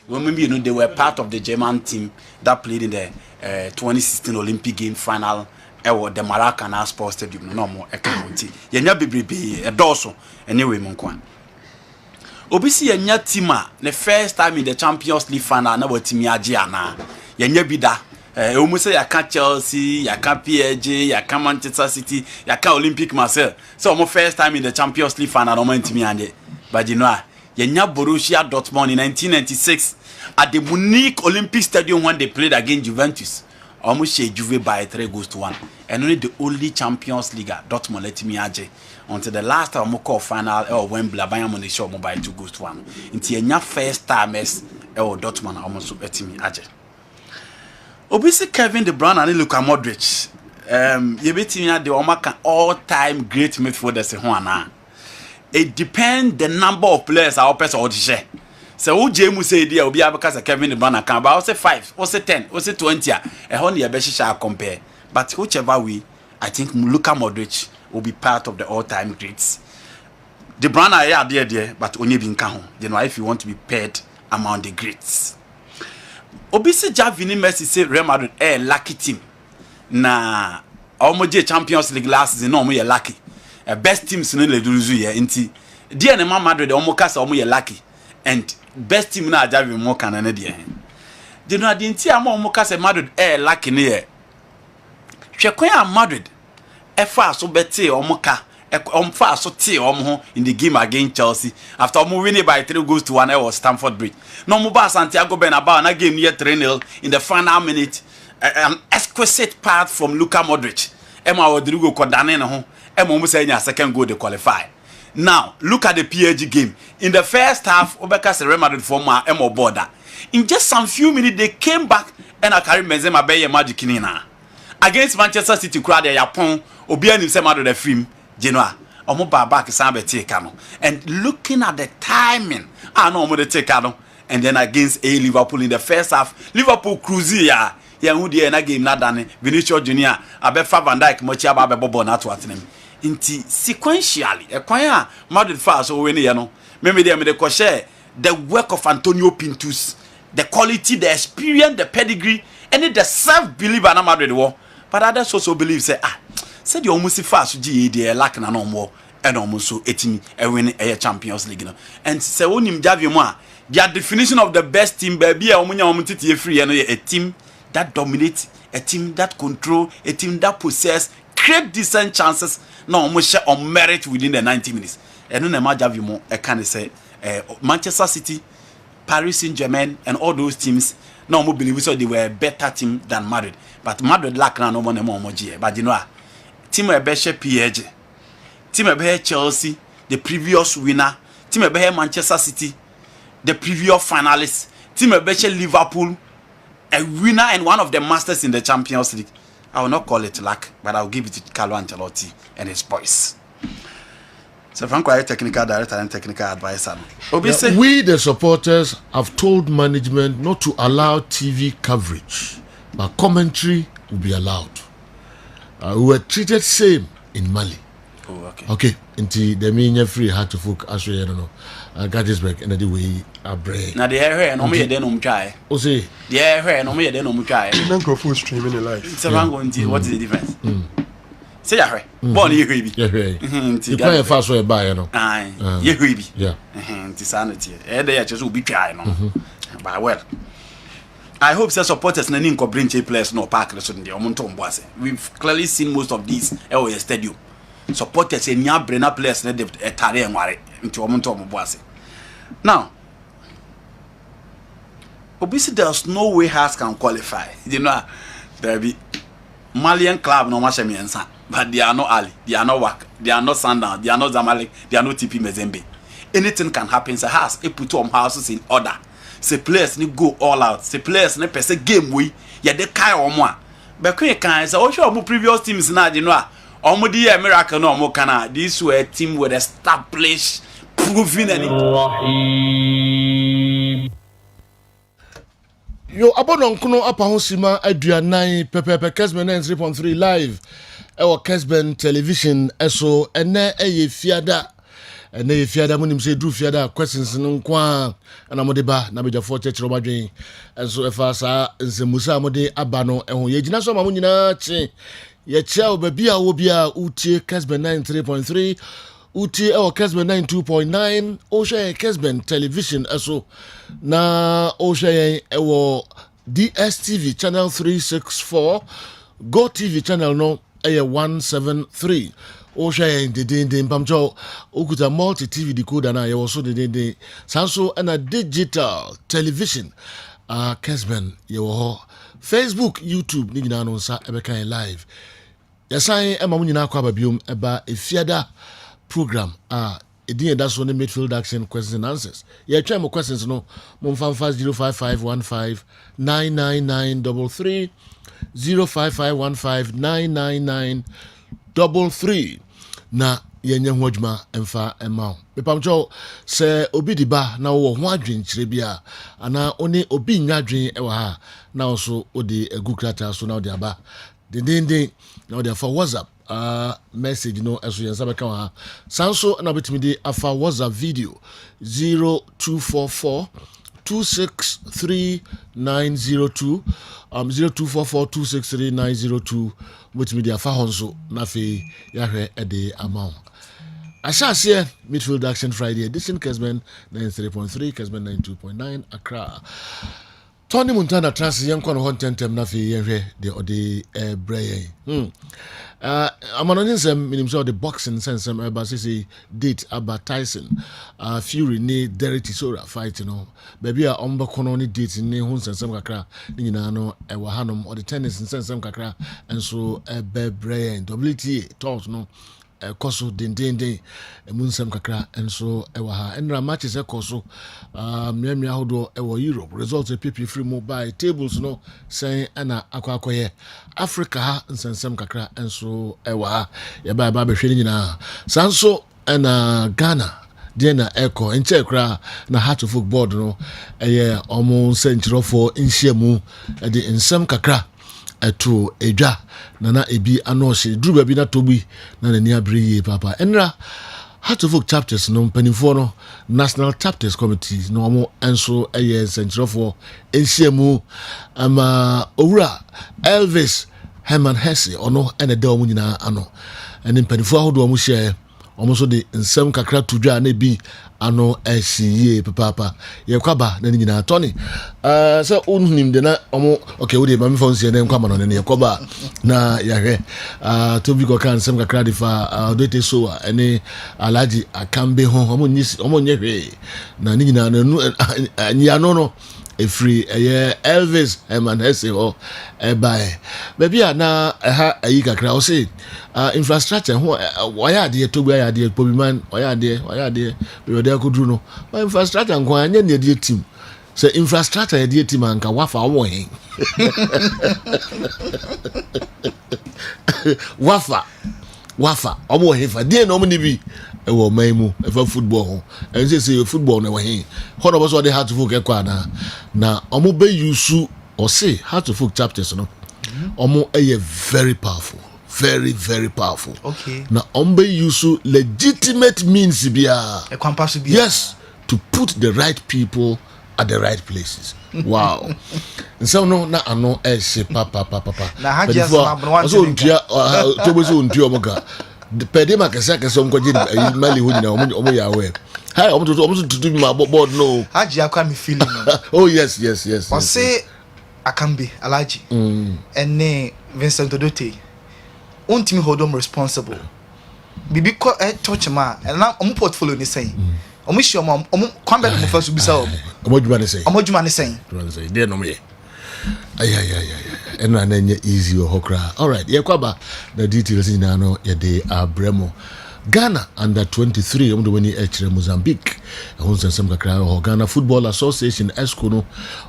Remember, they were part of the German team that played in the 2016 Olympic game final. The Maracana Sports Stadium. No more. Yenya bibi doso. Anyway, Monkwan. Obisi yenya tima the first time in the Champions League final. Na wotimi ajiana. Yenya bida. Almost say yaka Chelsea, yaka PSG, yaka Manchester City, yaka Olympic Marseille. So almost first time in the Champions League final. No more intimi anje. But you know. Yenya Borussia Dortmund in 1996 at the Munich Olympic Stadium when they played against Juventus. Almost share Juve by 3-1. And only the only Champions League Dortmund let me aje until the last time call final or Wembley Bayern Munich show by 2-1. Until Yenya first time as Dortmund almost let me aje. Obviously Kevin De Bruyne and Luka Modric. You bet me the Omaka all-time great midfielders in it depends the number of players our person or share. So who James say there will be because Kevin De Bruyne can, but I'll say 5, or say 10, or say 20. A honey a best shall compare. But whichever way, I think Luka Modric will be part of the all-time greats. De Bruyne are there, but only being count. You know, if you want to be paired among the greats. Obisi Javini Messi say Real Madrid lucky team. Na almost Champions League last season, no more lucky. Best teams in the Duruzu here, inti. Dear Nema Madrid, Omokasa Omo lucky, and best team na Javi Moka na dear. The no dinti amo Omokasa Madrid lucky near. Shekoya Madrid, Fa so bete Omoka, Fa so te Omo in the game against Chelsea after Omo winning by 3-1 was Stamford Bridge. No Muba Santiago Bernabeu na game near 3-0 in the final minute. An exquisite part from Luka Modric. Emma Rodrigo Kodane na ho. Emma say a second goal to qualify. Now, look at the PSG game. In the first half, Obeka Real Madrid for Emma border. In just some few minutes, they came back and I carry Benzema Baye Magic Nina. Against Manchester City, crowd their Yapon, Obian himself out of the film, Genoa. Omo back Sambe Tekano. And looking at the timing, I know Omo the Tekano. And then against Liverpool in the first half, Liverpool cruise who the na game na dane Vinicius Junior abefa Van Dijk mochi aba bebobo na to atenem nti sequentially ekwan a Madrid fans o we ne ye no me dey ko share the work of Antonio Pintus, the quality, the experience, the pedigree and the self belief na Madrid wo, but others also believe say say the almost fast gi dey lack na no more and almost so etimi e win a Champions League no. And say onim Javi mo a their definition of the best team baby a omunya omutiti free no a team that dominates, a team that control, a team that possess, create decent chances. No, almost share on merit within the 90 minutes. And then imagine I can say Manchester City, Paris Saint-Germain, and all those teams. No more believe so they were a better team than Madrid. But Madrid lack no more emoji. But you know, team a better PSG, team a better Chelsea, the previous winner, team a better Manchester City, the previous finalists, team a better Liverpool. A winner and one of the masters in the Champions League. I will not call it luck, but I'll give it to Carlo Ancelotti and his boys. So Franco, I technical director and technical advisor. We, the supporters, have told management not to allow TV coverage, but commentary will be allowed. We were treated same in Mali. Oh, okay. Okay. Until the mean free had to folk as we don't know. Gaddisburg and the way I break. Now the air no me then try. Oh say the air no me then try. Don't go full stream in the life. So I'm going to what is the difference? Say ya born you baby. Yeah. You play a fast way by you know. Aye. You baby. Yeah. Sanity. They just will be try no. But well, I hope the supporters na ninko bring players no park so the omonto mboase. We've clearly seen most of these at stadium. Supporters and nya brainer players na de tare enware nti omonto mboase. Now, obviously there's no way Hearts can qualify. You know, there be Malian club no match miensa, but they are not Ali, they are not Wak, they are not Sundown, they are not Zamalek, they are not TP Mazembe. Anything can happen. So Hearts put houses in order. Say players need go all out. Say players need per game we ya de kai omo. But can say o show previous teams na you know omo the miracle no omo kana. This were a team with established proven and yo abonon kuno apa hosima aduanan pepepe Kessben 3.3 live e wo Kessben television eso ene eye fiada and if fiada munim say do fiada questions no kwa ana mode ba na beja for church robadwen enso efa sa nsemusa mode aba no ehun ye gina so ma munyina chi ye chia obabi a wo bia utie Kessben 93.3 utie e Kessben 92.9 o share Kessben television eso na o share e wo DSTV channel 364 Go TV channel no 173 o share the pamcho okuta multi TV decoder na ye also the sanso and digital television Kessben ye wo Facebook YouTube ni nyina no nsa ebekan live yasan ema mu nyina kwa babiom eba efiada program edin da so ne midfield action questions and answers ye try mo questions no mo fan 0555159993 0551599933 na yenye ho adwuma emfa ema bepamcho se obi di ba na wo ho adwenkyere bia ana oni obi nwadwen e wa ha na also odi agukrata so na odi aba den na odi for WhatsApp message no eso yensa beka wa sanso na betimi di afa WhatsApp video 0244 263902 0244263902 which media fa honso na fe yahwe ede amount ashase midfield action Friday edition Kessben 93.3 Kessben 92.9 Accra Tony Montana trans yankwa no hontentem na fe yahwe de ode brain amanonin sem minim so the boxing sense sem eba say date about Tyson Fury ni Derek Chisora fight no baby a omba kono ni date ni hu sensem kakra ni nyina no e wa hanom or the tennis sensem kakra enso brain WTA talks no koso den emunsem kakra enso e wa ha enra matches e koso miamia hodo e wo Europe results e PP free mobile tables no sen ana akwakoye Africa ha nsensem kakra enso e wa ha ye ba behwe nyina sanso ana Ghana Diana Echo enche kra na Heart of Football no eye omo senchirofo nhyiamu de nsem kakra eto edwa nana ebi anohye duru bi na tobi na nani abriye papa enra Heart of Folk chapters no mpanifo no national chapters committees no omo enso eye senchirofo nhyiamu ama owura Elvis Herman Hesse ono ene de omo nyina ano ene mpanifo ahodo omo share omo so de nsem kakra tudwa na bi ano ehyiye papa ye kwaba na nyina Tony so unhunim de na omo okay we dey ma me phone se na kwama no ne ye kwaba na yahwe to bi go kan nsem kakra de fa do te so ene alaji akambe ho omo nyehwe na nyina no anya no efree Elvis Herman Hesse ho ebae baby na ha ayi kakra o say infrastructure ho waya de to gba ya de pobiman waya de be de akudru no infrastructure nko anya ne de team say infrastructure de team anka wafa wo hen wafa omo hen fa de no mo ni bi e wo maimu e fa football ho en say football na wo hen ho no bo so de Heart of Folk e kwa na omo be use or say Heart of Folk chapters no omo very powerful, very very powerful. Okay. Na omo be use legitimate means bia yes, to put the right people at the right places. Wow. So no na ano she papa na haja sama bro so ntua to bo so ntua omoga the pedima kesa omkoje mali hu nyina omo ya we hi omo to my board no haja akwa me feeling oh yes o say akambe alaji ene Vincent Odote untimi hold them responsible bibi ko touch ma na omo portfolio ni say omo shi omo kwambe mo fa so bisa omo djuma ne say dey no me and then easy or hokra. All right, yakwaba the details in ano yede abremo Ghana under 23 omo woni echere Mozambique ehun sensem kakra ho Ghana Football Association esco no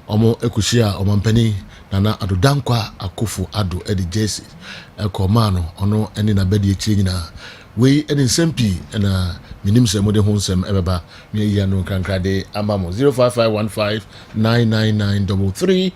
omo ekushia omampani nana adodankwa akofo ado edi jesi ekomano ono eni na bedi echi nyina we eni sempi na minim se mode ho nsem ebeba me ya no kankrade amamo 0551599933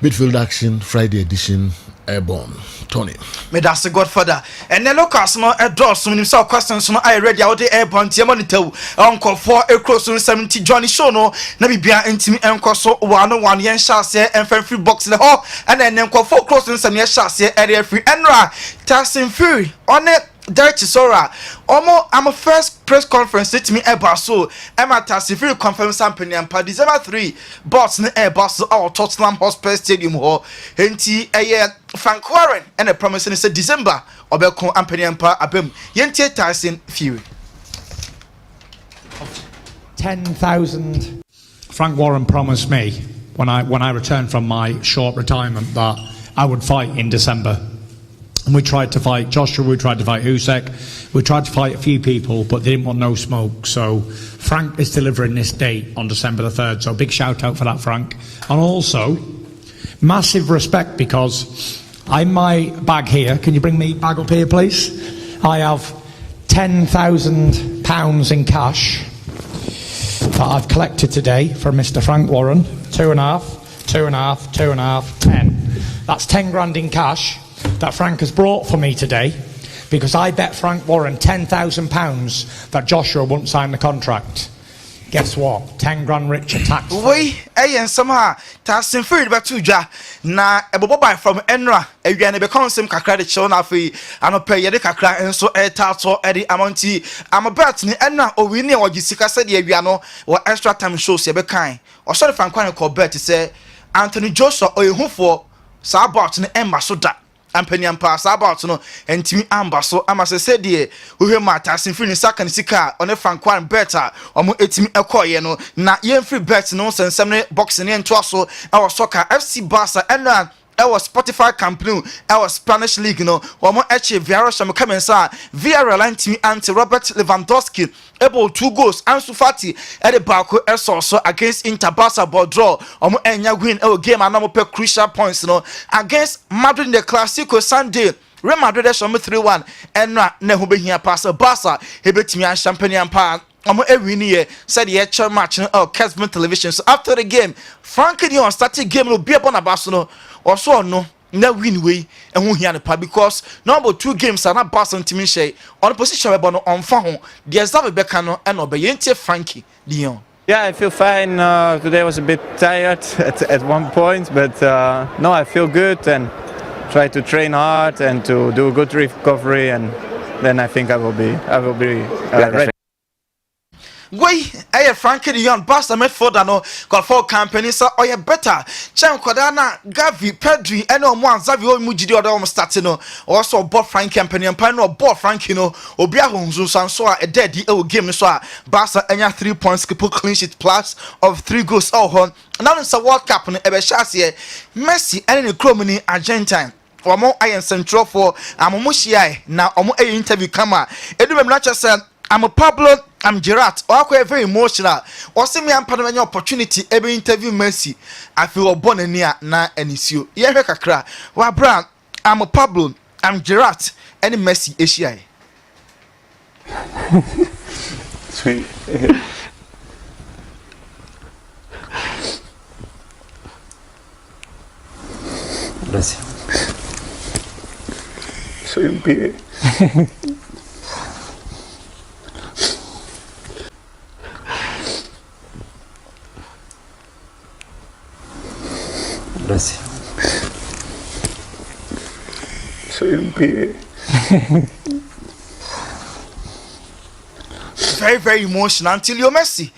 Midfield Action Friday edition airborne. Tony. Me that's the Godfather. And the locals no a draw so many so questions no I ready out the airborne tie monitor. Uncle for a cross 70 Johnny show no na bibia ntimi enko so one yen shall say and free box the hall and then enko for cross 70 shall say area free enra Tyson Fury on it. Dirty Sora, I'm a first press conference to me about so Emma Tassifiri conference company and December 3 boss ne air boss our Tottenham Hotspur Stadium hall Henti a year Frank Warren and a promise in December Obelcon Ampany Empire Abem Yenti Tyson Fury 10,000. Frank Warren promised me when I returned from my short retirement that I would fight in December. And we tried to fight Joshua, we tried to fight Usyk, we tried to fight a few people, but they didn't want no smoke. So Frank is delivering this date on December the 3rd. So big shout out for that, Frank. And also, massive respect because I'm my bag here. Can you bring me bag up here, please? I have £10,000 in cash that I've collected today from Mr. Frank Warren. 2.5, 2.5, 2.5, 10. That's 10 grand in cash that Frank has brought for me today because I bet Frank Warren £10,000 that Joshua won't sign the contract. Guess what? 10 grand richer tax. Wait, and somehow Tyson Fury about to ja na ebobo buy from Enra awiane be come sim kakra de chill na fi anope ye de kakra enso tato e de amonti am bet ni Enra o wi ni o gisika se de awia no wo extra time shows ye be kan o so Frank Warren ko bet say Anthony Joshua o yehufo sa about ni emba so da Ampany Empire about no entimi amba so amase se de uhwe mata Tyson saka ni sika one Frank Warren better omo etimi ekoye no na yen free bet no sensem ne box ne ento so e was soccer FC Barca and our Spotify campaign, our Spanish league, no, or more actually Vieira Shamukamensa, Vieira Lantimi anti Robert Lewandowski, able 2 goals, and Sufati at the Barco also against Inter Barca ball draw, or more Enya win our game and number crucial points, no, against Madrid in the Clasico Sunday. Real Madrid 3-1 and not Nehube here pass a Barca, he bet me and Champagne Empire. I'm every year said the actual match on Kessben television. So after the game, Frankie Dion started game will be upon a Barcelona or so no win way and who here the because number 2 games are not Barcelona to me on the position about on phone. There's a Becano and Obeyente Frankie Dion. Yeah, I feel fine. Today was a bit tired at one point, but no, I feel good and try to train hard and to do a good recovery, and then I think I will be ready. Wait, Frankie the young bastard made for no got 4 companies so or better. Chan Kodana, Gavi, Pedri, and no one Zavio Mujidi or almost starting no also bought Frank company and Pano bought Frank Obiahun Zusan so a dead game so Barca and 3 points keep clean sheet plus of 3 goals all hon. Now it's a World Cup on Ebeshasi Messi and in Cromany Argentine. Omo ayen central for amomushia na omo interview kama edum nacha say I'm Pablo, I'm Gerard. Or very emotional. Or see me, I'm part of any opportunity. Every interview, Messi. I feel born in here na an issue. Yeah, kakra. Well, Brown, I'm Pablo, I'm Gerard. Any Messi, Asia. Sweet. Bless you. Soy un pibe. Gracias. Soy un pibe. Very, very emotional until you're Messi.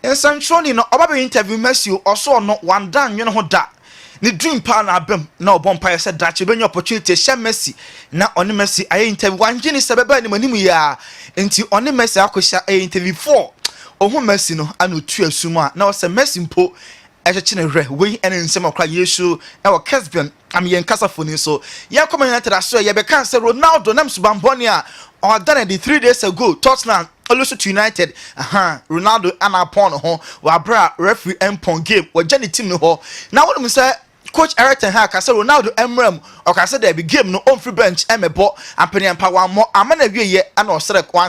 And Sanchoni, no, about interview Messi, also not one done, you know that. Ni dream partner abem na obompire said that you be opportunity share Messi na oni Messi I interview one gene sebeba ni manimu ya enti oni Messi akosha interview 4 ohun Messi no anu tu asum a na o se Messi mpo ehye ne hwe we ene nsem akwa Yesu e wo Kessben am yen kasafoni so ye come United aso ye be kan say Ronaldo nam subamboni a or done the 3 days ago Tottenham also to United Ronaldo ana pon ho wa bra referee empon game wa jani team no ho na wonu say coach Eric Ten Hag say Ronaldo Emrem or ka say there be game no on free bench emebo ampani ampa one more amana wie ye ana osere kwan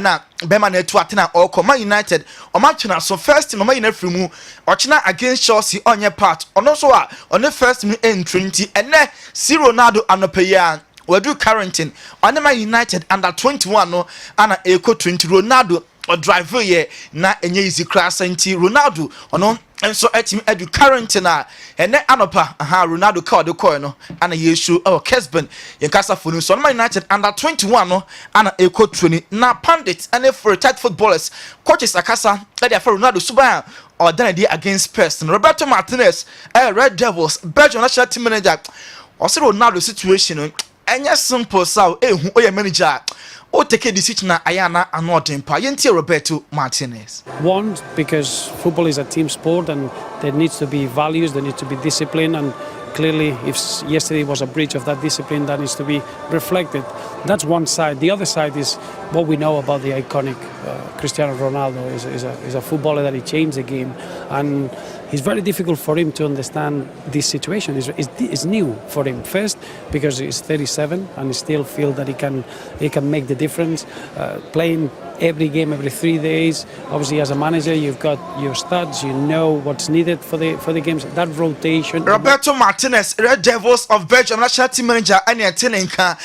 na bema na etu atena or Man United o match na so first team Man United free mu ochina against Chelsea onye part ono so a on the first team in 20 ene si Ronaldo anopeya we do quarantine on Man United under 21 no ana eco 20 Ronaldo or driver ye na enye easy class anti Ronaldo ono enso etim edu quarantine na ene anopa Ronaldo card the coin no ana yesu Kessben yenkasa for so Man United under 21 no ana eco 20 na pundits and for retired footballers coaches akasa e dey for Ronaldo suba or then against person Roberto Martinez Red Devils Belgium national team manager or say Ronaldo situation enya simple sao ehu oye manager o take a decision na ayana anoden pa yenti Roberto Martinez. One, because football is a team sport and there needs to be values, there needs to be discipline, and clearly if yesterday was a breach of that discipline, that needs to be reflected. That's one side. The other side is what we know about the iconic Cristiano Ronaldo is a footballer that he changed the game, and it's very difficult for him to understand this situation. It's new for him. First, because he's 37 and he still feels that he can make the difference. Playing every game every 3 days. Obviously, as a manager, you've got your stats. You know what's needed for the games. That rotation. Roberto Martinez, Red Devils of Belgium national team manager, and Tenenka.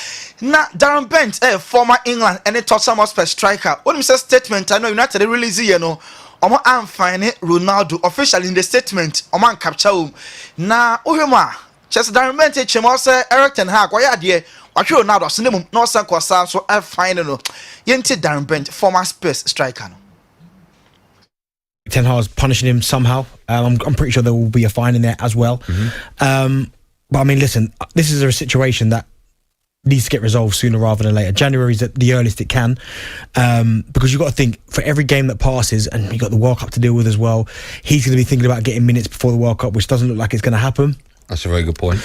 Na Darren Bent, former England and a Tottenham Hotspur striker. What is a statement? I know United release you know. Omo amfine Ronaldo officially in the statement. Omo capture na ohema. Chess Darren Bent chemo say Eric Ten Hag. Why ade? Watch Ronaldo. So name no san kwasa so fine no. Yenti Darren Bent, former Spurs striker. Ten Hag's punishing him somehow. I'm pretty sure there will be a fine in there as well. But I mean, listen, this is a situation that needs to get resolved sooner rather than later. January is the earliest it can, because you've got to think for every game that passes, and you've got the World Cup to deal with as well. He's going to be thinking about getting minutes before the World Cup, which doesn't look like it's going to happen. That's a very good point.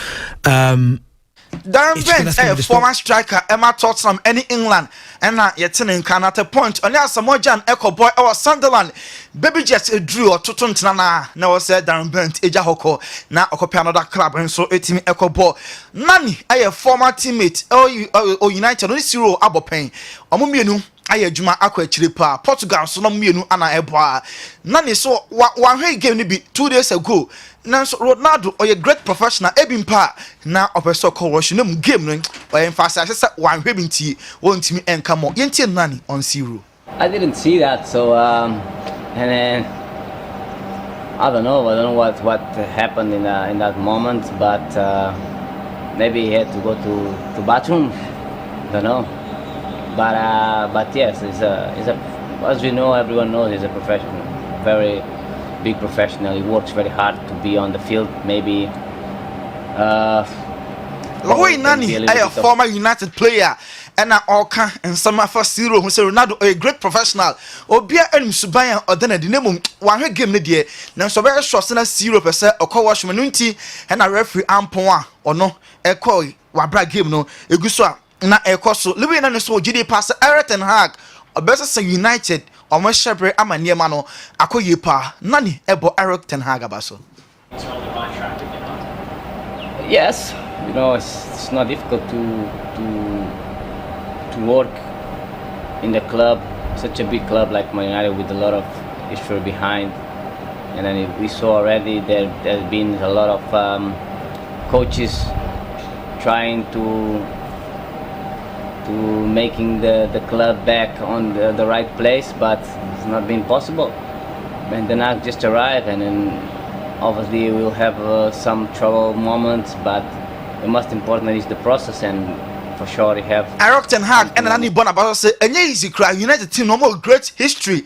Darren Bent, former striker, Emma Tottenham, any England, and now yet in Canada point. On your Samojan Echo Boy or Sunderland, Baby just drew or Tutunana. Now said Darren Bent, Eja Hoko, now occupy another club, and so 18 Echo Boy. Nani, a former teammate, or United, only 0 Abopane, or Mumienu. Aye Juma akwa chiripa Portugal so no mienu ana eboa nani so one hey game ni be 2 days ago na so Ronaldo or a great professional ebimpa na opeso call rush no game no or emphasize say one hey binti won timi enka mo yenti nani on 0. I didn't see that, so and then I don't know what happened in that moment, but maybe he had to go to bathroom, don't know. But yes, he's a as we know, everyone knows he's a professional, very big professional. He works very hard to be on the field. Maybe Lowy Nani, a former United player, and Orca and some of us 0 who say Ronaldo a great professional. Obia and Subaya or then a dinamum one game the now so very short 0% or call wash manunti and a referee ampoa or no a call wabra game no a guswa. Na ekoso liwe na so gidi pass Eric Ten Hag obesa say United o mo shebre amaniema no akoye pa nani ebo Eric Ten Hag abaso. Yes, you know it's not difficult to work in the club, such a big club like Man United with a lot of history behind, and then we saw already there's been a lot of coaches trying to making the club back on the right place, but it's not been possible. And Ten Hag just arrived, and then obviously we'll have some trouble moments, but the most important is the process, and for sure we have Eric Ten Hag and Nani Bonabasa say enye easy cry United team normal great history.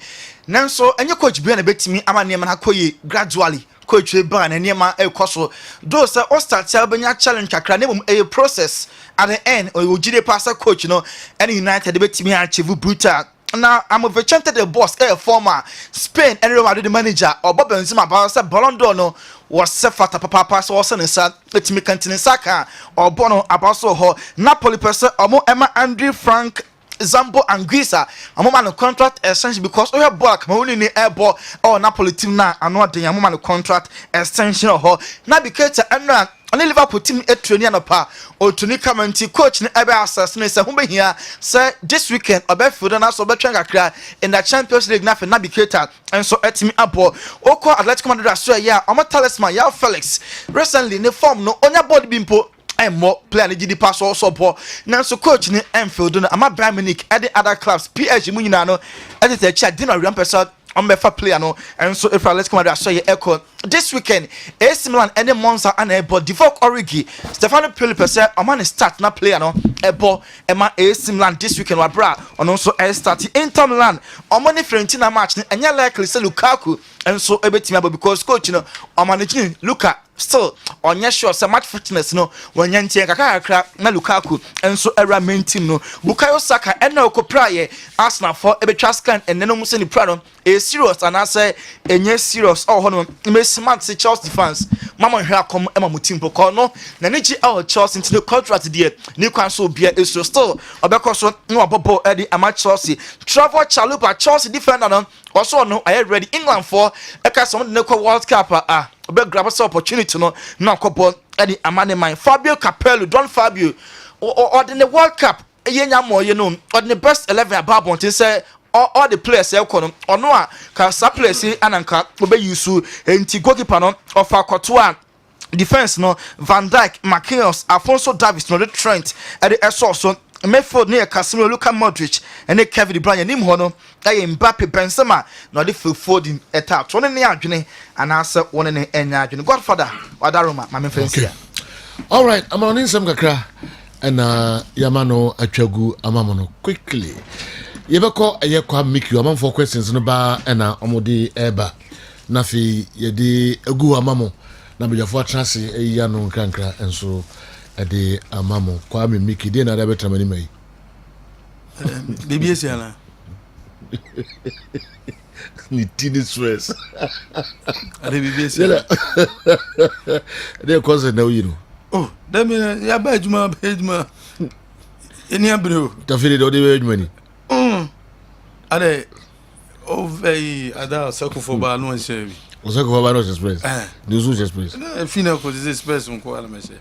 Nanso enye coach bi na betimi amane man akoye gradually. Coach ban and Niema Ekoso. Those are all start Albania challenge kakra a process at the end or you jide pass coach, you know, and United debate me achieve brutal. Now I'm a chanted the boss, a former Spain and Real the manager or Bob Benzema about Ballon d'Or no was Sefata Papa Pass or Senesa, let me continue Saka or Bono about so Napoli person or more Emma Andrew Frank Zambo Anguissa amoma no contract extension because we have ball Cameroon ni air ball or Napoli team na ano de amoma no contract extension ho na because enra on Liverpool team training anopa o tuni community coach ni ebe assess ni say hu be here say this weekend obefield na so betwen kakra in the Champions League na fe na biketa enso etimi abo oko Atletico Madrid aso ya omo talisman ya Felix recently ne form no onya body bimpo more player ni gidi pass also po nanso coach ni Midfield no ama Bayern Munich and the other clubs PSG mu nyina no e dey check dinner real person on befa player no and so if let's come and show you echo this weekend AC Milan any monster and ebo Divock Origi Stefano Pioli pese man start na player no ebo ema AC Milan this weekend wa bra on also start Inter Milan omani Fiorentina match enya likely say Lukaku and so ebetimi abo because coach no managing Luka still on your sure some match fitness no when yanti kakra na Lukaku and so era main team no Bukayo Saka and na okopra Arsenal for ebetwa scan and no musa ni prado e serious and I say enye serious oh hono me smart say Chelsea fans mama hwa kom ema mu team poko no na neji our Chelsea into the contract there ni kwan so bia is still obeko so no abobo e di ama Chelsea Trevor Chalupa Chelsea defender no also no I ready England for e ka some the World Cup obe grab us opportunity no na kobo e di amane man Fabio Capello Don Fabio or the World Cup yenya moye no or the best 11 ababon tin say all the players e kono ono a ka sa players ananka obe yusu enti goalkeeper no of akoto defense no Van Dijk Marquinhos Alphonso Davies no the Trent e the so Midfield near Casemiro Luka Modric and Kevin De Bruyne nim ho no ay Mbappe Benzema no the Phil Foden etap one ne adwene and answer one ne enya adwene Godfather Wadaroma my friends here. All right, I'm on some kakra and Yamano atwagu amamono quickly. Yebeko ayekwa make you among for questions no ba and omodi eba nafi yedi egu amamo na bejafo atrase eya no krankra enso ade amamo kwa me miki de na da betra mani mai BBS yana ni tini stress ade BBS yana de cause na you know oh dem ya ba ejuma eni abro ta fili do de ejuma ni ade o vei ada sakufo ba no nse o sakufo ba no express de zu express final ko de express on ko ala mese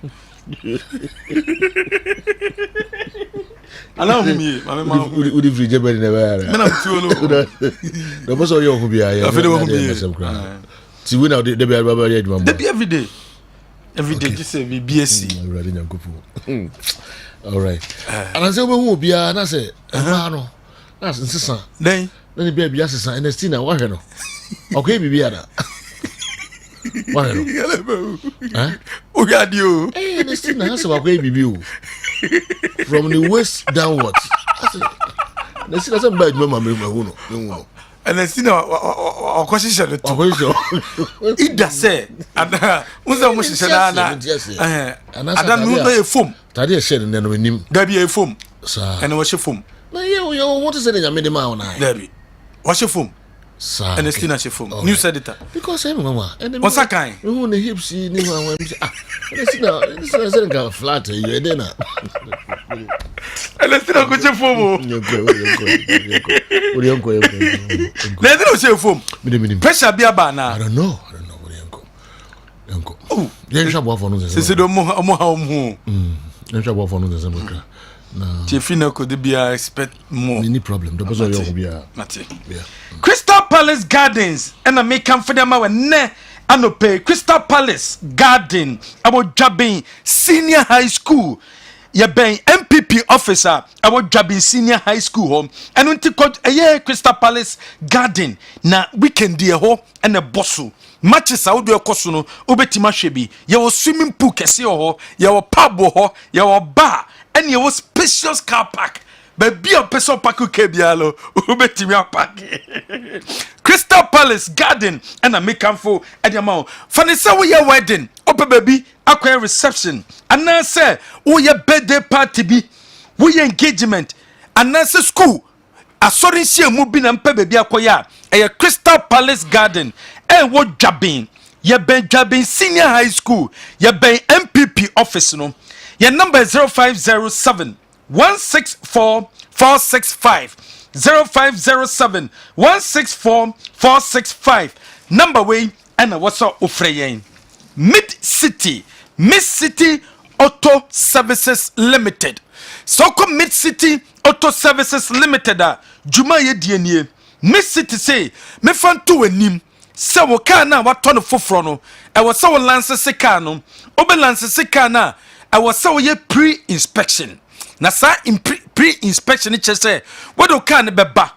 ala mi mama u di free jebe na ba me na mtuolo do bo so yo ko bia ya afede wo ko bia ti we na de be ba ya adwuma de every day just say BBS already nyankopo all right and say we hu bia na say ma no na nsesa den na ni bia bia sesa NST na wa hwe no okay bibia da wa no o ya di o NST na so wa okay bibia o from the waist downwards NST na say ba adwuma ma me hu no NST na okoshisha no to ida say ada unza mo shisha na ada no no e fom tade e share ne no nim da bi e fom sa ene wo she fom na you want to say nyame de ma ona da bi wo she fom sa NST na she fom news editor because em mama on sakan who ne hips ni wa wa NST na say ga flat you e dey na NST na ko she fom o Urianko na dey no she fom minim pressure bia ba na I don't know Urianko oh yen shabo for no say se do mo ha mo yen shabo for no say mokra na ti final ko de bia expect more any problem do bozo yo bia mate Crystal Palace Gardens and make confident ma we ne anope Crystal Palace Garden about Jabin Senior High School ye ben MPP officer about Jabin Senior High School home and unti coach Crystal Palace Garden na weekend here ho and a bossu matches out do koso no obetima hwebi ye wo swimming pool kese ho ye wo pub ho ye wo bar and ye wo spacious car park baby a person park ke bialo obetima park Crystal Palace Garden and a make amfo e dey ma fane say we wedding ope baby akwa reception and na say we birthday party bi we engagement and na say school asori sie mu bi na mpa baby akoya e Crystal Palace Garden e wo Jabin ye ben Jabin Senior High School ye ben MPP office no ye number 0507 164 465 0507 164 465 number way and what's up Ufreyen Mid City Auto Services Limited. So come Mid City Auto Services Limited Juma ye dienie Mid City say me fan to enim se wo car na wato no foforo no e wo se wo lance se car no obe lance se car na e wo se wo ye pre-inspection na sa pre-inspection ni chese wo do car ne beba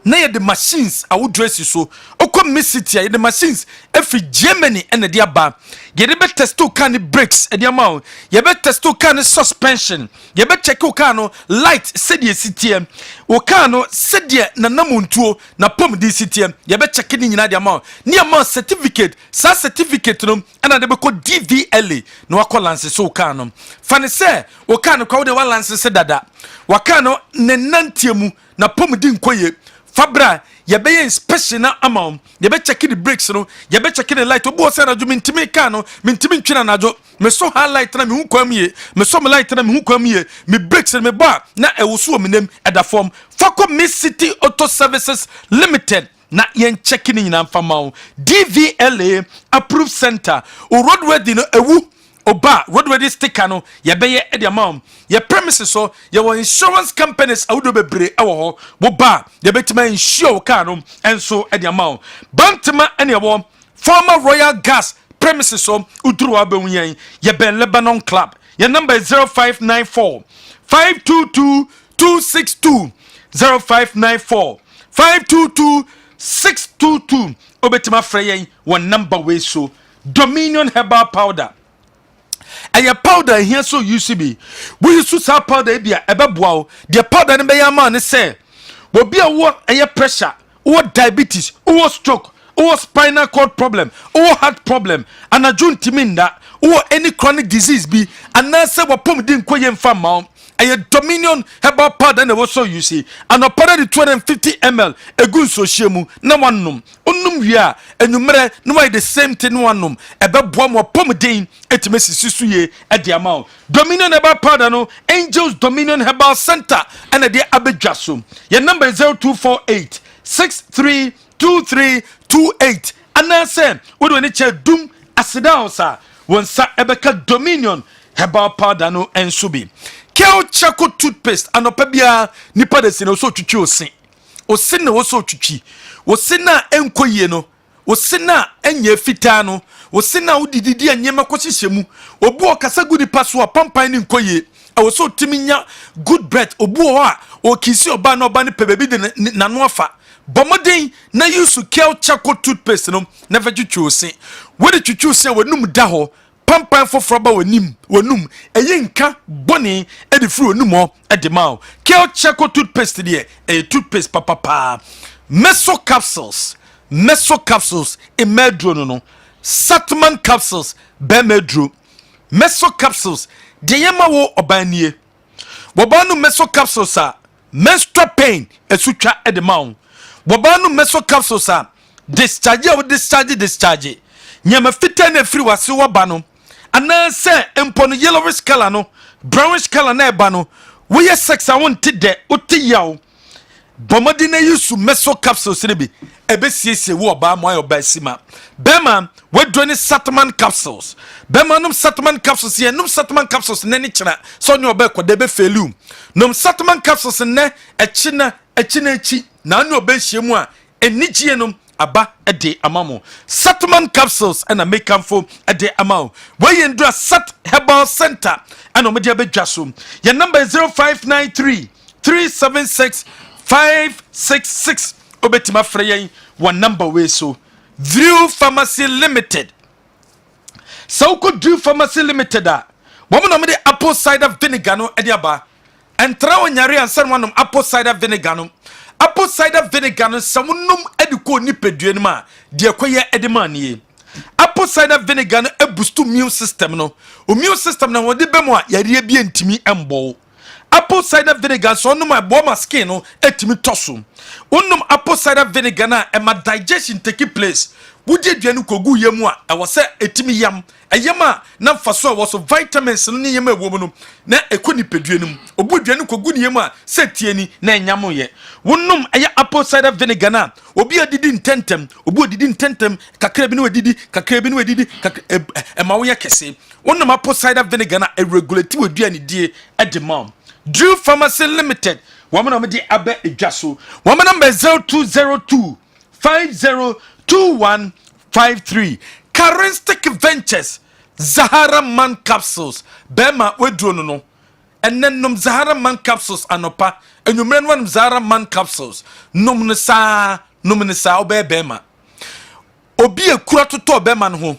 na ye the machines a wo dress so okọ Mid City ye the machines efi Germany and the aba ye be testo car ni brakes e the amount ye be testo car ni suspension ye be check o car no light sedie sitie o car no sedie na namuntuo na pom di sitie ye be check ni nyina the amount ni amount certificate sa certificate no ana de be ko DVLA no akọ lance so car no fane se o car no kwa de wa lance se dada wa car no ne nantiemu na pom di nkoye Fabra, ye be inspection na amount, ye be check the brakes no, ye be check the light. Obo say na jo mintimi ka no, mintimi twina na jo. Me so highlight na me hu kwam ye, me so me light na me hu kwam ye, me brakes me ba na e woso me nem e da form. Fako Mid City Auto Services Limited na yen check ni nyina mfama DVLA approved center. O roadworthy no ewu Oba, roadworthy sticker no, ye be ye the amount. Ye premises so, ye were insurance companies awudo bebre ewo ho. Wo ba, ye betima insure car no, and so the amount. Bantama and ye former Royal Gas premises so, udru abewuyen. Ye ben Lebanon Club. Your number is 0594 522 262 0594 522 622. Obetima freyen one number way so. Dominion Herbal Powder. And your powder here so UCB. We use to powder be a ebeboa. The powder and be a man say will be a what a pressure, or diabetes, or stroke, or spinal cord problem, or heart problem, and a joint timinda, or any chronic disease be, and now say what pum didn't quay from mount. A Dominion Herbal Powder and also you see, and a powder 250 ml, a good so shemu, no one num, unum ya, and you mere no way the same thing one num, a bab more pomade, et Mrs. Susuye at the amount. Dominion Herbal Powder no, Angels Dominion Herbal Center, and a dear Abedjasum. Your number is 0248 632328. And I say, what do I need to doom acidosa, sir? When Sir Ebeka Dominion Herbal Powder no and subi. Kel Chaco toothpaste anopebia nipa de sino so twitwi osin osin na wo so twitwi osin na enkoye no osin na enye fita no osin na udididi anyema kwahyehyemu obu okasa gudi paso pampan ni nkoye e wo so timinya good breath obu o a o kisi oba na oba ni pebebi de na no afa bomoden na yusu Kel Chaco toothpaste no na twitwi osin wo de twitwi osin wo num da ho pampan foforo ba wonum eyinka boni e de fru onum ho e de maw Kel Chaco toothpaste de e toothpaste papa meso capsules e medro no Satman capsules be medro meso capsules de yema wo obanie wobanu meso capsules a menstrual pain esutwa e de maw wobanu meso capsules a discharge nyama fita na free wase woba no ana say empono yellowish color no brownish color na eba no we sex I want de otiyaw bomodi na yusu meso capsules ne bi ebesiesie wo oba mo ayo sima bema we do ni Satman capsules bema num Satman capsules ye num Satman capsules ne ni kira so nyo oba ko de be felu num Satman capsules ne echi na anu oba hyiemu a enigye num aba ede amamo Satman capsules and a make am for ede amao we yendra Sat Herbal Center and omedi abedwaso your number is 0593 376 566 obetima freyen one number we so Drew Pharmacy Limited so could Drew Pharmacy Limited woman omedi apple cider vinegar no ede aba entra onyare ansan wanom apple cider vinegar no apple cider vinegar no samunum ediko ni pedue no ma de koye edemanie apple cider vinegar no boost immune system no immune system na wode bemu a yare bia ntimi embo apple cider vinegar so no ma bo ma skin no etimi toso onum apple cider vinegar na e ma digestion take place wodi aduane kogu yam a ɛwɔ sɛ etimi yam ɛyam a na mfa so a wɔ so vitamins no ne yam a ɛwɔ mu no na ɛkɔ nipadua no mu obu aduane kogu ne yam a sɛ tie ni na ɛnyam yɛ wonnom ɛyɛ apple cider vinegar na obi adidi ntentem obu adidi ntentem kakra bi no adidi kakra bi no adidi ɛma wo yɛ kɛse wonnom apple cider vinegar na regulate aduane die ɛde ma Drew Pharmacy Limited woman of the Abe Jasso woman number 0202 502153 Charistic Ventures Zahara Man Capsules Bema Wedrono no and then num Zahara Man Capsules anopa and you men one Zahara Man Capsules nominisa obe bema obi a kurato to bema no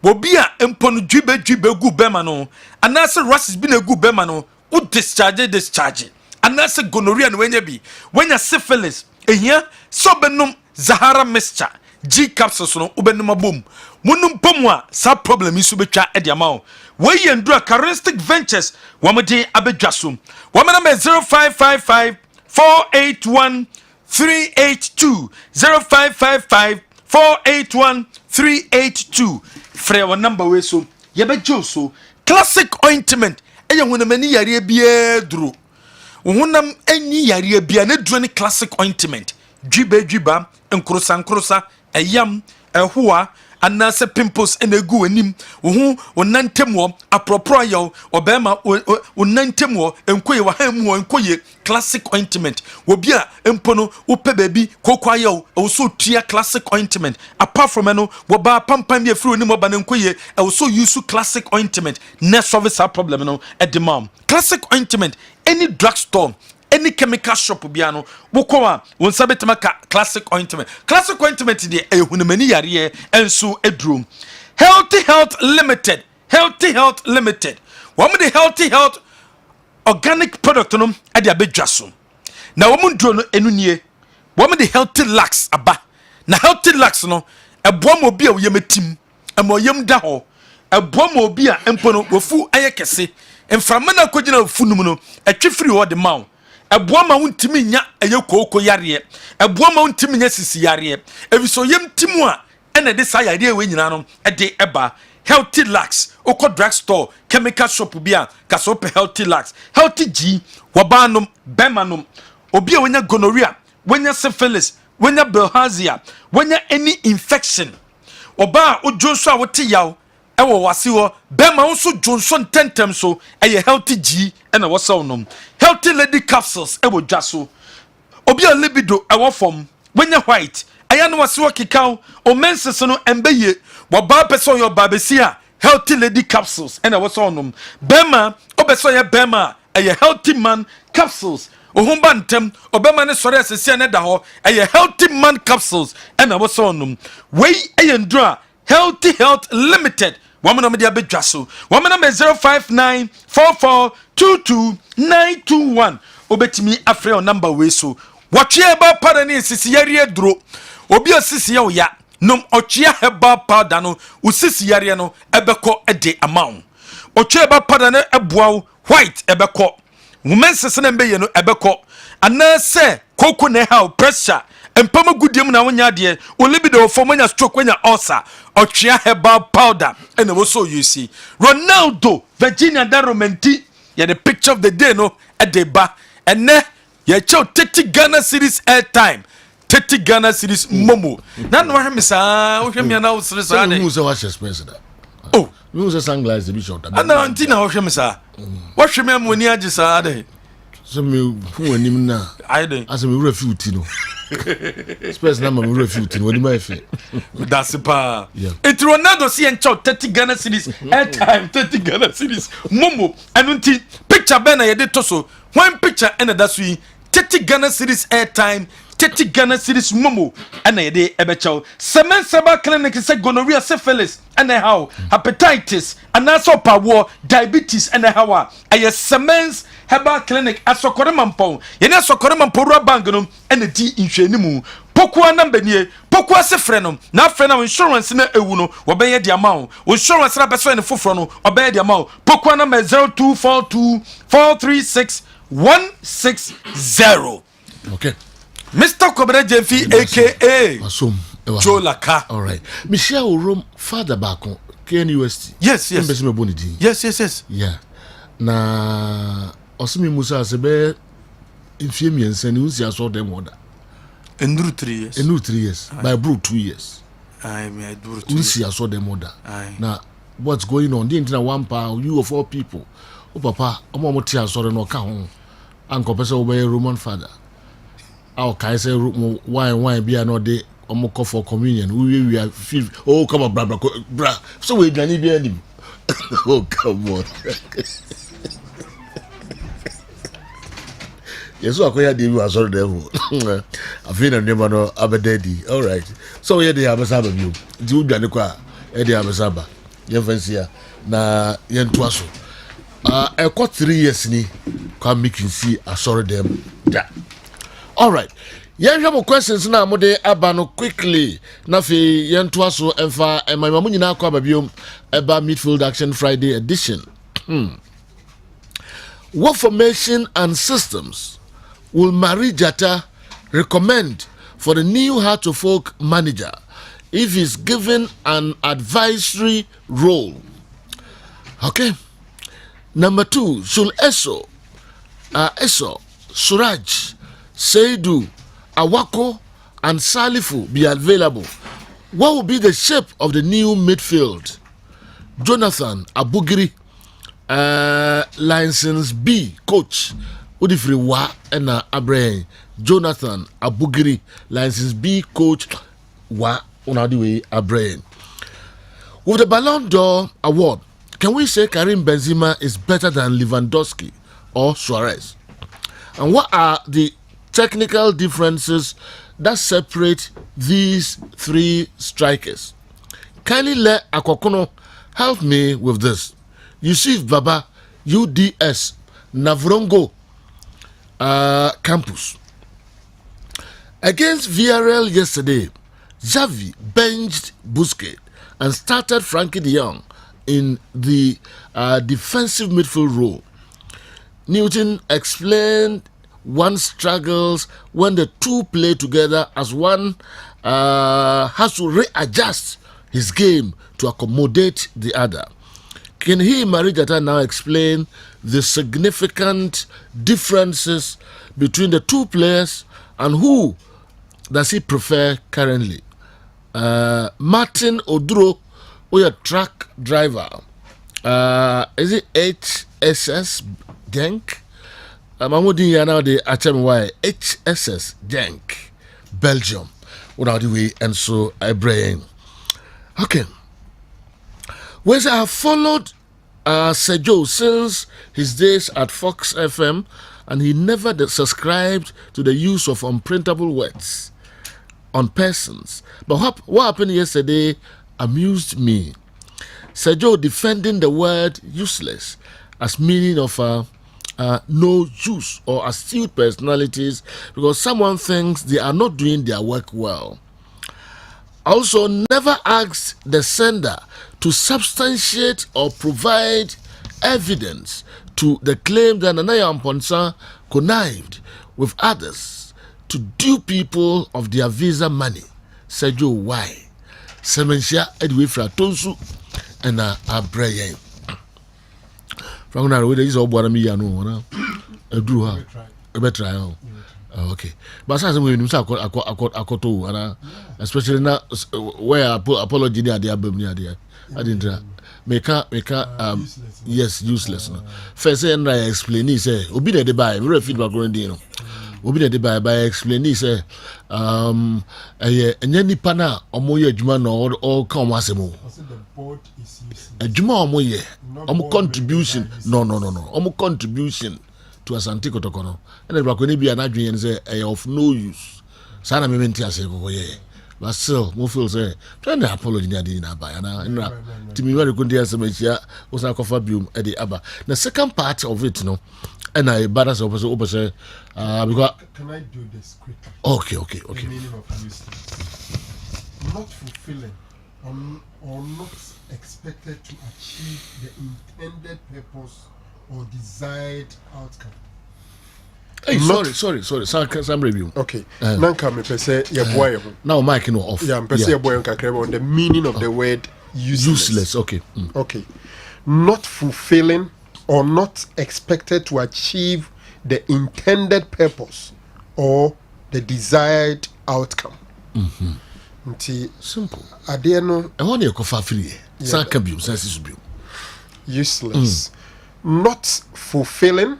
obi a emponu dwibe gu bema no anase rasis bi na gu bema no u discharge anase gonorrhea no wenya syphilis ehia so benum Zahara mixture G capsules no ubenum abom munum pomwa sa problem isu betwa ediamao we yendura Charistic Ventures wamede abedwasum wamana me 0555 481 382 0555 481 382 frɛ wa number we so yebejo so classic ointment eya hunamani yare bia duro hunam ani yare bia ne duro ne classic ointment dwiba nkrosa eyam ehoa anase pimples enegu anim wo onantem apropro yaw obema onantem enkoye wa hamu enkoye classic ointment obi a empono upe baby kokwa yaw also tua classic ointment apart from eno wo ba pampam ye free onim oba enkoye also use classic ointment na solve that problem no at the mom classic ointment any drugstore any chemical shop biano wokwa won sabetema classic ointment de ehunamani yare enso edrum healthy health limited women the healthy health organic product no ade abedwaso na women dro no enunie women the healthy lax aba na healthy lax no eboam obi a yemetim amoyem da ho eboam obi a empono wofu ayekese emframana kogina funum no atwefiri ho de maw ebuama wuntimi nya eyekoko yare ebuama wuntimi nya sisi yare ebiso yem timu a ene de sa yare we nyina no de eba healthy lax oko drugstore chemical shop bia kaso pe healthy lax healthy g wabanum bemanum obi a wenya gonorrhea wenya syphilis wenya bilharzia wenya any infection oba ojonso a wote yaw ewo wase wo bema unso johnson tentem so eye healthy g ena wosaw nom healthy lady capsules ewo dwaso obi a libido ewo form wenya white aya no wase wo kikaw o menses no embeye wo ba person yo babesia healthy lady capsules ena wosaw nom bema obeso ye bema eye healthy man capsules ohumba ntem obema ne sore asese ne da ho eye healthy man capsules ena wosaw nom we eye ndura healthy health limited woman of the abedwaso woman number 0594422921 obetimi afre on number we so watwe eba pada ne sisi yare duro obi osisi ya oya nom ochia heba pada no usisi yare no ebeko ede amount ochwe eba pada ne eboaw white ebeko women sese na mbeye no ebeko anase koko ne ha pressure empama gudiem na wonya de olibido fomonya stroke wonya ulcer otwea herbal powder and also you see Ronaldo Virginia Daromenti ya the picture of the day no edeba ene ya chow 30 Ghana series airtime 30 Ghana series momo na no hwem sa hwem ya na usre sa who say what expensive that oh who say sunglasses the bishop ana antina hwem sa hwem amoni agi sa de so me who anim na I dey as me refute no space na me refute no wodi my fe that's pa yeah it Ronaldo see en chow 30 Ghana series airtime 30 Ghana series momo anunti picture be na ye de to so one picture and that's we 30 Ghana series airtime 30 Ghana series momo and ye de ebechow semen seba clinic say gonorrhea syphilis and how hepatitis and also power diabetes and how aye semens herbal clinic asokore mampon ye na asokore mamporo bank no and di nhwani mu pokua number nie pokua se frɛ no na frɛ na insurance na ewu no obeye di amount insurance na beso ne foforo no obeye di amount pokua number 0242436160 okay Mr. Kobere Jemfi aka Masom Joe Laka. All right. Michelle Rome father back on KNUST. Yes. Yes. Yeah. Na Osimi Musa sebe infemi enseni unsi aso dem order. Enduru 3 years. Enduru 3 years. By bro 2 years. I do 2 unsi aso dem order. Na what's going on? The internet one power you of all people. Oh papa, omo moti aso no ka ho. Anko pese obey Roman father. Our Kaiser wine be no de omo call for communion. We are feel oh come on bra. So we dwani be anim. Oh come on. Yes, so akoya dey was all there. I feel na name no abededi. All right. So we dey abasaba bi. Di udwane kwa e dey abasaba. Ye fancy na ye nto aso. E ko 3 years ni kwa making see asoro dem da. All right. Yen hwe mo questions na mo de aba no quickly. Na fe yen to aso emfa my mamu nyina akwa babiom eba Midfield Action Friday edition. What formation and systems will Marie Jatta recommend for the new Heart of Folk manager if he's given an advisory role? Okay. Number 2, should Eso, Suraj, Seidu, Awako, and Salifu be available? What will be the shape of the new midfield? Jonathan Abugiri, License B coach, Udifri Wa and Abraham. Jonathan Abugiri, License B coach, Wa Unadiwe Abraham. With the Ballon d'Or award, can we say Karim Benzema is better than Lewandowski or Suarez? And what are the technical differences that separate these 3 strikers? Kindly let Akokono help me with this. Yusuf Baba, UDS, Navrongo campus. Against VRL yesterday, Xavi benched Busquets and started Frankie de Jong in the defensive midfield role. Newton explained one struggles when the two play together as one has to readjust his game to accommodate the other. Can he, Marie Jatta, now explain the significant differences between the two players and who does he prefer currently? Martin Oduro, a truck driver, is it HSS Genk? Mamudi yana de HMY HSS Genk, Belgium. Without the way, and so Ibrahim. Okay. Whereas I have followed Sergio since his days at Fox FM, and he never subscribed to the use of unprintable words on persons. But what happened yesterday amused me. Sergio defending the word useless as meaning of no use or astute personalities because someone thinks they are not doing their work well. Also, never asked the sender to substantiate or provide evidence to the claim that Nana Amponsa connived with others to dupe people of their visa money. Sergio, why? Semensia Edwin Fratonsu and Abraham. From now, whether it's all what I'm here, no, I drew her. A better trial. Okay, but as we know, especially now where apology near the album near there. I didn't make yes, useless. First, and I explain, he say, Obi de buy, very feedback going in. Obi de buy by explain, he say, and any pana or more juma or come once more. A juma or more contribution. No. Almost contribution to Asante Kotokono. And then when be an adrian say of no use. Sana mementi ase go ye. But still, mo feel say try the apology na di na ba na timi very good dey say chia was na cover bium e dey aba. The second part of it no and I balance over say because can I do this quickly? Okay. The meaning of useless. Not fulfilling or not expected to achieve the intended purpose or desired outcome. Hey, sorry. Some review. Okay. Nanka me pese ye boy. Now Mike no off. Yeah, pese ye boy on the meaning of the word useless. Okay. Okay. Not fulfilling or not expected to achieve the intended purpose or the desired outcome. Nti simple. Ade no e won e kofa free. Saka biom sense biom. Useless. Not fulfilling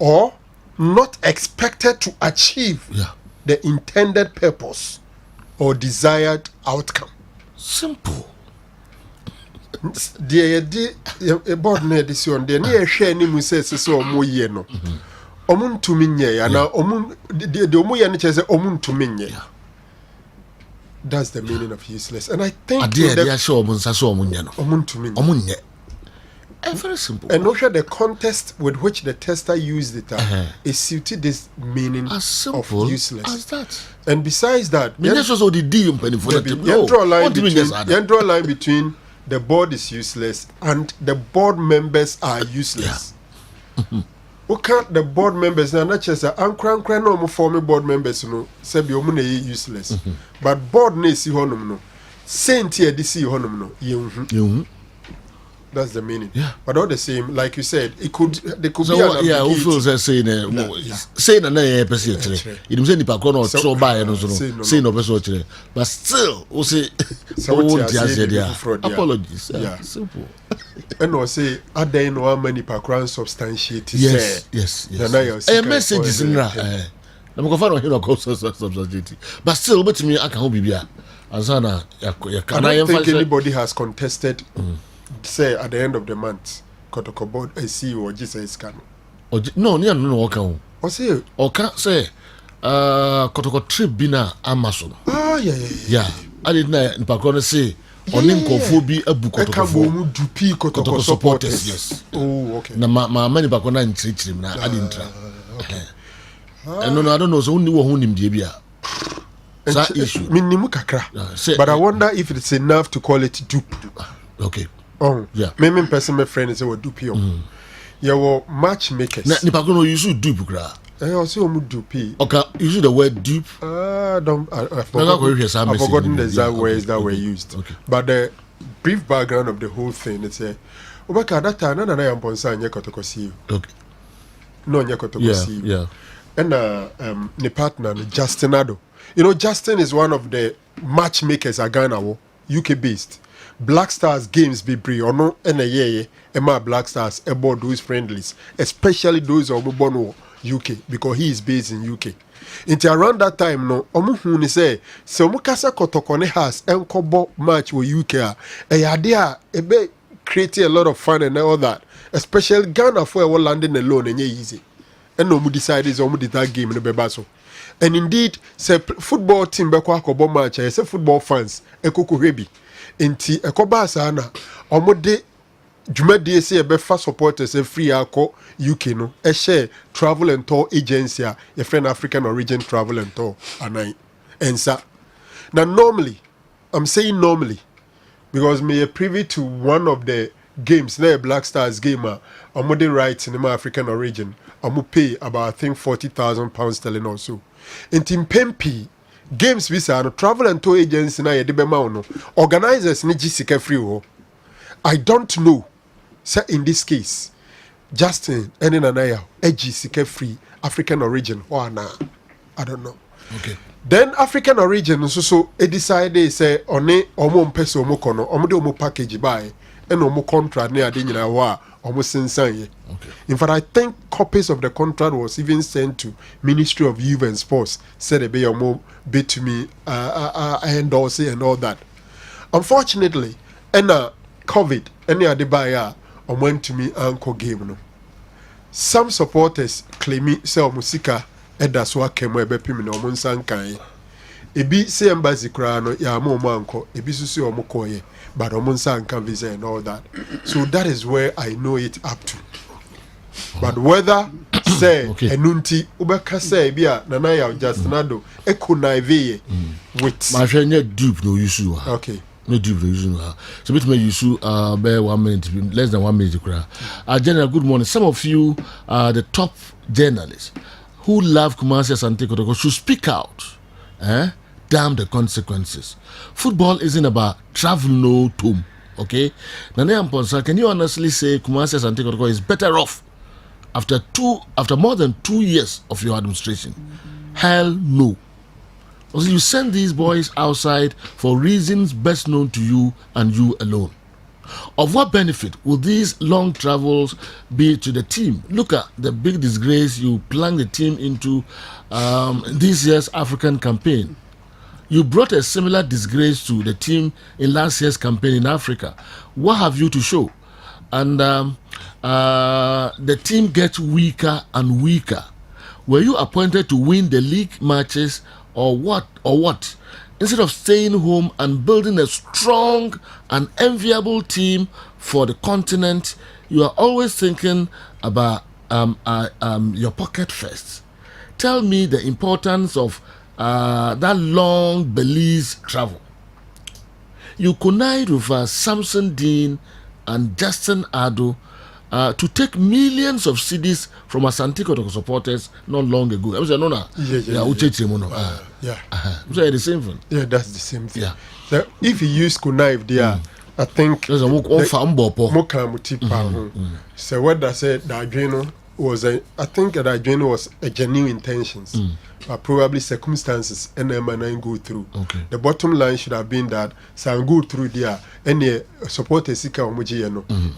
or not expected to achieve the intended purpose or desired outcome. Simple. The board na edition de na ehwe ni mu say so omo ye no. Omo ntumi nye ya na omo de omo ye no chese omo ntumi nye. That's the meaning of useless. And I think they are sure omo nsa so omo nye no. Omo ntumi nye. Omo nye. Very simple. And also the context with which the tester used it is suited this meaning as simple of useless. As that. And besides that, you draw a line between the board is useless and the board members are useless. Who can't the board members now not just ankran no former board members no say be omu na useless. But board na si honum no. Saint here this see honum no. Yehu. That's the meaning. Yeah. But all the same, like you said, they could so be an who feels saying saying na person actually. You say nipa ko no tro buy no so say no person actually. But still, we say apologies. Yeah. Simple. And no say aday no many background substantiate yes. A message is in na go find on hero substantiate. But still but me aka ho bibia. Ansana I don't think anybody has contested say at the end of the month Kotoko board I see or Jesus can no okay o say Kotoko trip bina Amazon yeah I did na nipa say oni nkofo bi abu Kotoko mu dupi Kotoko supporters yes okay na ma mani ba ko na nchirichirim na adintra no I don't know so unni wo ho nimdie bia that issue minimu kakra but I wonder if it's enough to call it dupe. Okay. Oh yeah. Me person my friend say we dupe you. You were matchmakers. Na nipa ko no use dupe kra. Also omu dupe. Okay, use the word dupe. I've forgotten the exact words that were used. Okay. But the brief background of the whole thing it's Obaka that time na yam ponsa anye Kotoko see you. Okay. No anye Kotoko see you. Yeah. And the partner Justin Ado. You know Justin is one of the matchmakers at Ghana, UK based. Black Stars games be brave or no Emma Black Stars about those friendlies, especially those of Bono UK because he is based in UK. Until around that time no omuhuni say so mukasa Kotoko ne has enkobo match with UK idea ebe create a lot of fun and all that, especially Ghana for landing alone and easy. And no mu decide is omu did that game in the bebaso. And indeed, say football team bekwa kobo match, say football fans ekoko hebi. Inti ekoba sana omode dwumadi se ebefa supporters free akọ UK no share travel and tour agency your friend African Origin Travel and Tour anai ensa. Now normally I'm saying normally because me privy to one of the games na Black Stars game omode rights in my African Origin omo pay about I think £40,000 sterling or so. Inti mpempi games visa no travel and tour agency na yede bema no organizers ni gisika free ho. I don't know say in this case Justin eni nanaya gisika free African Origin or na I don't know. Okay. Then African Origin so decide say one omo mpese omo kono omo de omo package buy and omo contract ne ade nyina ho a omo sensan ye. Okay. In fact, I think copies of the contract was even sent to Ministry of Youth and Sports. Said they be more bid to me, endorse and all that. Unfortunately, COVID, any other buyer, went to me uncle game no. Some supporters claim me say musika that's what came where pim no monsan kan. Ebi say embassy kra no ya mo manko, ebi susu omo koye, but omonsan kan visa and all that. So that is where I know it up to. But whether say enunti ubeka say bia nana ya Justinado ekonaive with my friend dupe no issue. Okay. No dupe no issue. So bit me issue bear 1 minute, less than 1 minute. General, good morning. Some of you are the top journalists. who love Kumasi Asante Kotoko should speak out. Damn the consequences. Football isn't about travel no tomb. Okay? Nane Amponsa, can you honestly say Kumasi Asante Kotoko is better off after more than 2 years of your administration? Hell no. Also, you send these boys outside for reasons best known to you and you alone. Of what benefit will these long travels be to the team? Look at the big disgrace you plunged the team into this year's African campaign. You brought a similar disgrace to the team in last year's campaign in Africa. What have you to show? And the team gets weaker and weaker. Were you appointed to win the league matches or what? Instead of staying home and building a strong and enviable team for the continent, you are always thinking about your pocket first. Tell me the importance of that long Belize travel. You connived with Samson Dean and Justin Ado to take millions of cedis from Asante Kotoko supporters not long ago. I was saying, the same thing. Yeah, that's the same thing. Yeah. So if he used connive there, I think there's a more so what I said that was I think that was a genuine intentions. But probably circumstances and then go through. Okay. The bottom line should have been that some go through there and the supporters sika omuji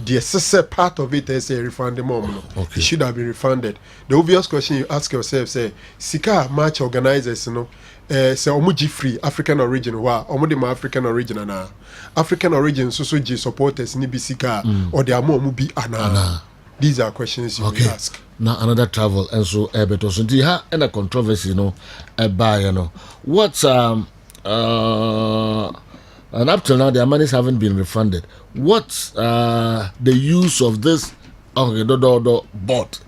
the excessive part of it is a refund mom. Okay. It should have been refunded. The obvious question you ask yourself say sika match organizers say omuji free African origin omudi ma African origin ana African origin so G supporters ni bisika or they are more mubi ana. These are questions you will ask. Now another travel and so but also and a controversy, what's and up till now their monies haven't been refunded. What's the use of this bot?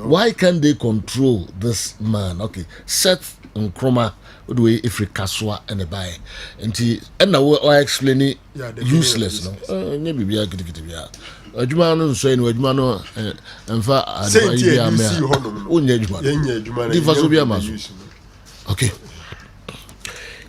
Why can't they control this man? Okay, Seth Nkrumah way if we kaswa and a buy and now I explain it useless maybe be a adwuma so eno adwuma no emfa adwuma yi bia me onye adwuma difa so bia maso. Okay,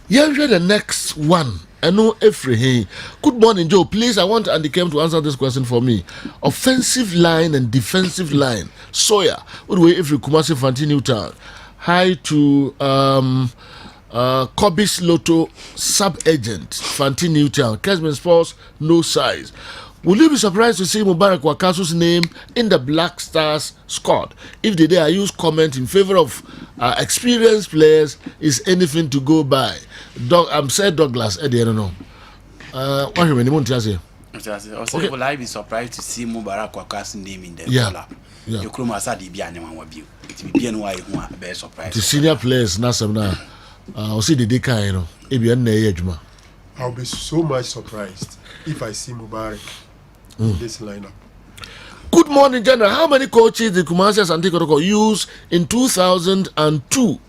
here's the next one. Eno Efrehe. Good morning, Joe. Please, I want Andy Kem to answer this question for me. Offensive line and defensive line. Sawyer, what way if Kumasi Fanti Newtown? Hi to Kobi's Lotto sub-agent Fanti Newtown. Kessben Sports, no size. Will you be surprised to see Mubarak Wakasu's name in the Black Stars squad? If the day I use comment in favor of experienced players is anything to go by. I'm said Douglas, I don't know. What do you mean? Okay. Will I be surprised to see Mubarak Wakasu's name in the yeah. You could have said it be why you want be surprised. The senior players, Nasam I'll see the Deka, I'll be so much surprised if I see Mubarak in this lineup. Good morning, General. How many coaches did Kumasi Asante Kotoko use in 2002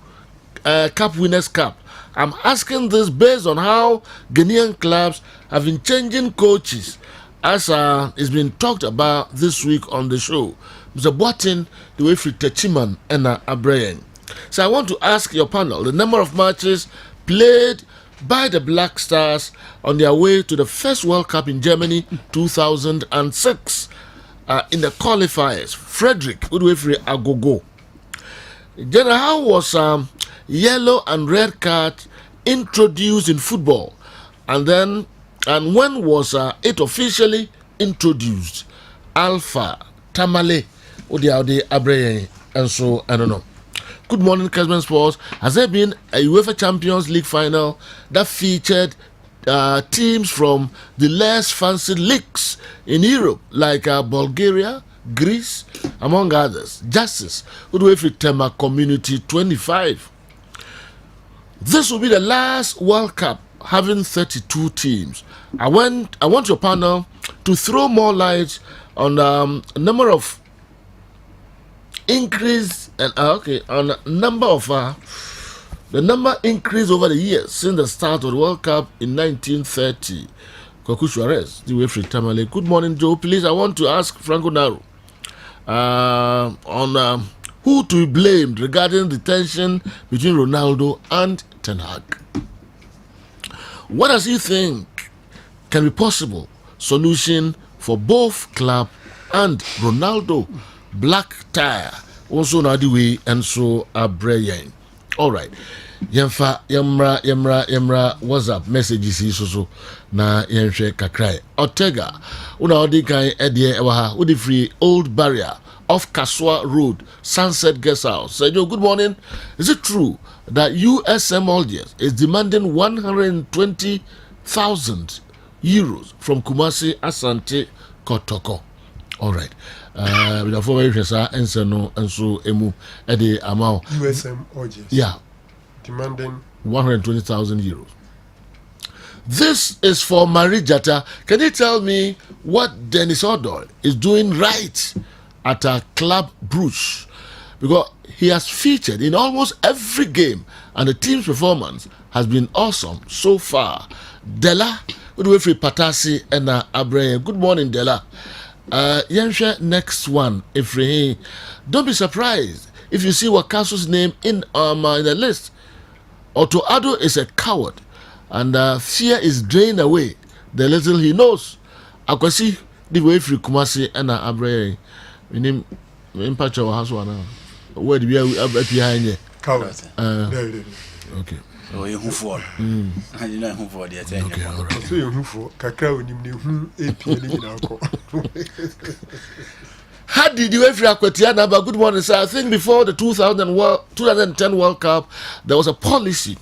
Cup Winners' Cup? I'm asking this based on how Ghanaian clubs have been changing coaches, as is been talked about this week on the show. Mr. Boatin, the way for Techiman and Abraham. So I want to ask your panel the number of matches played by the Black Stars on their way to the first World Cup in Germany 2006 in the qualifiers. Frederick Udwefri Agogo. General, how was yellow and red card introduced in football? And when was it officially introduced? Alpha, Tamale, Odiade, Abraham, and so I don't know. Good morning, Kessben Sports. Has there been a UEFA Champions League final that featured teams from the less fancy leagues in Europe, like Bulgaria, Greece, among others? Justice, Udwefi Tema Community 25. This will be the last World Cup having 32 teams. I want your panel to throw more light on a number of increase and on a number of the number increased over the years since the start of the World Cup in 1930. Koku Suarez, the way free Tamale. Good morning, Joe. Please, I want to ask Franco Naru. on who to be blamed regarding the tension between Ronaldo and Ten Hag. What does he think can be possible solution for both club and Ronaldo? Black tire also now the way and so abrayan. All right. Yemra WhatsApp messages so na yenhwe kakrai. Ortega una odi kan edie ewa odi free Old Barrier off Kaswa Road, Sunset Guest House. Say, good morning. Is it true that USM Algiers is demanding 120,000 euros from Kumasi Asante Kotoko? All right. Before we answer no and so emu edi amount USM Algiers. Yeah. Demanding 120,000 euros. This is for Marie Jata. Can you tell me what Dennis Odoi is doing right at a Club Brugge? Because he has featured in almost every game and the team's performance has been awesome so far. Della, good way for Patasi and Abraham. Good morning, Della. Yensha, next one. Ifrehin, don't be surprised if you see Wakasu's name in the list. Otto Addo is a coward, and fear is drained away the little he knows. Akwasi the way free Kumasi and Abraham. We name Impact our house one. Where do we have behind you? Coward. Okay. So you who for? And you know who for the attention. Okay, all right. So you who for? Kakao ni AP ni nako. How did you ever Akwatiana? But good morning, sir. I think before the 2010 World Cup, there was a policy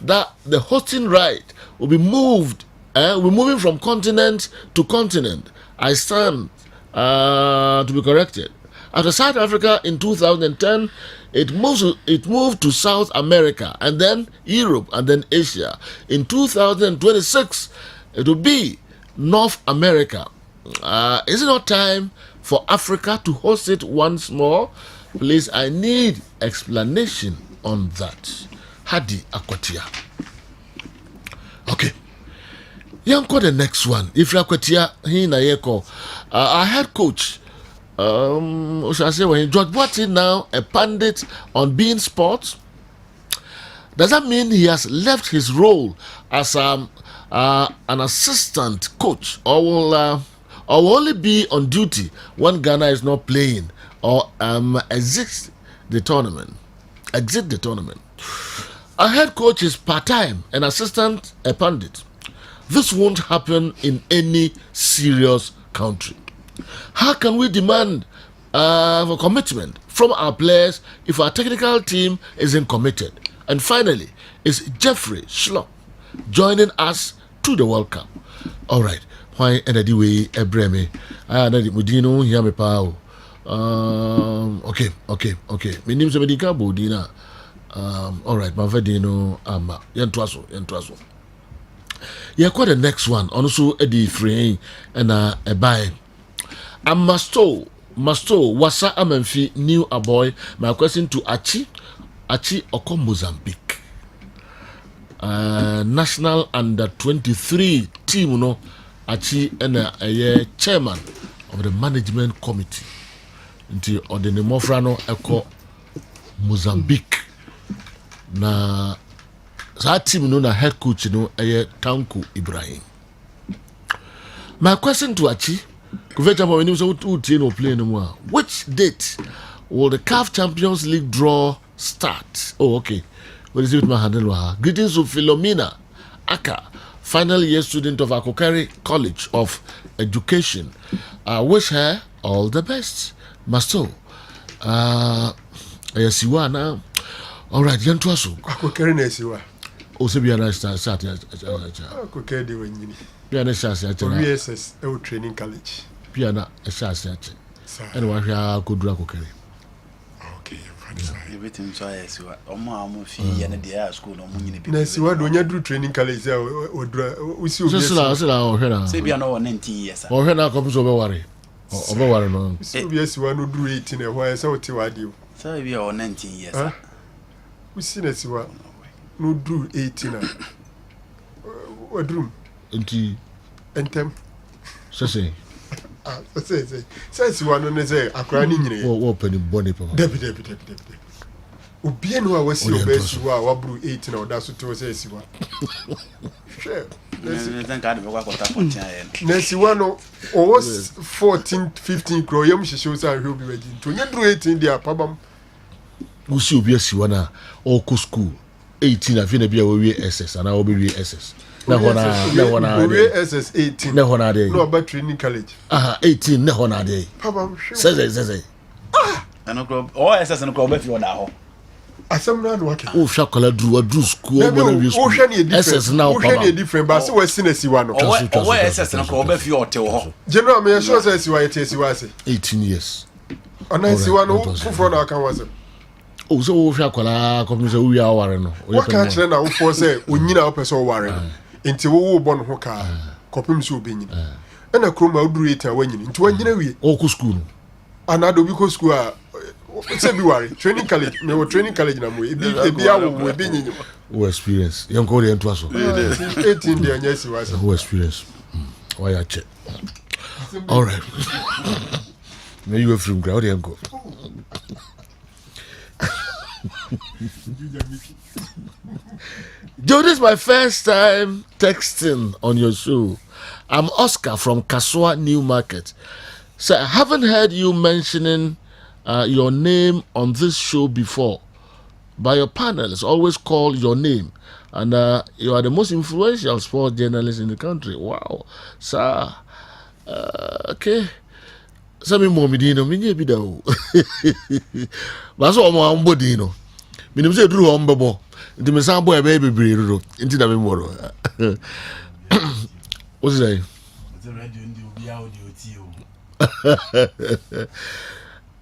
that the hosting right will be moved. We're moving from continent to continent. I stand to be corrected. After South Africa in 2010, it moved to South America and then Europe and then Asia. In 2026, it will be North America. Is it not time for Africa to host it once more? Please, I need explanation on that. Hadi Akwatia. Okay. Yanko the next one. If Akwatia, he na yeko. Our head coach, shall I say, when George Boateng now a pundit on beIN Sports, does that mean he has left his role as an assistant coach, or will only be on duty when Ghana is not playing, or exit the tournament? A head coach is part-time, an assistant a pundit. This won't happen in any serious country. How can we demand for commitment from our players if our technical team isn't committed? And finally, is Jeffrey Schlupp joining us to the World Cup? All right. Why any way Ebreme? Mudino hear me pao. Okay. My name is Medika Bodina. All right, my vedino Yentwaso. Yeah, quite the next one. Also Eddie Frey and a buy. I Masto Wasa Amenfi new a boy. My question to Achi Oko Mozambique. National under 23 team, no. Achi and a chairman of the management committee. Until Odene Mofrano Eko Mozambique. Na that team no na head coach no Tanku Ibrahim. My question to Achi, which date will the CAF Champions League draw start? Oh, okay. What is it with my handle? Greetings to Philomena Aka, final year student of Akokari College of Education. I wish her all the best. Masto. Yesiwa now. All right, Yantuaso. Akokari Nesiwa. Osebiana start. Akokari de Wenyini. Piana Shasi. VSS Training College. Piana Shasi. And what I could do Akokari. Okay, everything so I see what Omo fee and the school no money. Nesiwa do you do training college we see say be no 19 years. Or when I come to worry. Over no. Yes, one who do 18 and why so to you. So be 19 years. We see Nesiwa no do 18. What room? Inti Entem. Sase. Say one no say akra ni nyire. Wo pani boni papa. Debi. Obi enu a wasi obesi wa wabru 8 na oda so te say siwa. Share. Nesi wano was 14 15 kro yam shisho sa hwe obi waji. To nyedru 18 dia pabam. Usi obi asiwa na all school 18 afina bia we SS ana obi we SS. Na hona we SS 18. Na hona dey. No about training college. 18 na hona dey. Pabam. Say. Ano kro o SS no kro ba fi ona ho. Asem na no wake. O hwa kola dru school o hwe ne different. SS na o hwe ne different but so we sinesi wa no. O SS no kro ba fi o te ho. General me sure say siwa yete siwa say 18 years. Ona siwa no fufro na aka wasem. O so o hwa kola ko mi say we aware no. What can chere na wo for say onyina wo pese o ware no. Nti wo bo no ho ka kopim so obenyina. Na kroma oduru eta wanyini. Nti wanyina wie. O ku school. Anado bi ko school a say be worry training college me wo training college na mo e bi awo e bi nyinyi o experience yan ko re nto aso 18 dey anya si wase o experience why ya che all right me you from ground yan go Joe, this is my first time texting on your show. I'm Oscar from Kasua New Market. So I haven't heard you mentioning your name on this show before, but your panelists always call your name, and you are the most influential sports journalist in the country. Wow, sir. Okay. Some more medino, me be the. But so more ambodino. Minim say drew umbo. Into me sambo a baby breed. Into the memoro. What's that?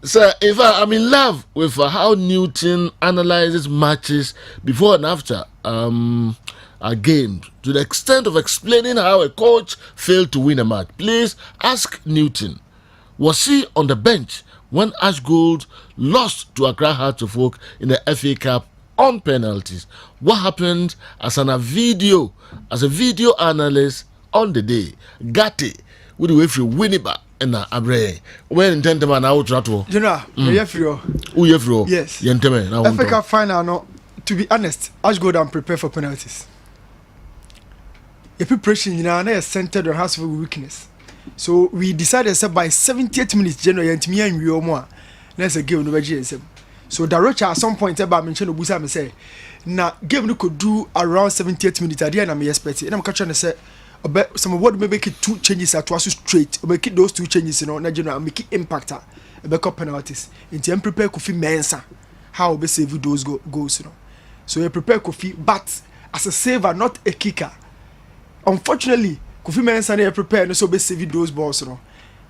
Sir, in fact, I'm in love with how Newton analyzes matches before and after a game, to the extent of explaining how a coach failed to win a match. Please ask Newton, was he on the bench when Ash Gold lost to Accra Hearts of Oak in the FA Cup on penalties? What happened as a video analyst on the day? Gatti, with the way from Winnipeg. Na abre when gentleman na outrato General Yefrio Yefrio yes gentleman na Africa final no, to be honest, Ash go down prepare for penalties. Your preparation na centered on house of weakness, so we decided that by 78 minutes General yantimi and we omo na say game no be GSM. So Darocha at some point about mention obusa me say na game no could do around 78 minutes at the end. I'm expecting and I'm catching say some what make it 2 changes at twice straight, make it those 2 changes, you know, na general make it impact a backup penalties. Into I'm prepare Kofi Mensah how be save those goals, you know. So you prepare Kofi, but as a saver, not a kicker. Unfortunately, Kofi Mensah they prepare no so be save those balls, you know.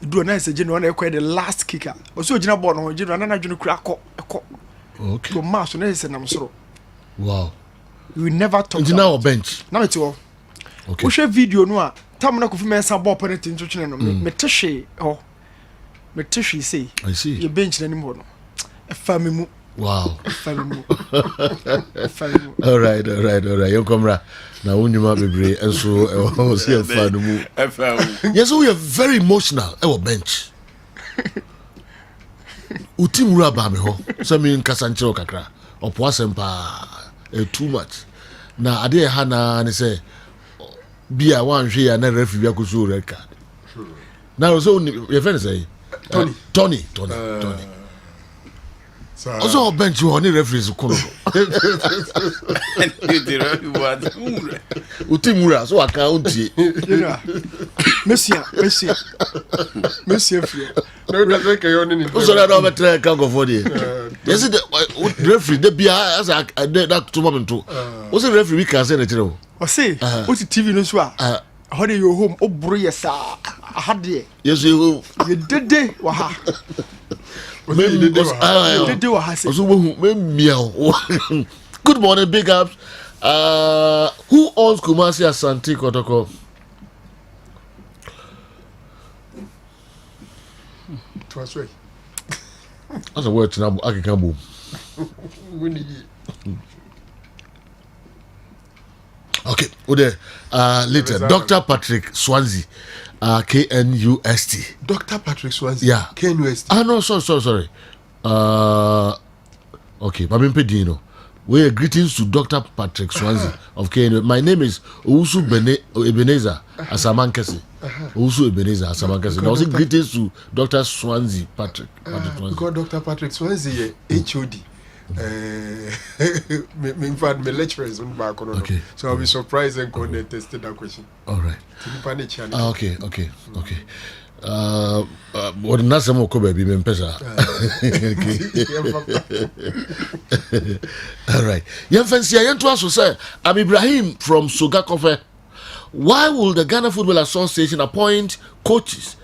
Do a nice general na the last kicker. Also general ball no general na general crack. Okay. So match no is na so. Wow. We never talk. Now bench. Now it's all. Okay. We share video no a tam na Kofi Mensah ball penalty into chine no me teshe oh me teshe say I see your bench anymore no e fa me mu wow e fa me mu all right you come ra na unyuma bebre enso e say e fa no mu yes we are very emotional e bench utim ru aba me ho so me nkasa nchiro kakra opo asempa too much na ade ha na ne say Bia one share na referee ya kusu red card. Now so your friend say Tony. Also bench you only referees ko. Utimura so account ye. Monsieur. No that make you only. So that over try can go for the. Yes the referee the bia as that to moment too. Was the referee can say na o say o ti TV no so a how dey your home o bro yes a had there yes you dede wa ha dede wa ha say so me miao. Good morning big ups. Who owns Kumasi Asante Kotoko? Transfer. That's a word now Akikambu. Okay, later. Dr. Patrick Swansea, KNUST. Dr. Patrick Swansea. Yeah. KNUST. No, sorry. Okay, Babimpe Dino. We greetings to Dr. Patrick Swansea of KNUST. My name is Owusu Ebenezer Asamankesi. Owusu Ebenezer Asamankesi. Now, greetings to Dr. Swansea Patrick Swansea. Because Dr. Patrick Swansea, HOD. In fact, my lecturer is on back on. Okay. So I'll be surprised and when they tested that question. All right. Okay. What nasa mo ko baby mpesa. All right. Yen fancy yen to us say I'm Ibrahim from Sogakofe. Why will the Ghana Football Association appoint coaches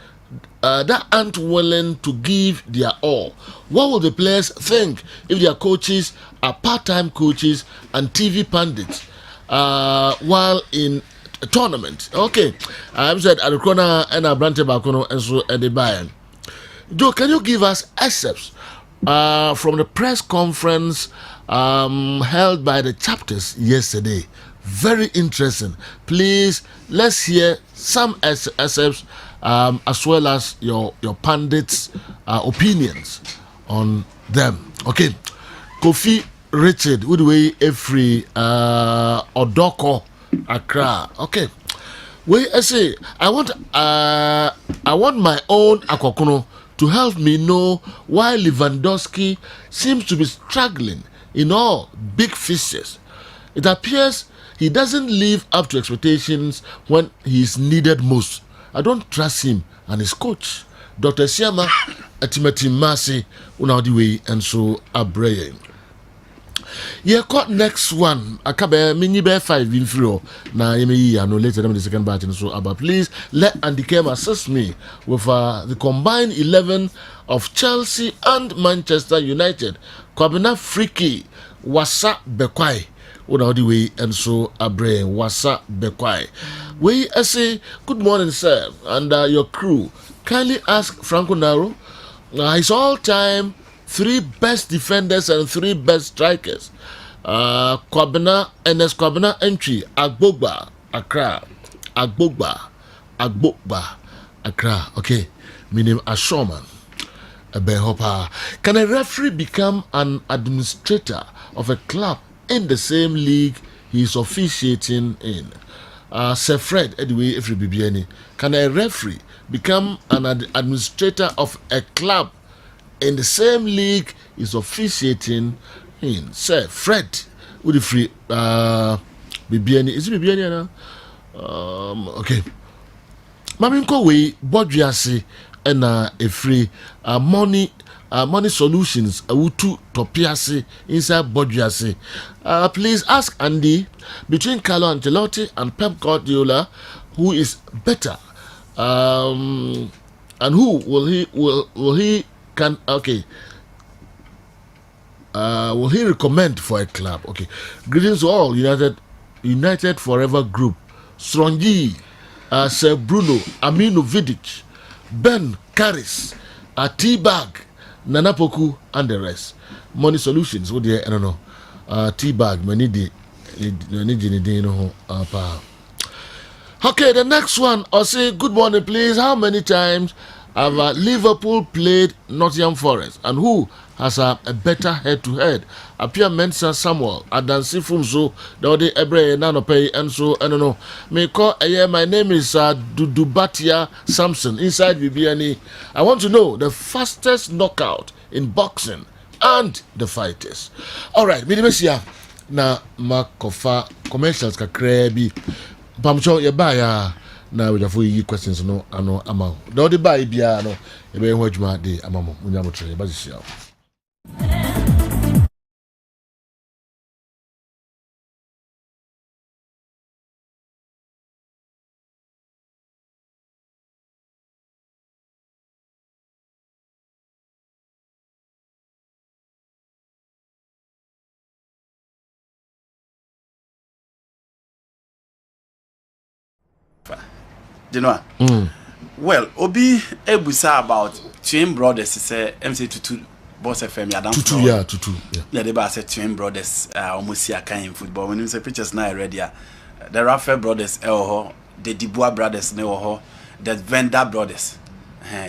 that aren't willing to give their all? What will the players think if their coaches are part-time coaches and TV pundits while in a tournament? Okay, I've said Adekona and Abrante Bakono and so at the Bayern. Joe, can you give us excerpts from the press conference held by the chapters yesterday? Very interesting. Please, let's hear some excerpts as well as your pundits' opinions on them. Okay, Kofi Richard, Woodway Efri Odoko Accra. Okay, I say I want my own Akokono to help me know why Lewandowski seems to be struggling in all big fixtures. It appears he doesn't live up to expectations when he is needed most. I don't trust him and his coach, Dr. Siama Atimati Masi, Unaudiwe, and so Abreye. Yeah, caught next one. Akabe mini bear 5 in free. Now, I know later than the second batch and so about. Please let Andy Kem assist me with the combined 11 of Chelsea and Manchester United. Kwabena Friki Wasa Bekwai. Unaudiwe, and so Abreye Wasa Bekwai. We say good morning, sir, and your crew. Kindly ask Franco Naro his all-time 3 best defenders and 3 best strikers. Kwabena entry Agbogba Accra. Accra. Okay, meaning Ashoman. Can a referee become an administrator of a club in the same league he is officiating in? Sir Fred, anyway, if you be any, can a referee become an administrator of a club in the same league he is officiating in? Sir Fred, would you free? Bibiani, is it Bibiani now? Okay. Maminko we Bodriasi and a free money solutions to Topiasi inside Bodriasi. Please ask Andy, between Carlo Ancelotti and Pep Guardiola, who is better, and who will he recommend for a club? Okay, greetings to all United Forever Group, Strongi, Sir Bruno, Aminu Vidic, Ben Karis, T-Bag, Nanapoku, and the rest. Money solutions, what do you know? T-Bag, okay, the next one, I'll say good morning, please. How many times have Liverpool played Nottingham Forest, and who has a better head-to-head? Appear Mensa Samuel, Adansi Funso, Dode Ebre Nanopay, and so I don't know. Me call my name is Dudubatia Samson inside BBNE. I want to know the fastest knockout in boxing and the fighters. All right, Minimesia na Makofa commercials kakrebi. Pamcho ye buy na we have you questions no ano ama. Dode buy bia no e be ho adwuma de amamo. Munyamo tre ba sia. You know, well, Obi Ebusa about twin brothers say MC Tutu Boss FM ya Tutu yeah. Yeah, they ba say twin brothers almost here kind football when you say pictures now already the Raphael brothers the Dubois brothers the Venda brothers.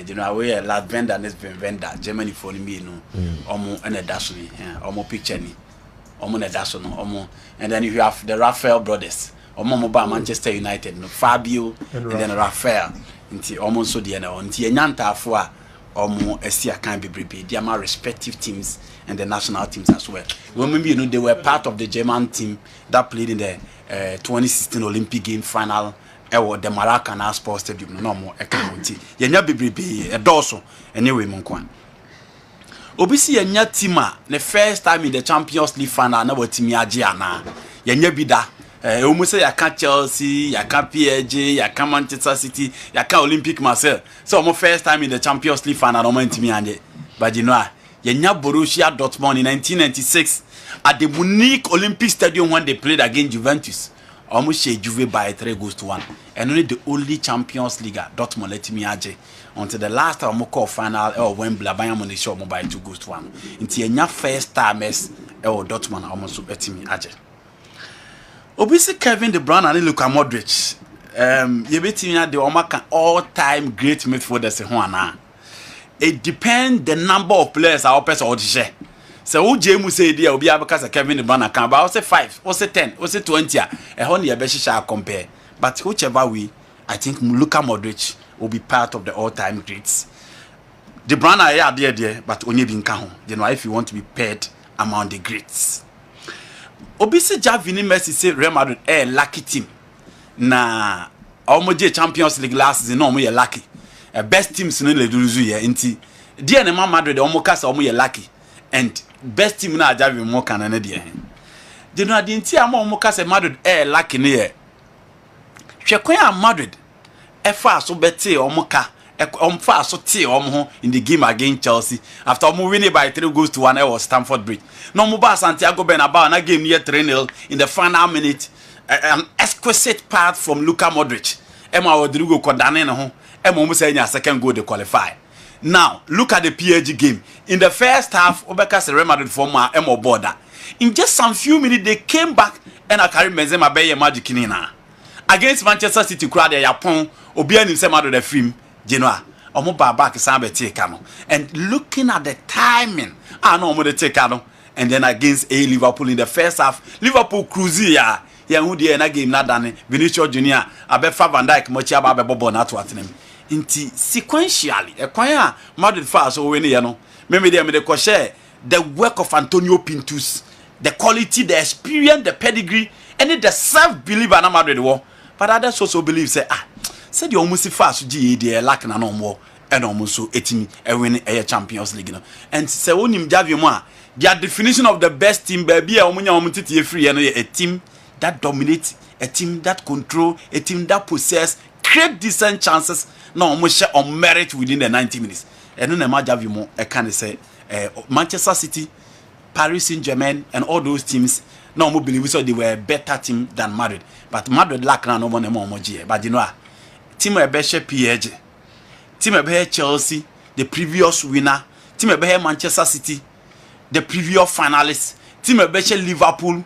You know, we are last vendor and this vendor Germany for me no omo and a dashoni omo picture ni omo na dashono omo, and then you have the Raphael brothers omo ba Manchester United no Fabio and then Raphael nti omo so de na nti enyanta afo a omo esia kan bebrebe their respective teams and the national teams as well. Remember, you know, they were part of the German team that played in the 2016 Olympic game final. The Laka Sports Stadium no more account. Yenya bebrebe edoso anyway monkwan. Obisi yenya tima the first time in the Champions League final na watimi age ana. Yenya bida almost say yaka Chelsea, yaka PSG, yaka Manchester City, yaka Olympic Marseille. So my first time in the Champions League final no ntimi age. But you know, yenya Borussia Dortmund in 1996 at the Munich Olympic Stadium when they played against Juventus. Almost share Juve by 3-1, and only the only Champions League Dortmund let me age until the last time call final or Wembley Bayern Munich show by 2-1. Until your first time Dortmund almost let me age. Obviously Kevin De Bruyne and Luka Modric. You bet me the all-time great midfielders in it depends the number of players our person or share. So who James say there will be because Kevin De Bruyne can but I say 5, or say 10, or say 20 honey a shall compare. But whichever way, I think Luka Modric will be part of the all-time greats. De Bruyne are there, but only being count. You know, if you want to be paired among the greats. Obisi Javini Messi say Real Madrid lucky team. Na almost Champions League last season no more lucky. Best teams no le do ye nti. Dia na Madrid almost cast almost lucky. And best team na Javi more can na dey. They know the nti am almost cast Madrid lucky ne ye. Hwekwan Madrid efa so bete omoka omfa so tie ho in the game against Chelsea after winning by 3-1 was Stamford Bridge. No mo ba Santiago Bernabeu na game near 3-0 in the final minute. An exquisite part from Luka Modric. Emma Rodrigo Kodane no ho. Emma mo say nya second goal to qualify. Now, look at the PSG game. In the first half, Obeka Real Madrid former Emma border. In just some few minutes they came back and I carry Benzema be magic nina. Against Manchester City crowd ya Japon, Obi and himself out of the film, Genoa. Omo ba back sambe take ano. And looking at the timing, I know omo take ano. And then against Liverpool in the first half, Liverpool cruise ya. Ya who the na game na dane. Vinicius Junior, Abefa Van Dijk mochi aba bobo na to atenem. Inti sequentially, ekwan Madrid fans o we ne ye no. Me dey ko share the work of Antonio Pintus, the quality, the experience, the pedigree, and the self-belief na Madrid wo. But others also believe say said you almost fast GA dey lack na no more and almost so etimi e win a Champions League no. And say onim Javi mo their definition of the best team baby omunya omutiti free no a team that dominates, a team that control, a team that possess, create decent chances no almost share on merit within the 90 minutes. And no na Javi mo I can say Manchester City, Paris Saint-Germain and all those teams no more believe so they were a better team than Madrid. But Madrid lack na no more GA. But you know team a better PSG, team a better Chelsea, the previous winner, team a better Manchester City, the previous finalists, team a better Liverpool,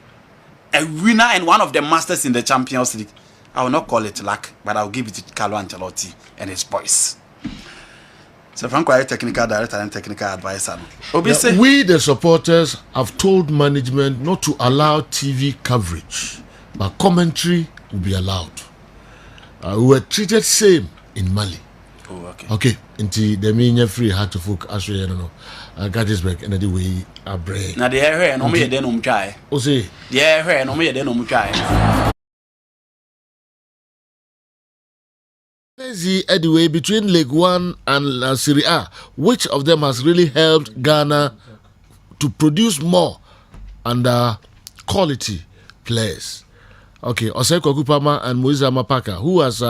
a winner and one of the masters in the Champions League. I will not call it luck, but I will give it to Carlo Ancelotti and his boys. So Franco is technical director and technical advisor. Yeah, we the supporters have told management not to allow TV coverage, but commentary will be allowed. We were treated same in Mali. Oh, okay. Okay. Until the mean free had to folk as we know. Gettysburg and the way I break. Now the air no me then try. Oh say the air no me then try. Anyway, between League One and Serie A, which of them has really helped Ghana to produce more and quality players? Okay, Oseko Kupama and Moises Mapaka, who has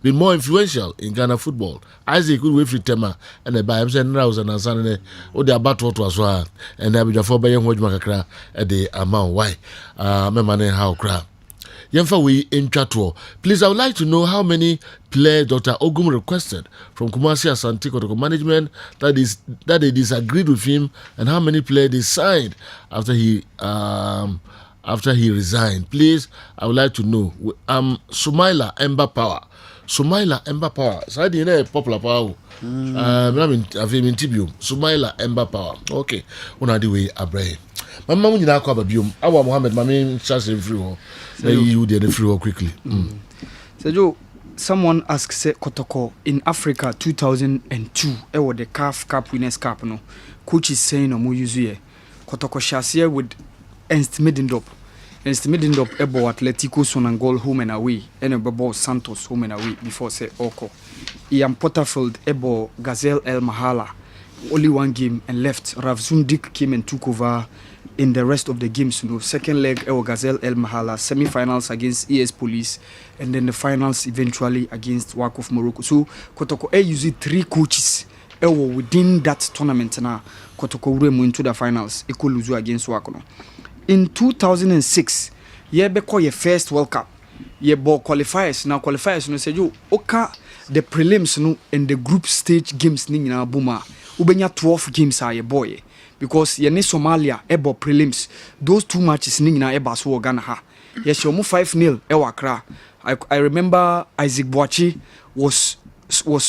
been more influential in Ghana football. Isaac Wilfried Tema and the Bayams and Rouse and Asane, or the Abato to as well, and I will for Bayan Wojmakakra at the amount. Why? Memane how crap. Yemfa we in Chatwo. Please, I would like to know how many players Dr. Ogum requested from Kumasi Asante Kotoko management that they disagreed with him, and how many players they signed after he after he resigned. Please, I would like to know. Sumaila Ember Power. Sumaila Ember Power. So I didn't popular power. I mean, Tibium. Sumaila Ember Power. Okay. One of the way Abraham. My mom did not cover Bium. Our Mohammed, my main chance in free war. You did the free war quickly. So, Joe, someone asked Kotoko in Africa 2002, the CAF Cup Winners' Cup. No, coach is saying, no more use here. Kotoko Shasia with Ernst Middendorp. Ernst Middendorp ebo Atletico Sonangol home and away, and ebo Santos home and away before say Oko. Ian Potterfield ebo Gazelle El Mahala. Only one game and left. Rav Zundik came and took over in the rest of the games. You know, second leg Gazelle El Mahala, semi-finals against ES Police, and then the finals eventually against WAC of Morocco. So Kotoko used 3 coaches within that tournament now. Kotoko went into the finals. Eko lose against WAC. In 2006, beko your first World Cup. Ball qualifiers. Now qualifiers, you know, say you oka the prelims, you know, and the group stage games ni na buma. Ubenya 12 games are your boy. Because ye ne Somalia ebo prelims. Those 2 matches ni na eba so Ghana ha. Yes, you 5-0 Accra. I remember Isaac Boachi was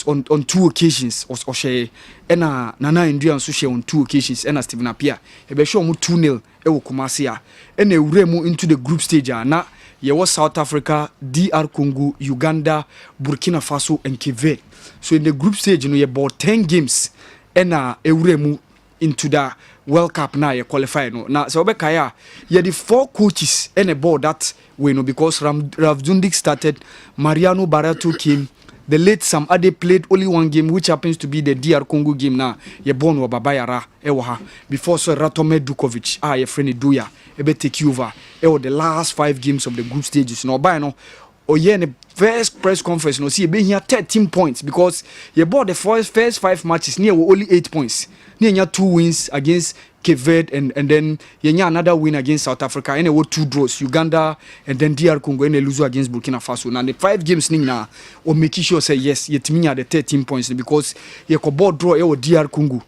on 2 occasions was Oshe ena Nana Indian so on 2 occasions ena Stephen Apia. Ebe show mu 2-0 Kumasi a. Ena ewure mu into the group stage na ye was South Africa, DR Congo, Uganda, Burkina Faso and Kessben. So in the group stage, you know, you about 10 games ena ewure mu into the World Cup now you qualify no. Now so obekaya you the 4 coaches and about that way no, because Rav Zundik started, Mariano Barreto came, the late Sam Ade played only 1 game, which happens to be the DR Congo game now. You born wa babayara ewaha before so Ratome Dukovic your friend Duya ebe take you over the last 5 games of the group stages no by no. Oh yeah, in the first press conference, no see, been here 13 points because you bought the first 5 matches near only 8 points. Near 2 wins against Kessben and then you another win against South Africa and 2 draws, Uganda and then DR Congo and lose against Burkina Faso. Now the 5 games now or making sure say yes, yet me at the 13 points because you could board draw DR Congo.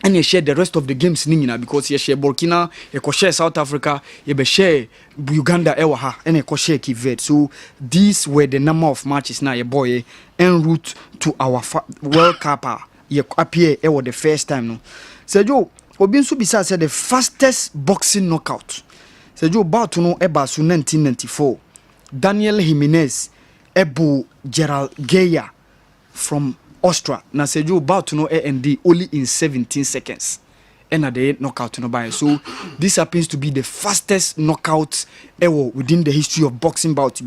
And you share the rest of the games ningina because you share Burkina, you share South Africa, you share Uganda ewaha, and you share Kessben. So these were the number of matches now your boy en route to our World Cup. You appear the first time no. So Joe, Obinsu Bisa said the fastest boxing knockout. So Joe bout no eba su 1994. Daniel Jimenez ebu Gerald Geyer from Austria. Na Sejo about to know A&D only in 17 seconds. And at the knockout no by. So this happens to be the fastest knockout ever within the history of boxing bout.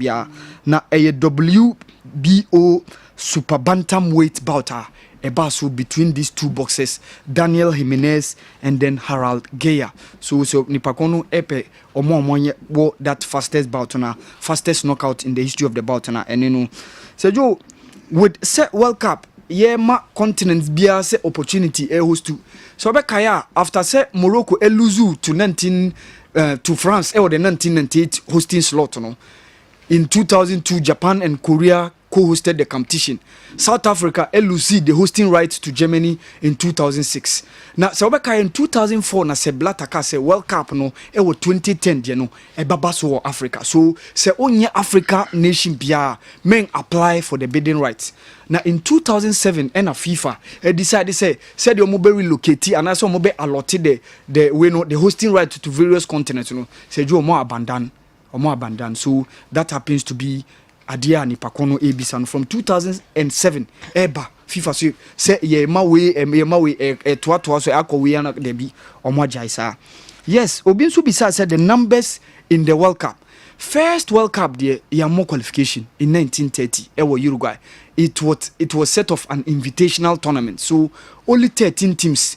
Na a WBO super bantamweight bouter. A battle between these 2 boxers, Daniel Jimenez and then Harold Geyer. So Nipakono Epe or that fastest bout na fastest knockout in the history of the bout na. And you know, Sejo with set World Cup. Ma continents bia se opportunity host to so bekaya after se Morocco lose to France or the 1998 hosting slot no. In 2002 Japan and Korea co-hosted the competition. South Africa LUC the hosting rights to Germany in 2006. Now so bekaya in 2004 na se Blataka se World Cup no 2010 you know babaso Africa. So se onye Africa nation bia men apply for the bidding rights. Now in 2007 and FIFA decided said the mobile relocate and also mobile allotted the hosting right to various continents, you know. Said you more abandon. So that happens to be Adia Nipakono Ebisan from 2007 eba FIFA say ye ma we to so akọ na debi omo jaisa. Yes, Obinsu Bisa said the numbers in the World Cup. First World Cup there more qualification in 1930 Uruguay. It was set of an invitational tournament. So only 13 teams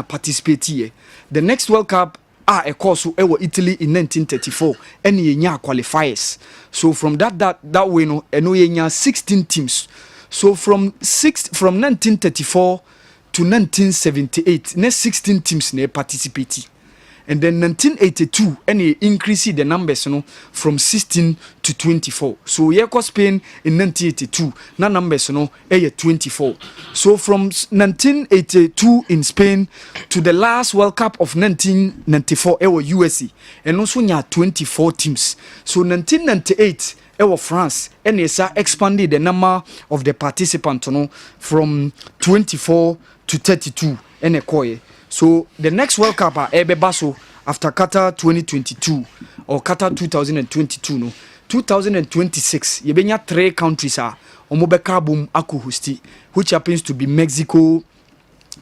participate here. The next World Cup a course Italy in 1934 and yenya qualifiers. So from that way no yenya 16 teams. So from 1934 to 1978 next 16 teams participate. and then 1982 any increase the numbers from 16 to 24. So yeko Spain in 1982 na numbers 24. So from 1982 in Spain to the last World Cup of 1994 USA and also nya 24 teams. So 1998 France and esa expanded the number of the participants from 24 to 32 and a so the next World Cup Baso after Qatar 2022 or Qatar 2022 2026 yebenya 3 countries omobeka boom aku hosti, which happens to be Mexico,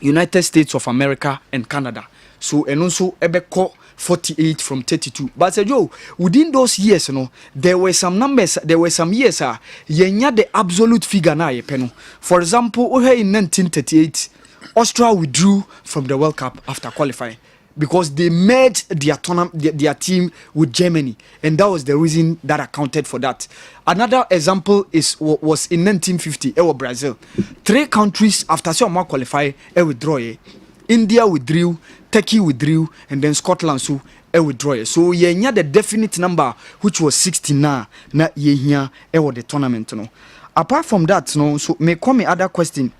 United States of America and Canada. So and also ebeko 48 from 32. But Joe, within those years, there were some numbers, there were some years, yenya the absolute figure na yepeno. For example, in 1938, Austria withdrew from the World Cup after qualifying because they merged their team with Germany, and that was the reason that accounted for that. Another example was in 1950, Brazil. 3 countries after some qualify, withdraw. India withdrew, Turkey withdrew, and then Scotland so withdraw. So yeah, the definite number which was 69 na yeah the tournament. Apart from that, so may come other question.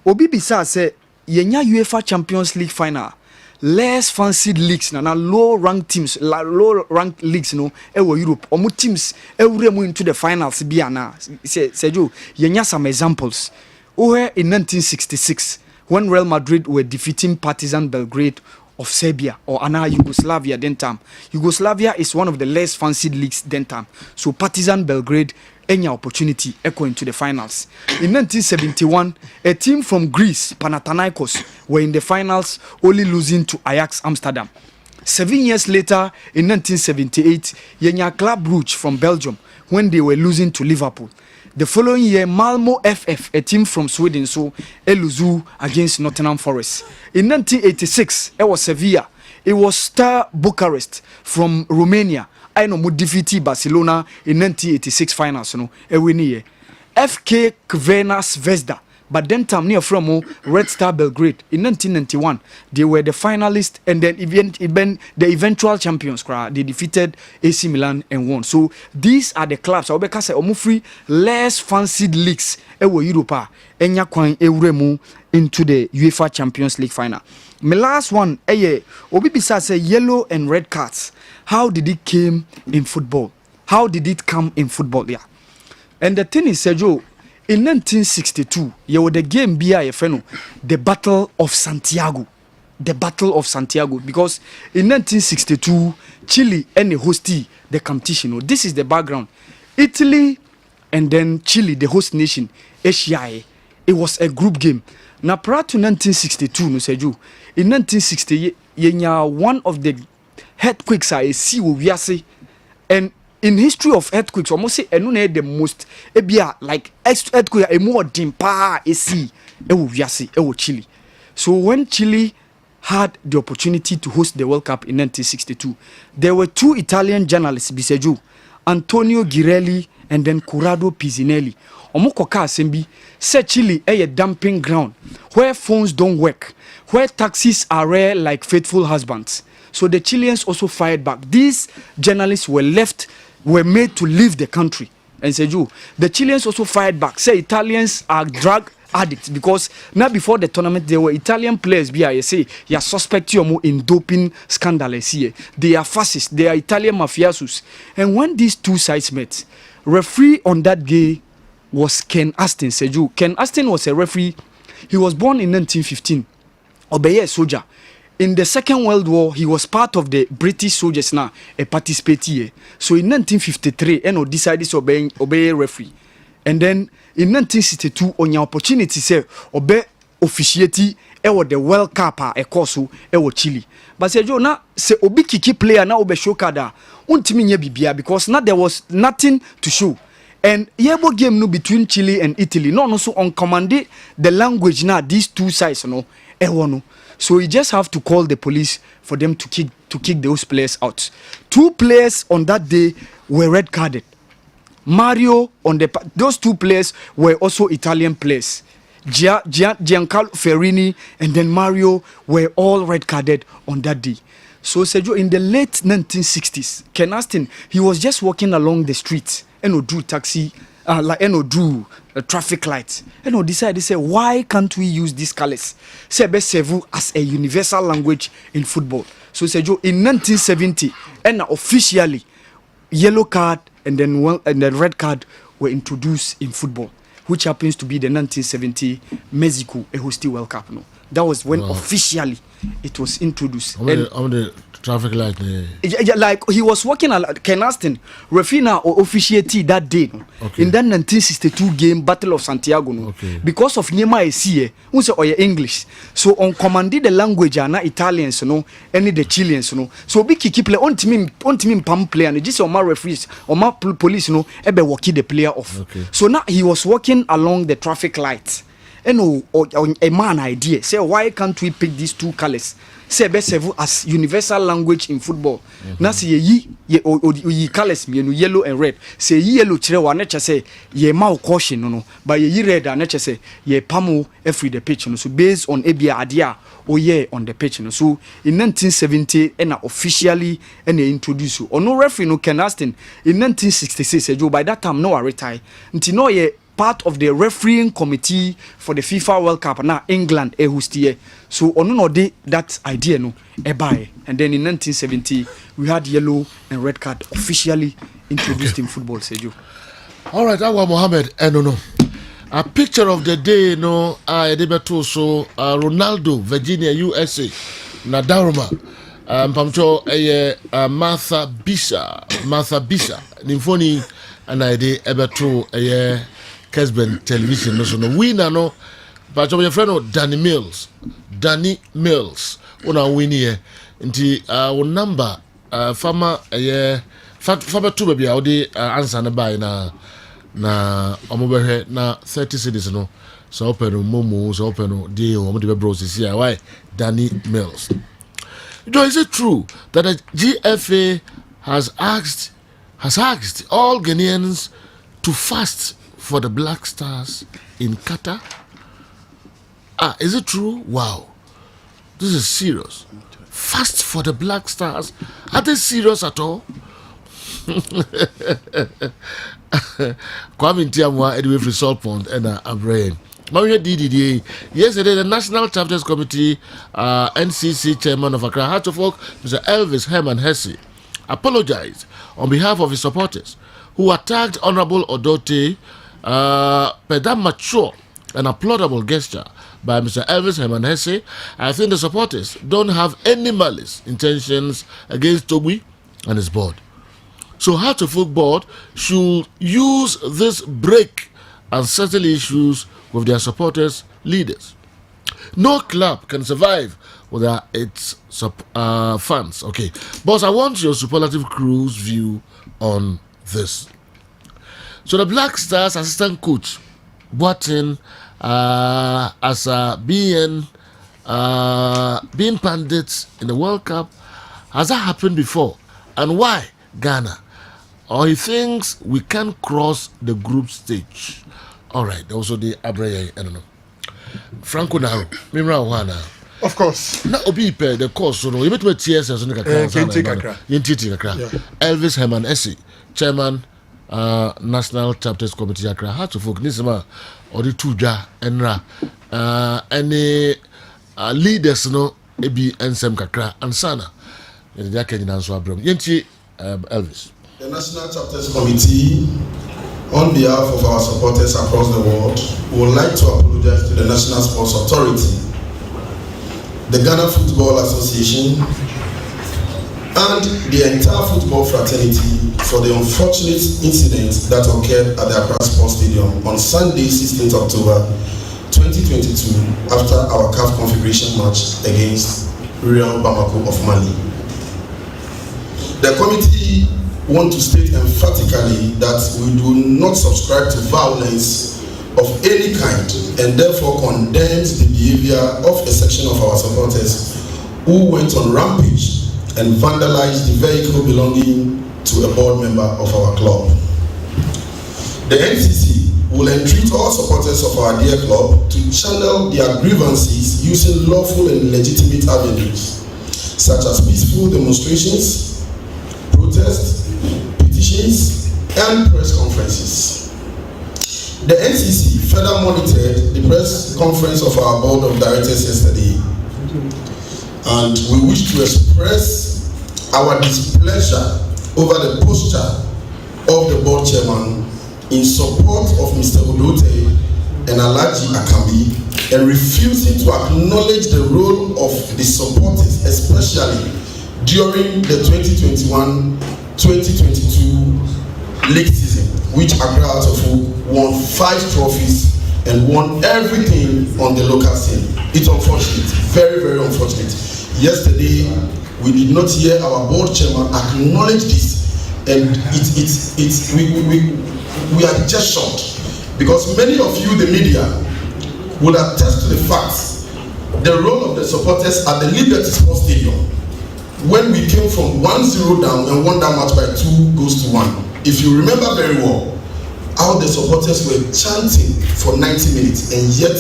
Obi bisa say yenya UEFA Champions League final. Less fancied leagues na low ranked teams, low ranked leagues Europe. Omo teams every into the finals be na. Say Joe, yenya some examples. In 1966 when Real Madrid were defeating Partizan Belgrade of Serbia or Yugoslavia then time. Yugoslavia is one of the less fancied leagues then time. So Partizan Belgrade any opportunity echo into the finals. In 1971, a team from Greece, Panathinaikos, were in the finals, only losing to Ajax Amsterdam. 7 years later, in 1978, Yenya Club Brugge from Belgium, when they were losing to Liverpool. The following year, Malmo FF, a team from Sweden, so Eluzu against Nottingham Forest. In 1986, it was Sevilla. It was Star Bucharest from Romania. I know defeated Barcelona in 1986 finals. FK Kverna Zvezda, but then time near from Red Star Belgrade in 1991. They were the finalists and then the eventual champions. They defeated AC Milan and won. So these are the clubs. I will say free less fancied leagues. Europa enya kwan ewremu into the UEFA Champions League final. My last one, Obi bisa say yellow and red cards. How did it came in football? How did it come in football? Yeah. And the thing is, Sergio, in 1962, you were the game the Battle of Santiago. The Battle of Santiago. Because in 1962, Chile and the hostie the competition. This is the background. Italy and then Chile, the host nation, Asia. It was a group game. Now prior to 1962, no Sergio, in 1960, one of the earthquakes I see we see, and in history of earthquakes, almost say the most like earthquake a more dimpa see Chile. So when Chile had the opportunity to host the World Cup in 1962, there were 2 Italian journalists, Biseju, Antonio Girelli and then Corrado Pizzinelli. Omokoka Asembi said Chile a dumping ground where phones don't work, where taxis are rare like faithful husbands. So the Chileans also fired back. These journalists were made to leave the country. And said you, the Chileans also fired back. Say Italians are drug addicts because now before the tournament there were Italian players say you suspect you in doping scandal. They are fascists, they are Italian mafiosos. And when these two sides met, referee on that day was Ken Aston. Said you, Ken Aston was a referee. He was born in 1915. Obeye soldier. In the Second World War, he was part of the British soldiers now, a participant. So in 1953, Eno decided to obey referee. And then in 1962, on your opportunity, say, obey officiate the World Cup a course Chile. But say, Joe, now, say, obi kiki player now obe show kada, untimi bibia because now there was nothing to show. And yebo game no between Chile and Italy, no so on command the language now, these two sides, no. So you just have to call the police for them to kick those players out. 2 players on that day were red carded. Mario those 2 players were also Italian players. Giancarlo Ferrini, and then Mario were all red carded on that day. So Sergio, in the late 1960s, Ken Aston, he was just walking along the street and drew taxi, drew a traffic light, and decided, say, why can't we use these colors? Say, best serve as a universal language in football. So Sergio, in 1970, and officially, yellow card and then red card were introduced in football, which happens to be the 1970 Mexico Hosti World Cup. No, that was when officially it was introduced. On the traffic light. Like he was working at Ken Aston, Refina or officiated that day in that 1962 game Battle of Santiago. No, because of Nema Esie, who say English. So on commanded the language na Italians, no, any the Chileans, no. So big keep play on team pam player and just on my referees or my police, no, ebe walking the player off. So now he was walking along the traffic light. And a man idea say, why can't we pick these two colors? Say best as universal language in football. Now say ye colors me yellow and red. Say yellow chere wa nature say ye mau caution no, but ye red and nature say ye pamo every the pitch no. So based on ebia idea or ye on the pitch no. So in 1970 and officially and they introduce you. Or no referee no Ken Aston in 1966. Joe by that time no I retire. Until no ye part of the refereeing committee for the FIFA World Cup now England hostie. So ono de that idea no buy. And then in 1970 we had yellow and red card officially introduced in football, Sergio. All right, Awa Mohammed no. A picture of the day no edebeto so Ronaldo Virginia USA na Daruma mpamcho Martha Bisa nimfoni ana ede ebeto Kessben television no so no winner no but your friend no Danny Mills una win here nti number farmer farmer two baby how dey answer na buy na omobehwe na 30 cities no so open momo so open no dey o mo dey bros here why Danny Mills. Is it true that the GFA has asked all Ghanaians to fast for the Black Stars in Qatar? Is it true? Wow. This is serious. Fast for the Black Stars. Are they serious at all? Kwame Ntiamwa, anyway, for Salt Pond and Abraham. Yesterday, the National Chapters Committee, NCC Chairman of Accra Heart of Oak, Mr. Elvis Herman Hesse, apologized on behalf of his supporters who attacked Honorable Odote per that mature and applaudable gesture by Mr. Elvis Herman Hesse. I think the supporters don't have any malice intentions against Togui and his board. So Heart of Oak board should use this break and settle issues with their supporters' leaders. No club can survive without its fans. Okay, boss, I want your superlative crew's view on this. So the Black Stars assistant coach brought in as being pundits in the World Cup. Has that happened before? And why Ghana? Or he thinks we can cross the group stage. All right, also the Abraya, I don't know. Franco now, Mimra Wana. Of course. Na obi pe the course so no. You bet me TS so no kakra. Yenti kakra. Elvis Herman Hesse, Chairman National Chapters Committee Accra. How to folk nisema odi tudwa enra any leaders no ebi ensem kakra ansana. Yenti akenya nso abram. Yenti Elvis. The National Chapters Committee, on behalf of our supporters across the world, we would like to apologize to the National Sports Authority, the Ghana Football Association, and the entire football fraternity for the unfortunate incident that occurred at the Accra Sports Stadium on Sunday, 16th October 2022, after our CAF configuration match against Real Bamako of Mali. The committee want to state emphatically that we do not subscribe to violence of any kind and therefore condemns the behavior of a section of our supporters who went on rampage and vandalized the vehicle belonging to a board member of our club. The NCC will entreat all supporters of our dear club to channel their grievances using lawful and legitimate avenues, such as peaceful demonstrations, protests, petitions, and press conferences. The NCC further monitored the press conference of our board of directors yesterday, and we wish to express our displeasure over the posture of the board chairman in support of Mr. Odote and Alhaji Akambi, and refusing to acknowledge the role of the supporters, especially during the 2021-2022 league season, which Accra Hearts of Oak won 5 trophies and won everything on the local scene. It's unfortunate, very, very unfortunate. Yesterday, we did not hear our board chairman acknowledge this, and we are just shocked, because many of you, the media, would attest to the fact the role of the supporters at the Liberty Sports Stadium when we came from 1-0 down and won that match by 2-1. If you remember very well, how the supporters were chanting for 90 minutes, and yet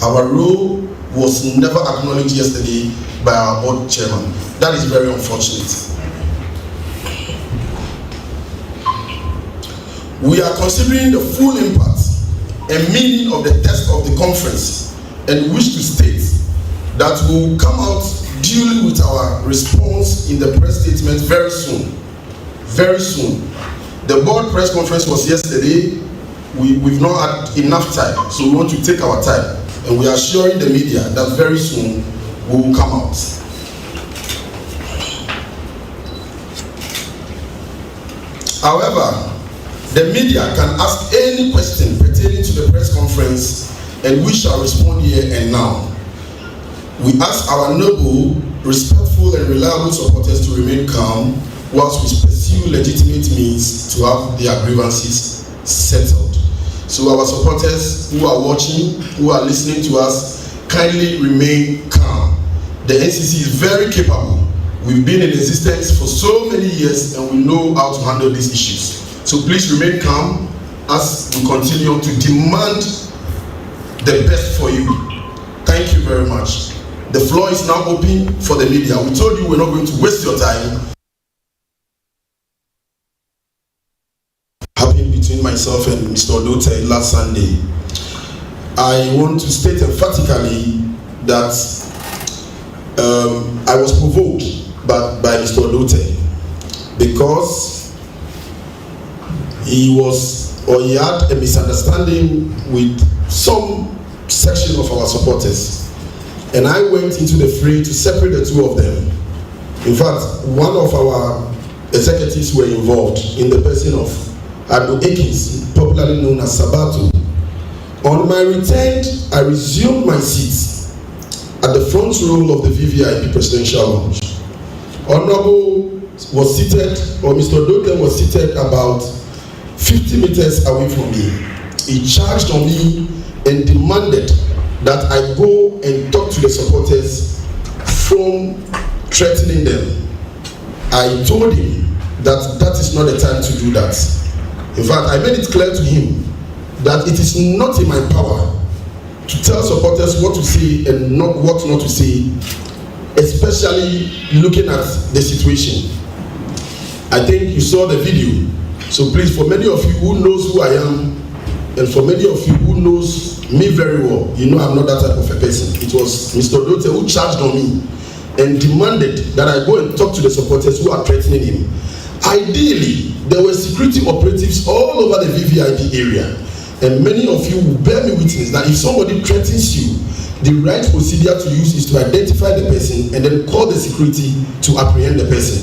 our role was never acknowledged yesterday by our board chairman. That is very unfortunate. We are considering the full impact and meaning of the text of the conference, and wish to state that we will come out duly with our response in the press statement very soon. Very soon. The board press conference was yesterday. We've not had enough time, so we want to take our time, and we are assuring the media that very soon we will come out. However, the media can ask any question pertaining to the press conference, and we shall respond here and now. We ask our noble, respectful, and reliable supporters to remain calm whilst we pursue legitimate means to have their grievances settled. So our supporters who are watching, who are listening to us, kindly remain calm. The NCC is very capable. We've been in existence for so many years, and we know how to handle these issues. So please remain calm as we continue to demand the best for you. Thank you very much. The floor is now open for the media. We told you we're not going to waste your time. Happened between myself and Mr. Odote last Sunday. I want to state emphatically that I was provoked by Mr. Odote, because he had a misunderstanding with some section of our supporters, and I went into the fray to separate the two of them. In fact, one of our executives were involved in the person of Ado Akins, popularly known as Sabato. On my return, I resumed my seat at the front row of the VVIP Presidential Lounge. Honorable was seated, or Mr. Odote was seated about 50 meters away from me. He charged on me and demanded that I go and talk to the supporters from threatening them. I told him that is not the time to do that. In fact, I made it clear to him that it is not in my power to tell supporters what to say and what not to say, especially looking at the situation. I think you saw the video. So please, for many of you who knows who I am, and for many of you who knows me very well, you know I'm not that type of a person. It was Mr. Odote who charged on me and demanded that I go and talk to the supporters who are threatening him. Ideally, there were security operatives all over the VVIP area, and many of you will bear me witness that if somebody threatens you, the right procedure to use is to identify the person and then call the security to apprehend the person.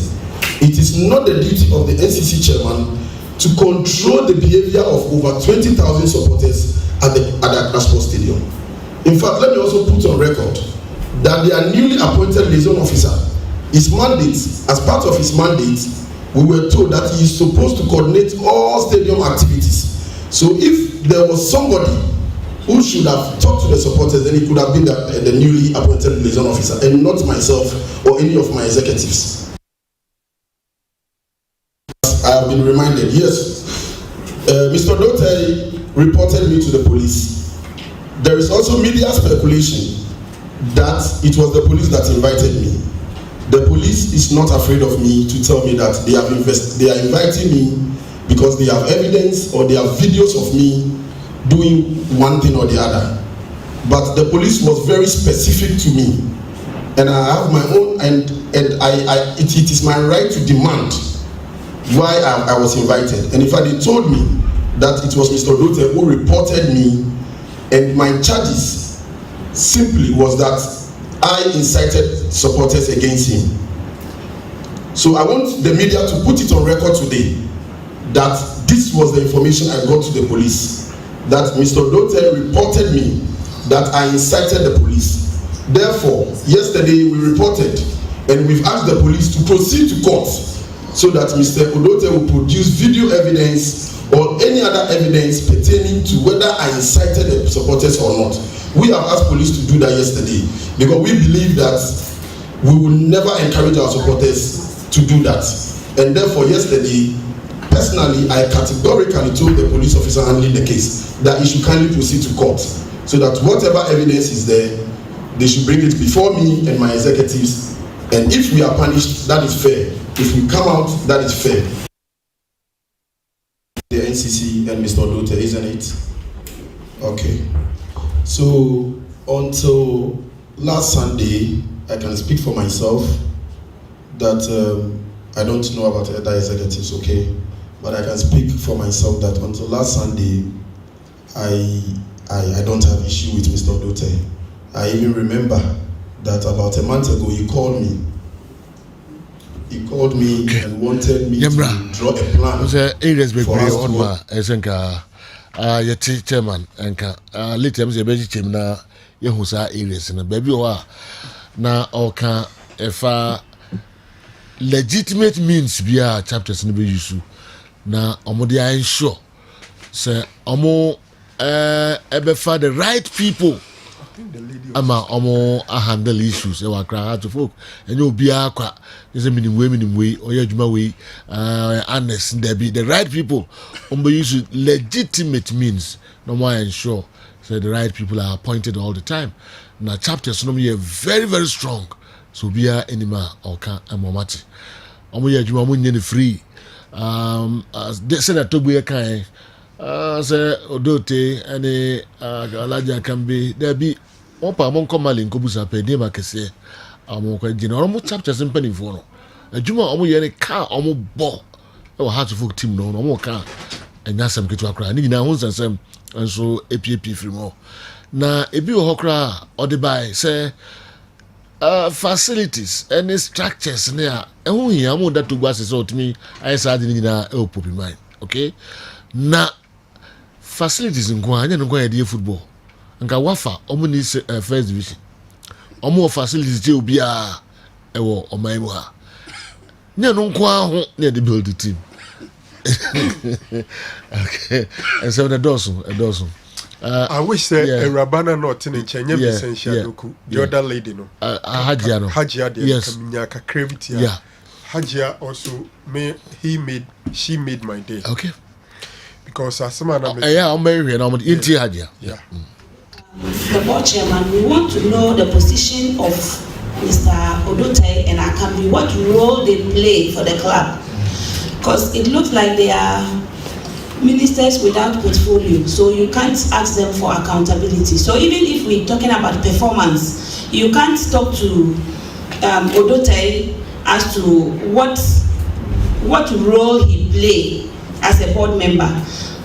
It is not the duty of the NCC chairman to control the behavior of over 20,000 supporters at the Accra Sports Stadium. In fact, let me also put on record that their newly appointed liaison officer, his mandate, as part of his mandate, we were told that he is supposed to coordinate all stadium activities. So if there was somebody who should have talked to the supporters, then it could have been the newly appointed liaison officer, and not myself or any of my executives. I have been reminded, yes, Mr. Odote reported me to the police. There is also media speculation that it was the police that invited me. The police is not afraid of me to tell me that they are inviting me because they have evidence or they have videos of me doing one thing or the other. But the police was very specific to me, and I have my own, and it is my right to demand why I was invited. And in fact, they told me that it was Mr. Odote who reported me, and my charges simply was that I incited supporters against him. So I want the media to put it on record today that this was the information I got to the police, that Mr. Odote reported me that I incited the police. Therefore, yesterday we reported and we've asked the police to proceed to court so that Mr. Odote will produce video evidence or any other evidence pertaining to whether I incited the supporters or not. We have asked police to do that yesterday because we believe that we will never encourage our supporters to do that. And therefore, yesterday, personally, I categorically told the police officer handling the case that he should kindly proceed to court so that whatever evidence is there, they should bring it before me and my executives. And if we are punished, that is fair. If we come out, that is fair. The NCC and Mr. Odote, isn't it? Okay. So until last Sunday, I can speak for myself that I don't know about other executives, okay? But I can speak for myself that until last Sunday, I don't have issue with Mr. Odote. I even remember that about a month ago, he called me. He called me and wanted me to draw a plan for us to yeti chairman enka late am zebeji chem na yehusa areas na baby o na oka efa legitimate means bia chapters no be use na omode ensure say omo ebefa the right people ama omo handle issues e wa kra to folk enyo bia kwa is a minimum way or yajuma way honest there be the right people use legitimate means no more ensure so the right people are appointed all the time. Now chapters no me very very strong so bia anima oka amomati omo yajuma mo nyene free they say that Togo kan say Odote any Alaja can be there be opa mon komali nkobusa pe de makese amoko gina omo chapters mpanifo no adwuma omo ye ne ka omo bo e wa heart folk team no omo ka enya sam ketu akra ni gina ho nsensem enso APP frimo na ebi wo hokra ode bai say facilities any structures ne a ehun hia mo that to gba se otimi ai sa de ni gina e opopi mind okay na facilities nko anya nko ya de football nka wafa omo ni first division omo facilities je obi a ewo oman mu ha nya no nko aho na de build the team okay and so the dozen I wish that a Rabana not in Chenya essential the other lady no Hajia yes Kaminyaka Krevity Hajia also she made my day okay because as someone I'm married and I'm Hajia the board chairman, we want to know the position of Mr. Odote and Akambi, what role they play for the club. Because it looks like they are ministers without portfolio, so you can't ask them for accountability. So even if we're talking about performance, you can't talk to Odote as to what role he play as a board member.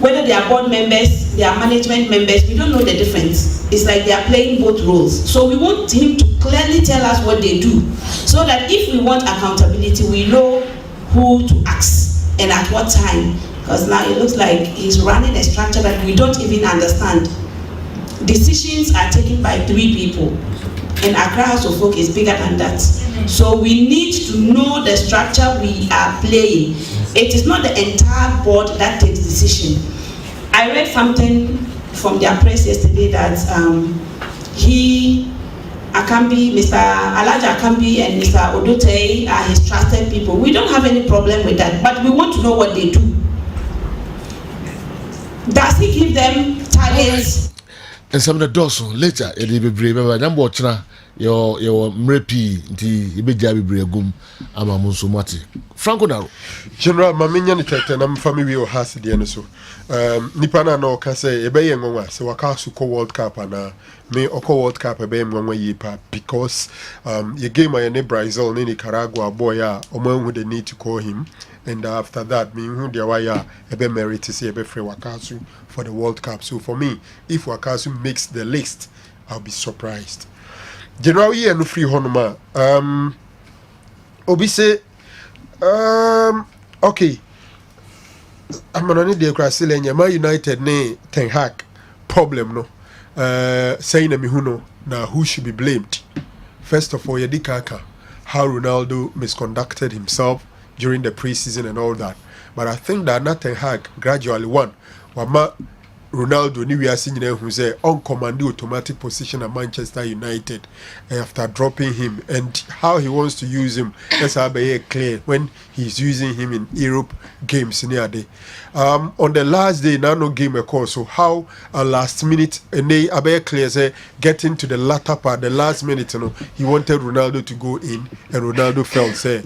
Whether they are board members, they are management members, we don't know the difference. It's like they are playing both roles. So we want him to clearly tell us what they do, so that if we want accountability, we know who to ask and at what time. Because now it looks like he's running a structure that we don't even understand. Decisions are taken by 3 people, and Accra House of Folk is bigger than that. So we need to know the structure we are playing. It is not the entire board that takes decision. I read something from their press yesterday that Akambi, Mr. Alaja Akambi and Mr. Odote are his trusted people. We don't have any problem with that, but we want to know what they do. Does he give them targets? And some of the doors later, it will be brave. Number one, your mrepi, the Ibeja Bregum, Amamusumati. Franco now. General Maminian and I'm family or has the end so. Nipana no can say a bay and one, so I can't suko World Cup and may Oko World Cup a bay one way because you gave my neighbor Brazil, Nicaragua, boya, or man who they need to call him. And after that, me who the wire a be merit to see a be free Wakasu for the World Cup. So for me, if Wakasu makes the list, I'll be surprised. General here no free honoma. Obi say okay. I'm gonna need the Crassilenia. My United ne Ten Hag problem no. Saying me who no now who should be blamed. First of all, Yedikaka, how Ronaldo misconducted himself during the preseason and all that. But I think that Ten Hag gradually won. Wama Ronaldo ni we are seeing who say on command automatic position at Manchester United after dropping him, and how he wants to use him. Let's have a clear when he's using him in Europe games near day. On the last day, no game of course. So how last minute and they are clear say getting to the latter part, the last minute, he wanted Ronaldo to go in, and Ronaldo felt say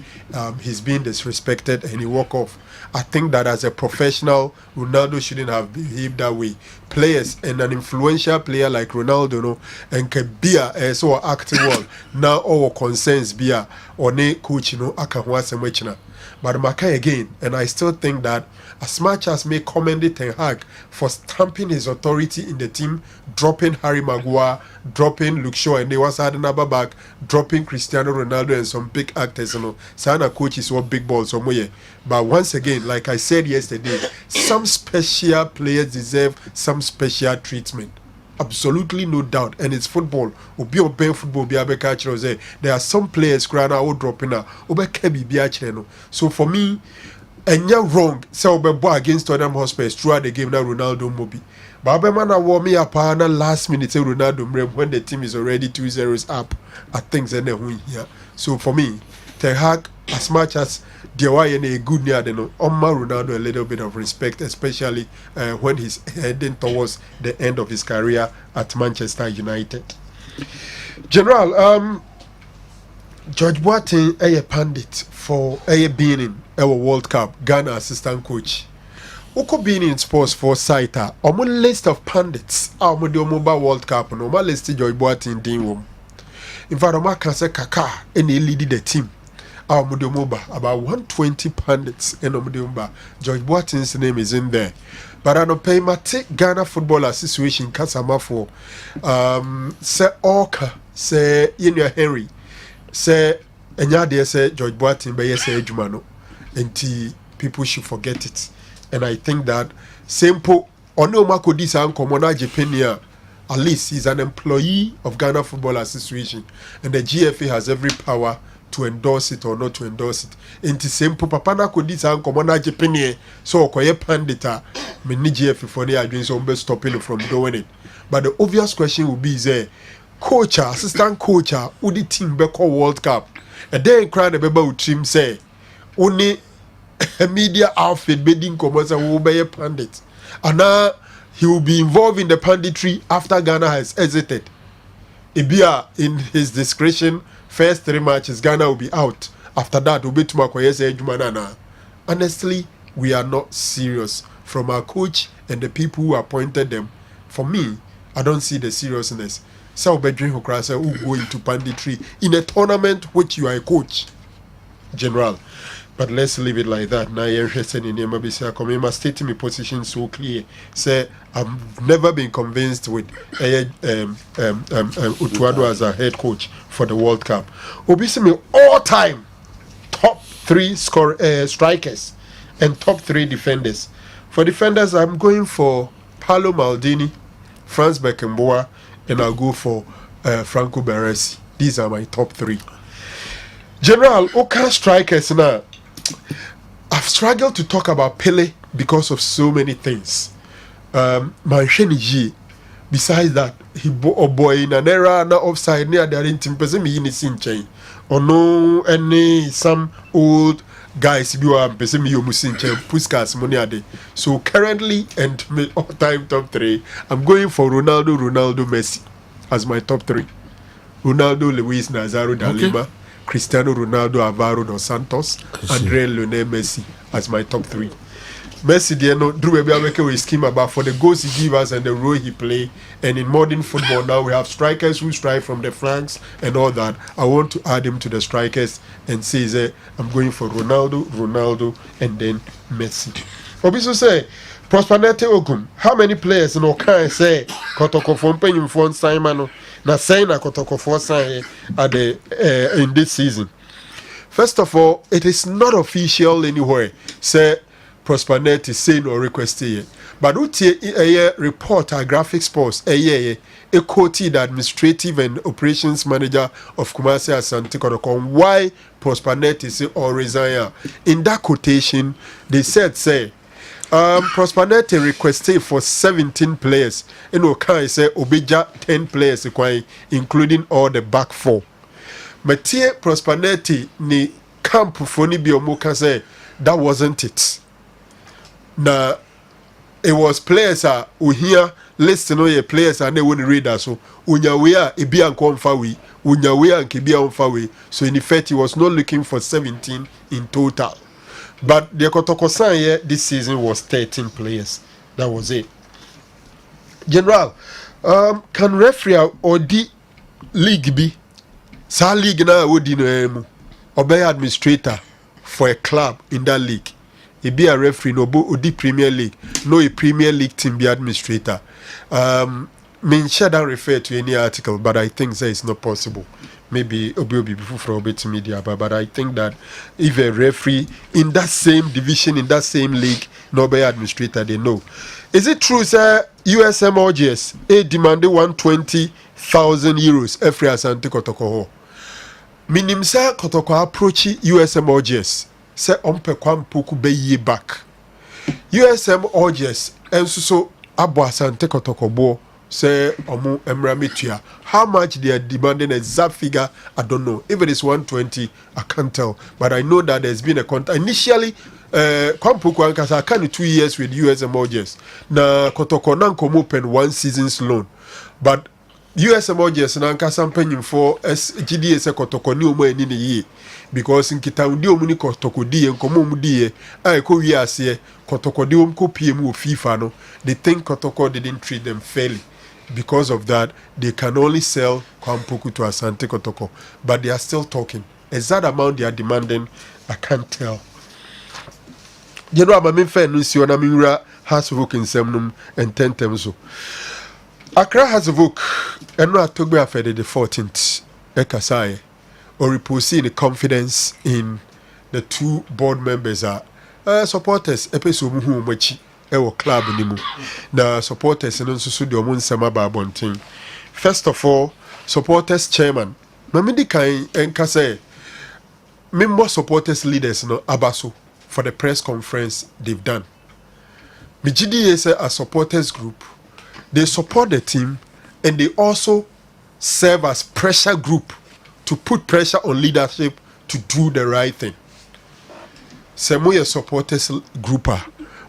he's being disrespected and he walk off. I think that as a professional, Ronaldo shouldn't have behaved that way. Players and an influential player like Ronaldo, and can be so acting well. Now all concerns be or ne coach, aka but Makai again, and I still think that as much as may commend Ten Hag for stamping his authority in the team, dropping Harry Maguire, dropping Luke Shaw and they was had another back, dropping Cristiano Ronaldo and some big actors, Sana coaches were big balls somewhere. But once again, like I said yesterday, some special players deserve some special treatment. Absolutely no doubt, and it's football. Obi oben football be abeka say there are some players crying out dropping now. Obeka be no. So for me, and you're wrong. Say Obebo against Tottenham Hotspur throughout the game now Ronaldo Mobi. But Abemana war me up last minute say Ronaldo when the team is already 2-0 up. I think they win here. So for me, Ten Hag, as much as there were any good near the Omar Ronaldo a little bit of respect, especially when he's heading towards the end of his career at Manchester United. General, George Boateng a pundit for a being in our World Cup, Ghana assistant coach. Oko being in sports for Saita, on one list of pundits, our mobile World Cup, no my list George Boateng din. In fact, I can say Kaka and he leaded the team. Our Mudomoba, about 120 pundits in Mudomba. George Boateng's name is in there. But I don't pay my take Ghana Football Association Kasama for say Orca, say Inya Henry, say Enyade say George Boateng by say Jumano. And people should forget it. And I think that simple Ono Makodisa and Komona Japania, at least he's an employee of Ghana Football Association, and the GFA has every power to endorse it or not to endorse it. And the same papa na kodi sa nkomona jepenie so okoye pandita me ni GFA for the agents on stopping from doing it. But the obvious question will be there, coach, assistant coach, who the team be call World Cup. And then cry the baby team say only a media outfit bedding commercial will be a pandit. And now he will be involved in the panditry after Ghana has exited. Ibia in his discretion. First 3 matches, Ghana will be out. After that, we'll be to Makoyese Jumanana. Honestly, we are not serious. From our coach and the people who appointed them, for me, I don't see the seriousness. So, Bedrin Hokrasa who go into panditry in a tournament which you are a coach, General. But let's leave it like that. Now you're interested in Yamabisa Komima stating my position so clear. Say I've never been convinced with Utuado as a head coach for the World Cup. Obisimi all time top 3 strikers and top 3 defenders. For defenders, I'm going for Paolo Maldini, Franz Beckenbauer, and I'll go for Franco Baresi. These are my top 3. General, okay, strikers now. I've struggled to talk about Pele because of so many things. Mancheniji, besides that, he boy in an era na offside near the team person me in his chain. Or no any some old guys bi wa pese me yomusi nche Puskas money ade. So currently and my all-time top 3, I'm going for Ronaldo, Messi as my top 3. Ronaldo, Luis Nazario da Lima, Cristiano Ronaldo, Alvaro dos Santos, Andre Lionel Messi as my top 3. Messi, Drew Ebiaweke will scheme about for the goals he gives us and the role he play. And in modern football now we have strikers who strike from the flanks and all that. I want to add him to the strikers and say I'm going for Ronaldo, and then Messi. Obiso say Prosperity Ogum. How many players can say Kotoko from Penny for Simon? Na saying na Kotoko for sign at the in this season. First of all, it is not official anywhere. Say Prosperity saying or requesting, but a report a graphic sports a quoted the administrative and operations manager of Kumasi Asante Kotoko why Prosperity say or resign. In that quotation, they said Prosperity requested for 17 players. And Okai say Obija 10 players, including all the back 4. Matie Prosperity ni camp foni biomuka say that wasn't it. Na it was players who here listen on your players and they wouldn't read us. So unyawea ibi ankonfawi, unyawea nkibia onfawi. So in effect he was not looking for 17 in total. But the Kotoko sign this season was 13 players. That was it. General, can referee or the league be? Sa league na wodi no emu. Obey administrator for a club in that league. He be a referee no bo the Premier League. No a Premier League team be administrator. Me share that refer to any article, but I think that is not possible. Maybe Obi before for Obi to media, but I think that if a referee in that same division, in that same league, no be administrator, they know. Is it true, sir? USM OGS demanded 120,000 euros every Asante Kotoko. Minim sir Kotoko approach USM OGS. Say ompe kwampuku be ye back. USM OGS and so abo Asante Kotoko bo. Say omu emramitua. How much they are demanding exact figure, I don't know. If it is 120, I can't tell. But I know that there's been a contact. Initially, Kwampuku Ankasa can 2 years with USM OGS. Na Kotoko Nanko open 1 season's loan. But USM OGS na Ankasa penny for GDS Kotoko ni omo eni ye. Because in Kitaundi omuni Kotoko die nkomo mudie ay ko wi ase Kotoko di omko PM of FIFA no. They think Kotoko didn't treat them fairly. Because of that, they can only sell Kwampuku to Asante Kotoko. But they are still talking. Exact amount they are demanding, I can't tell. You know, I'm a fan of Mura has a book in Semnum and 10 terms. Accra has a book, and no October the 14th. Ekasai, or reposing the confidence in the 2 board members are supporters, Epesumu Muchi. Ewo club nimu na supporters no nso so de omo nsema ba bonten. First of all, supporters chairman mamidi kan enka say member supporters leaders no abaso for the press conference they've done. Mijidi say a supporters group, they support the team and they also serve as pressure group to put pressure on leadership to do the right thing. Semo supporters grouper.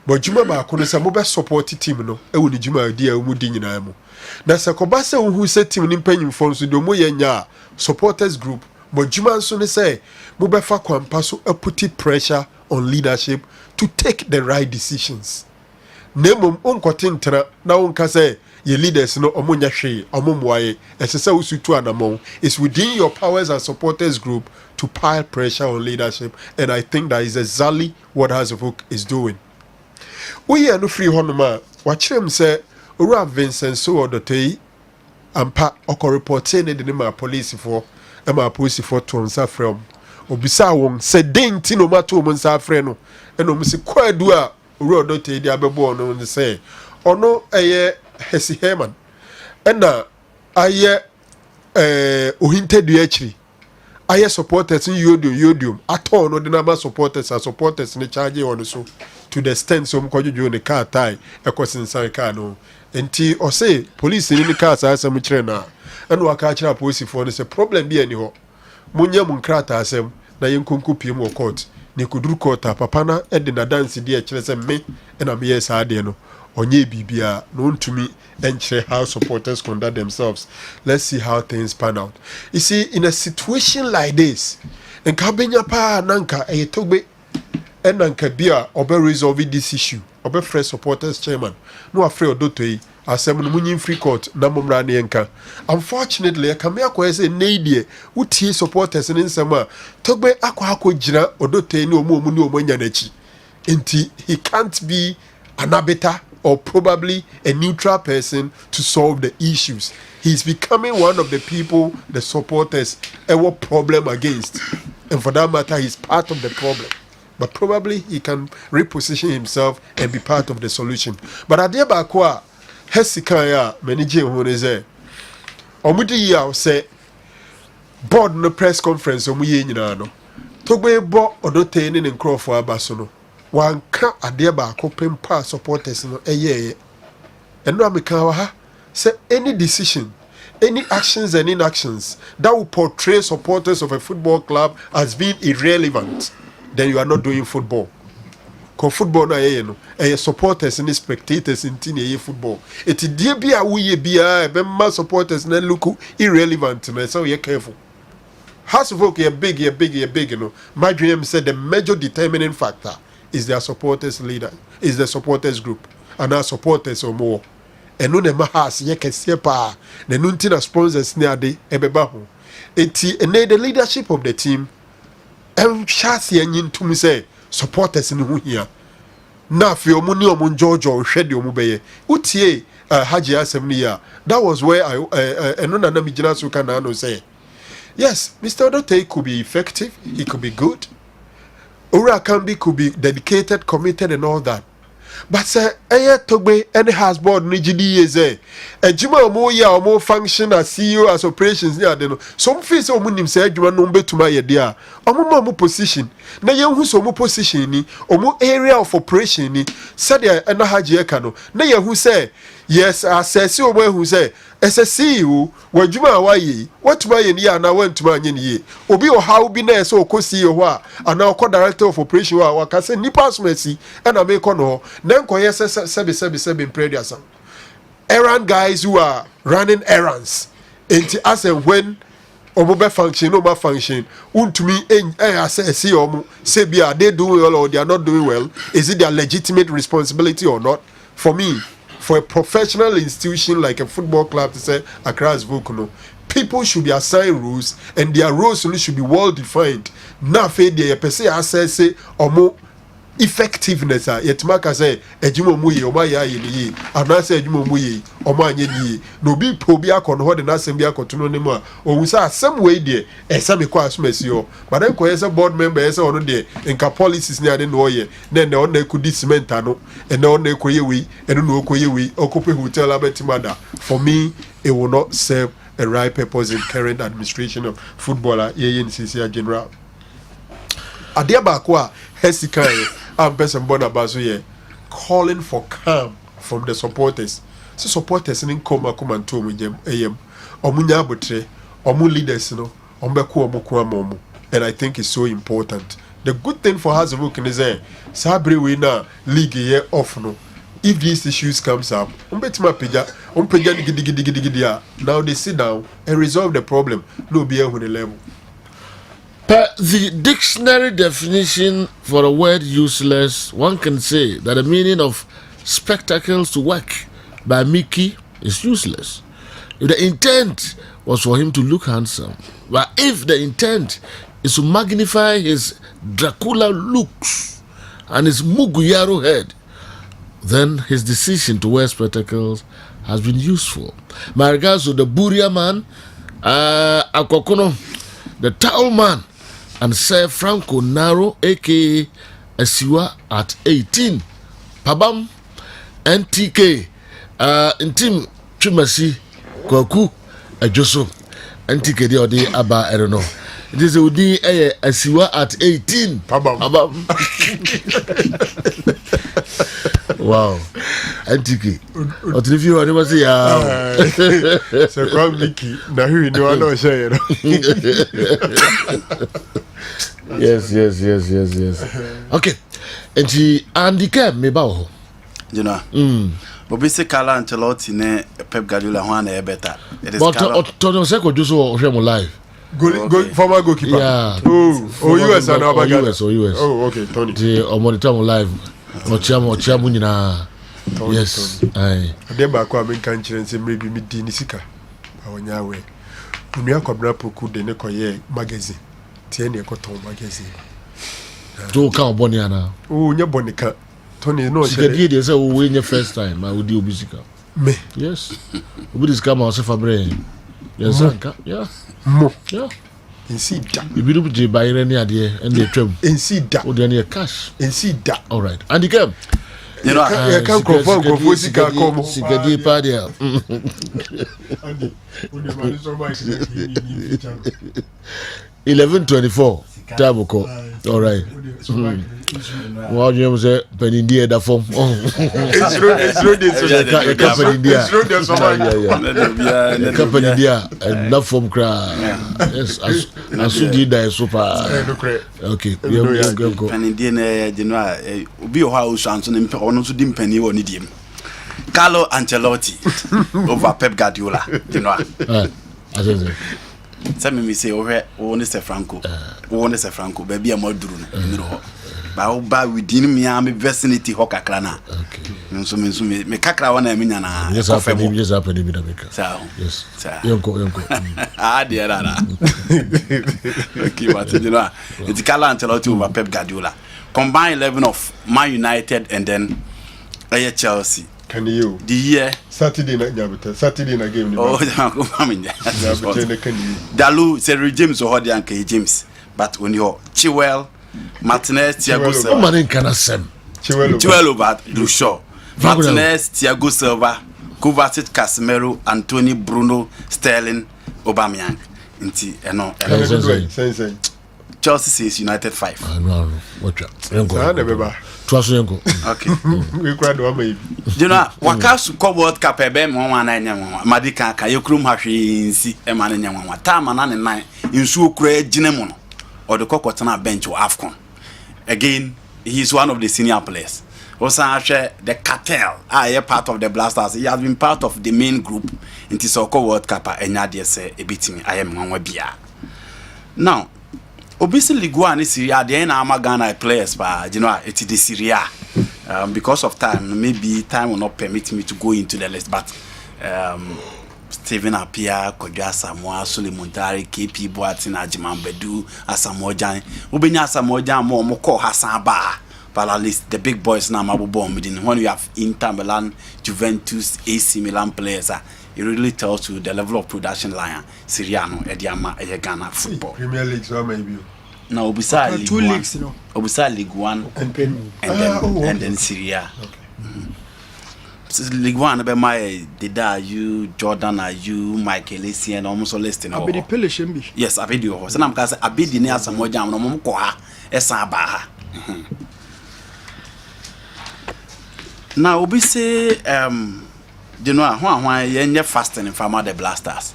But Juma ba kono sa mo be support team no e woni Juma di a mu di nyina mu na se ko ba se hu se team ni mpanyimfo nso do mo ye nya supporters group but Juma nso ne say mo be fa kwampa so put pressure on leadership to take the right decisions. Nemom onkote ntera na onka say your leaders no omonya hwe omomwaye esese usutu anamon. It's within your powers as supporters group to pile pressure on leadership, and I think that is exactly what Hazavok is doing. We are no free honoma. Watch him say, Ura Vincent so or the tay, and pa oko reporting the name of police for Emma Pussy for Tonsa from Obisa wong said dainty no matter monsa freno, and almost quite do a road to the Aberborn on the say, or no a year Hesi Herman, and I year Uhinte Duetri. I supporters in Yodium. At all, no, the number supporters are supporters in the charge on the so to the extent some call you in the car tie, a question inside car no. And T or say police in the cars are some trainer. And what catch up pussy for this a problem be anyhow. Munya Munkrata asem, na yin kunku PM or court. ne kuduru kota papa na de na dance de kyerɛ sɛ me na me yɛ saa de no onye bibia no ntumi enkyerɛ how supporters conduct themselves. Let's see how things pan out. You see, in a situation like this, nka benya pa nanka Togbe and nanka bia obe resolve this issue obe fresh supporters chairman no afraid Odotei asem no munyin free court na momra ne nka. Unfortunately akame akwa say needie utie supporters ne nsema Togbe akwa gyina Odotei ne omo ne omo nya nachi enti he can't be an arbiter or probably a neutral person to solve the issues. He's becoming one of the people the supporters ever problem against, and for that matter he's part of the problem, but probably he can reposition himself and be part of the solution. But at the back Hesikaya manage honeze omudi ya say board no press conference omuye nyina no Togbe bo Odotei ne nkrofo abaso no wanka ade baako pempa supporters no eye eno ameka wa ha say any decision, any actions and inactions that will portray supporters of a football club as being irrelevant, then you are not doing football. Ko football na no supporters and spectators in tin football. It die bia we bia be ma supporters na look irrelevant na so you careful. House of Oak, you're big, you know. My dream said the major determining factor is their supporters leader, is the supporters group, and our supporters or more. And no nema has ye can see pa the nuntina sponsors near the ebebaho. The leadership of the team shasi yin to me say supporters in who here. Na fi omuni omun Jojo shed your mubeye. Utie Haji Assemnia. That was where I enona na mijina sukana no say. Yes, Mr. Odotei could be effective, he could be good. Ura Kambi could be dedicated, committed, and all that. But say, Togbe, any has board Nijidi Yeze. A Juma Moya or more function as CEO as operations near the no. Some face of Munim said, Juma number to my idea. Omo position. Na young who's omo position ni, omo area of operation ni, said and Haji Ekano. Na who say, yes, I say, see who say, as a CEO, where Juma Hawaii, what to my year now went to my ye. Obi or how be nice or co CEO, and now co director of operation, or can say Nipas Mercy, and I make on then yes, 7 previous. Errand guys who are running errands. And as and when omobe function, no function, to me, I say, say, are they doing well or they are not doing well? Is it their legitimate responsibility or not? For me, for a professional institution like a football club to say across Vukuno, people should be assigned rules and their roles should be well defined. Now, they per se assess or more effectiveness. Yet, Maka say, Ejimo Muyi, or my ye, and I say, Ejimo Muyi, or my ye, no be probia con hold and assembly continuum, or we saw some way there, and some requires messio. But then, as a board member, as on there, and policies near the Noye, then the only could dismentano, and the only Koyewi, and no Koyewi, or Cope Hotel Abetimada. For me, it will not serve a right purpose in current administration of footballer, CCA General. Adiabakwa, Hezekiah. I'm person born about calling for calm from the supporters. So supporters in come and to me AM omunya botre omu leaders no ombeku momu, and I think it's so important. The good thing for Hazard is Sabri winner league year off no. If these issues comes up, now they sit down and resolve the problem. No be on the level. But the dictionary definition for the word useless, one can say that the meaning of spectacles to work by Mickey is useless. If the intent was for him to look handsome, but if the intent is to magnify his Dracula looks and his Muguyaro head, then his decision to wear spectacles has been useful. My regards to the Buria man, Akokono, the towel man, and Sir Franco Naro, aka Asiwa at 18. Pabam, NTK, Intim Chimasi, Kwaku, Joso, NTK, the Odi Aba, I don't know. It is Udi Asiwa at 18. Pabam. Wow. NTK. What if you want to say, so come Mickey, now you know I know share. Yes. Okay. And she Andy Kem me ba you know. But we say Carlo Ancelotti ne Pep Guardiola who are better. It is but Carlo. Seko do so hwe mo live. Former goalkeeper. Yeah. US and US. Oh, okay, Tony. The monitor mo live. Ochiamu nyina. Yes. Aye. Dem ba kwa men kan kire nse maybe me di ni sika. Awonya we. Unua kwabra poku de ne koye magazine. Tie ne ekoton magazine. To kan boni ana. Oh, nya boni ka. Tony no she. She dey say we nya first time I would do obisika. Me. Yes. Obi dis come also for brain. Yes, anka. Yeah. Mo. Yeah. Insi da. Ibiru je bayire ni ade and dey twam. Insi da. O dey na cash. Insi da. All right. And the game. You know, I can't confirm sika come. Sika di pa dia. Andy, we dey so much. 11:24. Tabuko. All right. Well, you say Penindia da form. It's road Penindia. Company dia and love from cra. Yes, as soon as super. Okay. Go. Penindia ne general obi o ha o sanso ne ono so di mpani woni diem. Carlo Ancelotti over Pep Guardiola, you know. Some me say over one is Franco. One is Franco, baby a moduru no. Ba within me am vicinity hoka krana. Okay. So me kakra wana me nyana. Yes, happen just happen in America. Yes. Yonko. Ah, dear. Okay, but you know, it's Carlo Ancelotti over Pep Guardiola. Combined 11 of Man United and then Chelsea. Can you? The year Saturday night game. Oh, Dalu Sir James or Hodian James, but when you're Chilwell, Martinez, Thiago Silva, Chilwell, but Lucio, Martinez, Thiago Silva, Kovacic, Casemiro, Anthony, Bruno, Sterling, Aubameyang. Chelsea says United 5. No. Watch out. Trust Yanko. Okay. We cried one maybe. You know, Wakasu World Cup ebe mo wan na nyanwa. Madika ka yekrum hahwe nsi e ma na nyanwa. Time na ne nan nsu okura gine mu no. Or the kokota na bench of AFCON. Again, he is one of the senior players. Also the cartel, part of the Blasters. He has been part of the main group in the Soccer World Cup enya de say ebitimi ayem nwanwa bia. Now, obviously Ligue 1 is Syria, the na Ghana players, but you know, it's the Syria. Because of time, maybe time will not permit me to go into the list, but Steven Apia, Kodja Samoa, Suleiman Tari, KP Boatin, Ajiman Bedu, Asamoah Jan, Ubenya Asamoah Jan, Moko Hassan Ba, but at least the big boys now Mabu Bomb. When you have Inter Milan, Juventus, AC Milan players, it really tells you the level of production line Syriano, Ediama, Ghana football. Premier League, so maybe. No, beside League 2 leagues, you know. Beside League 1 and then Syria. League 1, be my Dida, you, Jordan, you, Michael Essien, and almost all listing. I be the Pelishimbi. Yes, I be the horse. And I'm going to be the near some more jam, no more koha, Esabaha. Now, we say, you know, why you're fasting in Farmer the Blasters.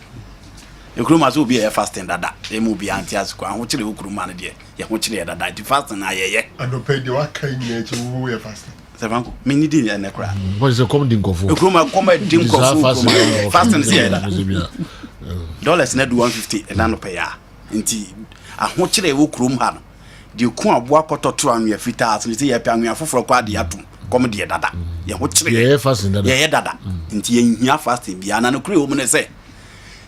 You could must be a fasting that they will be anti-asco, and which you could manage it. You want to that the fasting, I don't pay the work in nature who are fasting. Many did and a crap. What is a common dinko? You come dinko fasting. Dollars net 150 and none pay. Indeed, I want you to walk room. The Kuna walk or to and your feet out and see a pang for quad the atom. Come dear dada. Ya what you fasting? Yeah, dada. Indeed, you are fasting beyond an crew woman say.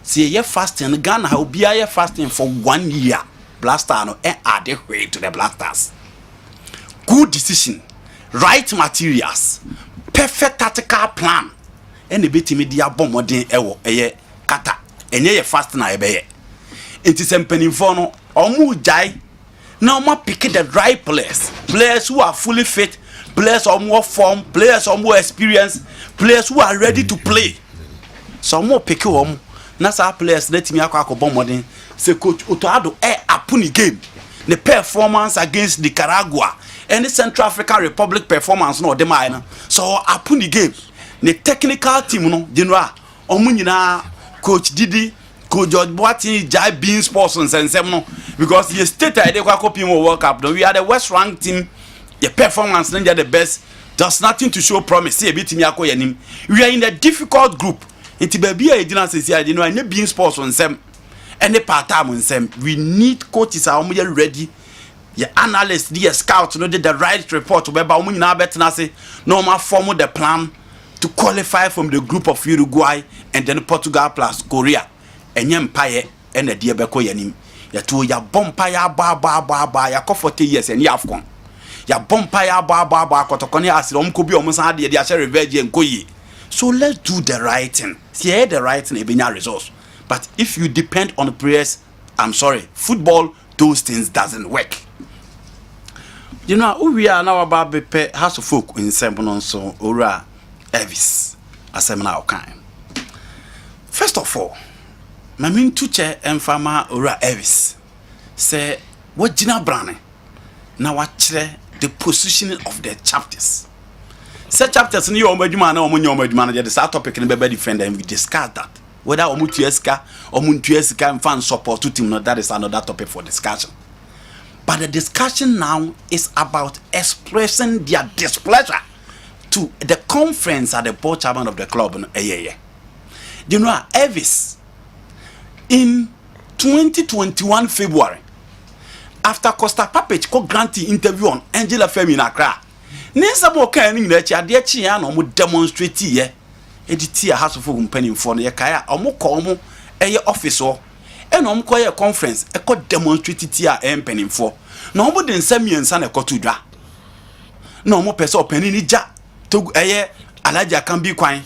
See, you're fasting, Ghana, how be I fasting for 1 year. Blaster no add the way to the Blasters. Good decision, right materials, perfect tactical plan. Any bit media bomb or din ewo, kata, and ye fasting I be. It is a penny for no, or mu jai. Now, ma pick the right players who are fully fit, players or more form, players or more experience, players who are ready to play. Some more pick home. Nasa players let me akwa modern say coach Otoado apuni game the performance against Nicaragua and the Central African Republic performance no dem I so apuni game the technical team no general omu nyina coach Didi coach George Boatin Jai Bean Sports and sensem no because the state I dey copy World Cup. No, we are the worst ranked team. The performance, they are the best. There's nothing to show promise. See a bit me yanim. We are in a difficult group. Inti baby I didn't say I didn't know any being sports on them. Any part time on them. We need coaches are ready. Your analysts, the scouts, know the right report. Whereby we now better say no more form the plan to qualify from the group of Uruguay and then Portugal plus Korea. And Empire and the dear Beko yanim. Ya to ya bompa ya ba ya ko 40 years and ya afcon. Ya bompa ya ba kotokoni asire omkobi omusan de share revenge enkoyi. So let's do the right thing. See the right thing ebenya results. But if you depend on prayers, I'm sorry, football, those things doesn't work. You know, we are now about be house of folk in Sembonon so ora Elvis asemna okan. First of all, my main tuche emfama ora Elvis say what Gina Brane now watch the positioning of the chapters. Say chapters in your omeduma na omeduma na the start topic in be defend and we discuss that. Whether omutueska and fan support to team, no, that is another topic for discussion. But the discussion now is about expressing their displeasure to the conference at the board chairman of the club. You know, Elvis, in 2021 February, after Costa Papich co granting interview on Angela Femi in Accra, Nessa Bokan in the Chiadiachi and Omu demonstrate here. Editia has of penny for the Kaya, Omo a officer, and Omko conference, a court demonstrated here and penny for. No more than Semi and San a cotudra. No more person penny ja to a Alaja can be quine.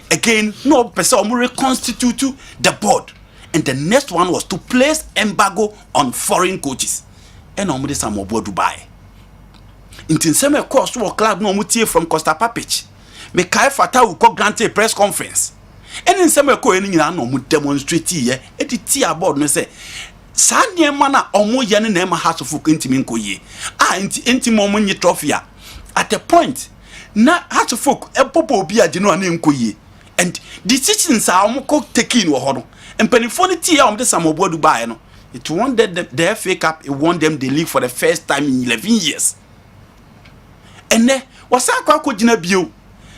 Again, no person reconstitute the board. And the next one was to place embargo on foreign coaches. And normally some more Dubai. In Tinseme course to a club no mutie from Costa Papich. Mekai Fata will co grant a press conference. And in some co any no demonstrate here. Eti aboard no say. Sanye mana omo yene na ema house of intimi nkoye. Intimo money trophy. At a point, na house of folk e popo obi a no ane nkoye. And decisions are omo taking wo hono. And penifoni on the some obo Dubai no. It won the FA Cup, it won them the league for the first time in 11 years. And then was I jina bio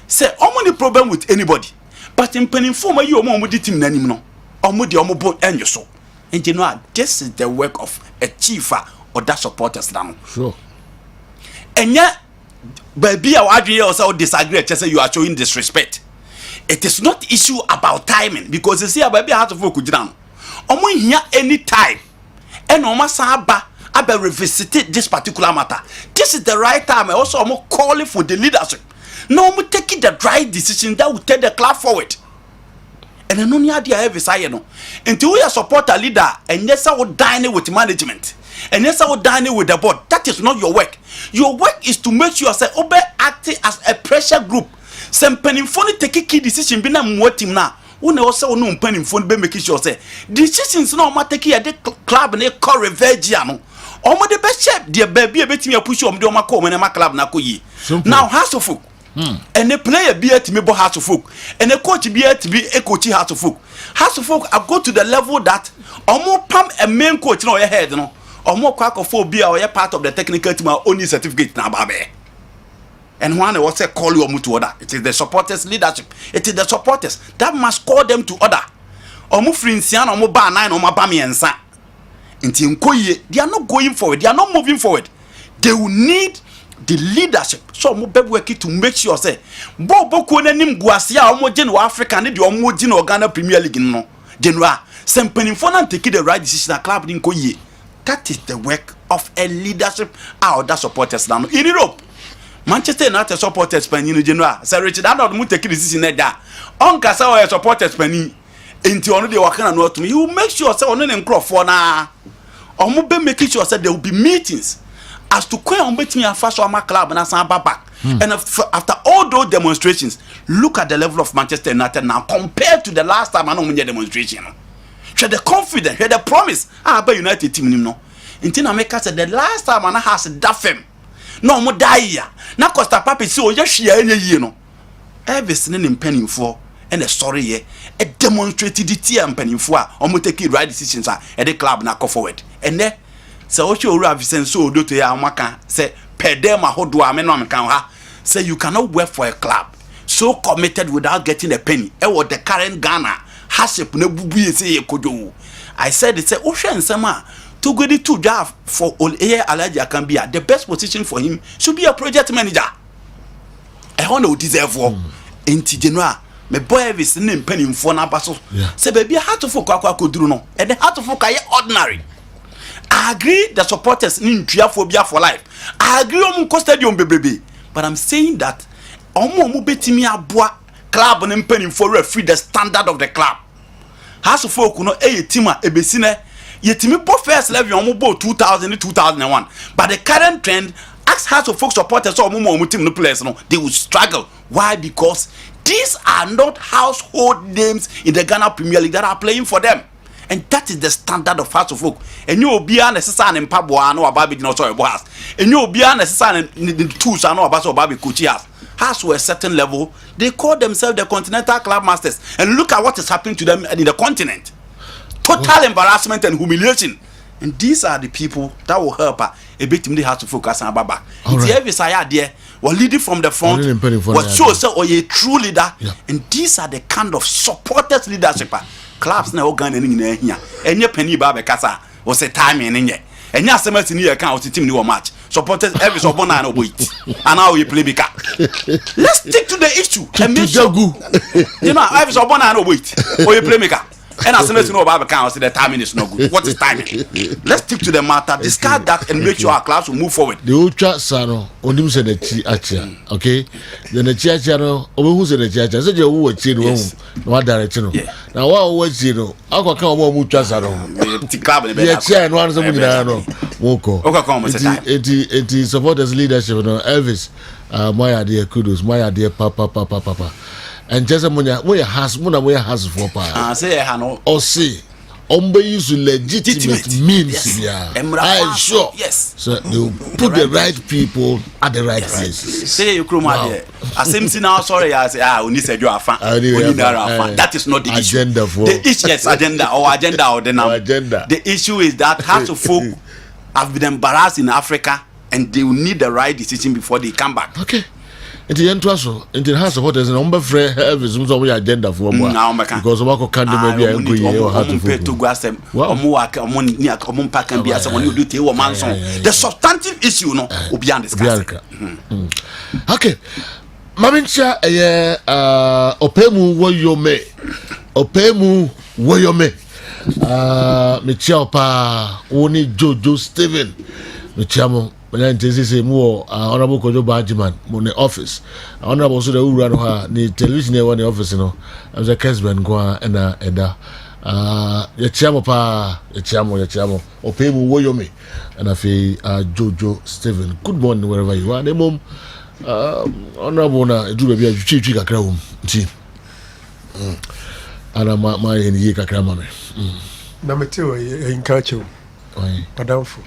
say only problem with anybody. But in penifoma you omo di team nanim no. Omo di omo board and so. And you know this is the work of a chief or that supporters now. Sure. And yet baby I agree also disagree just say you are showing disrespect. It is not issue about timing because you see a baby has to focus down. Omo here any time. And Oma Saba Abe revisit this particular matter. This is the right time. I also am calling for the leadership. No, I'm taking the right decision that will take the club forward. And then only idea have is I know. Until we support a leader, and yes, I will dine with management. And yes, I will dine with the board. That is not your work. Your work is to make sure say Obe acting as a pressure group. Some penifoni take key decision be na mwati na. One also no penny phone be making sure say decisions no matter take the club na call revenge no. Omo the best shape the baby betimi push om de oma call me na club na koyi. Now house of folk. And the player be at me bo house of folk. And the coach be at be a coach house of folk. House of folk I go to the level that omo pam a main coach no your head no. Omo quacophobia or part of the technical team only certificate na babe. And one was say call you to order. It is the supporters leadership. It is the supporters that must call them to order. Omu frinsian omu ba nine omu ba miensa. Inti nkoye, they are not going forward. They are not moving forward. They will need the leadership. So omu be working to make sure say bo ko na nim guasia omu je no Africa ne de omu je no Ghana Premier League no. General, sempeni for na take the right decision at club din koye. That is the work of a leadership out that supporters now in Europe. Manchester United supporters penny general. Sir Richard Arnold mu take decision there. On kasa o supporters penny enti onu dey waka na no to me. You make sure say onu ne nkro for na. Omo be make sure say there will be meetings as to when on betimi afa so ama club na san back. And after all those demonstrations, look at the level of Manchester United now compared to the last time I know demonstration. Share the confidence, share the promise. Ba United team nim no. Enti na make say the last time I has that firm. No mo die ya na Costa Papi si o ya hwia enye no Elvis ne mpanimfo and the story here a demonstrated the team mpanimfo a o mo take right decisions a the club na go forward and then say ochi owura afisen so odo to ya amaka say pedem ahodo ameno amkan ha say you cannot work for a club so committed without getting a penny. E what the current Ghana hardship na bubu ye say kojo. I said it say ohwe nsema to go the two job for all air Alhaji Akambia. The best position for him should be a project manager. I want to deserve for enti general me boy Elvis name penny for na baso. Say baby how to for kwakwa koduru no. And how to for kaye ordinary. I agree the supporters need phobia for life. I agree on stadium baby. But I'm saying that omo betimi aboa club no mpanim for referee the standard of the club. Has folk no team ebesine yetimi bo first level omo bo 2000 2001. But the current trend ask House of Folk supporters omo team no players no they will struggle. Why? Because these are not household names in the Ghana Premier League that are playing for them. And that is the standard of House of Folk. And you will be necessary in Pabwa no about no sorry boss. And you will be necessary in the tools I know about so Babi Kuchias. Has to a certain level, they call themselves the Continental Club Masters. And look at what is happening to them in the continent. Total embarrassment and humiliation. And these are the people that will help her a bit in the House of Focus and Baba. It's every side there was leading from the front, was shows or a true leader. And these are the kind of supporters leadership. Clubs now organizing in here. And your penny Baba Casa was a time in here. And you have some in account team new match. Supporters every so one and wait. And now we play big. Let's stick to the issue and make sure you know every so one and wait. Or you play maker. And as soon as you know about account, the timing is not good. What is timing? Let's stick to the matter, discard that and make sure our class will move forward. The ultra sano onim se the achia, okay? The achia no obo hu se the achia. Say you wo chi no no direct no. Na wa wo chi no, akwa kan obo mu ultra sano. The club be the achia no anso mu nyina no. Woko. Okay, come on, say it supporters leadership no Elvis. My idea kudos, my idea papa. And just a moya has for pa. Say hano. Or say use legitimate means. Yeah. I'm sure. Yes. So they will put the right people at the right places. Say you kroma there. Asemsi now sorry I say oni said you are fan. That is not the agenda issue. The issue is agenda or the now. The issue is that House of Folk have been embarrassed in Africa and they will need the right decision before they come back. Okay. Into the entwaso, into the House of Supporters, and number free have some agenda for more. Because of can maybe a good year or how to grasp them. Can be as someone you do to Manson. The substantive issue no will be undiscussed. Okay. Mamincha opemu woyome. Michel pa oni Jojo Steven. Michamo. When I say more honorable Kojo Bajiman in the office, honorable so the run her the television in the office, I was a Kessben go and Eda. Your chamo, Opemu Woyome, and I feel Jojo Steven. Good morning, wherever you are. The mom, honorable na do be a chief craum. And I'm my in the Kakramame. Number 2, in culture, Padamfu,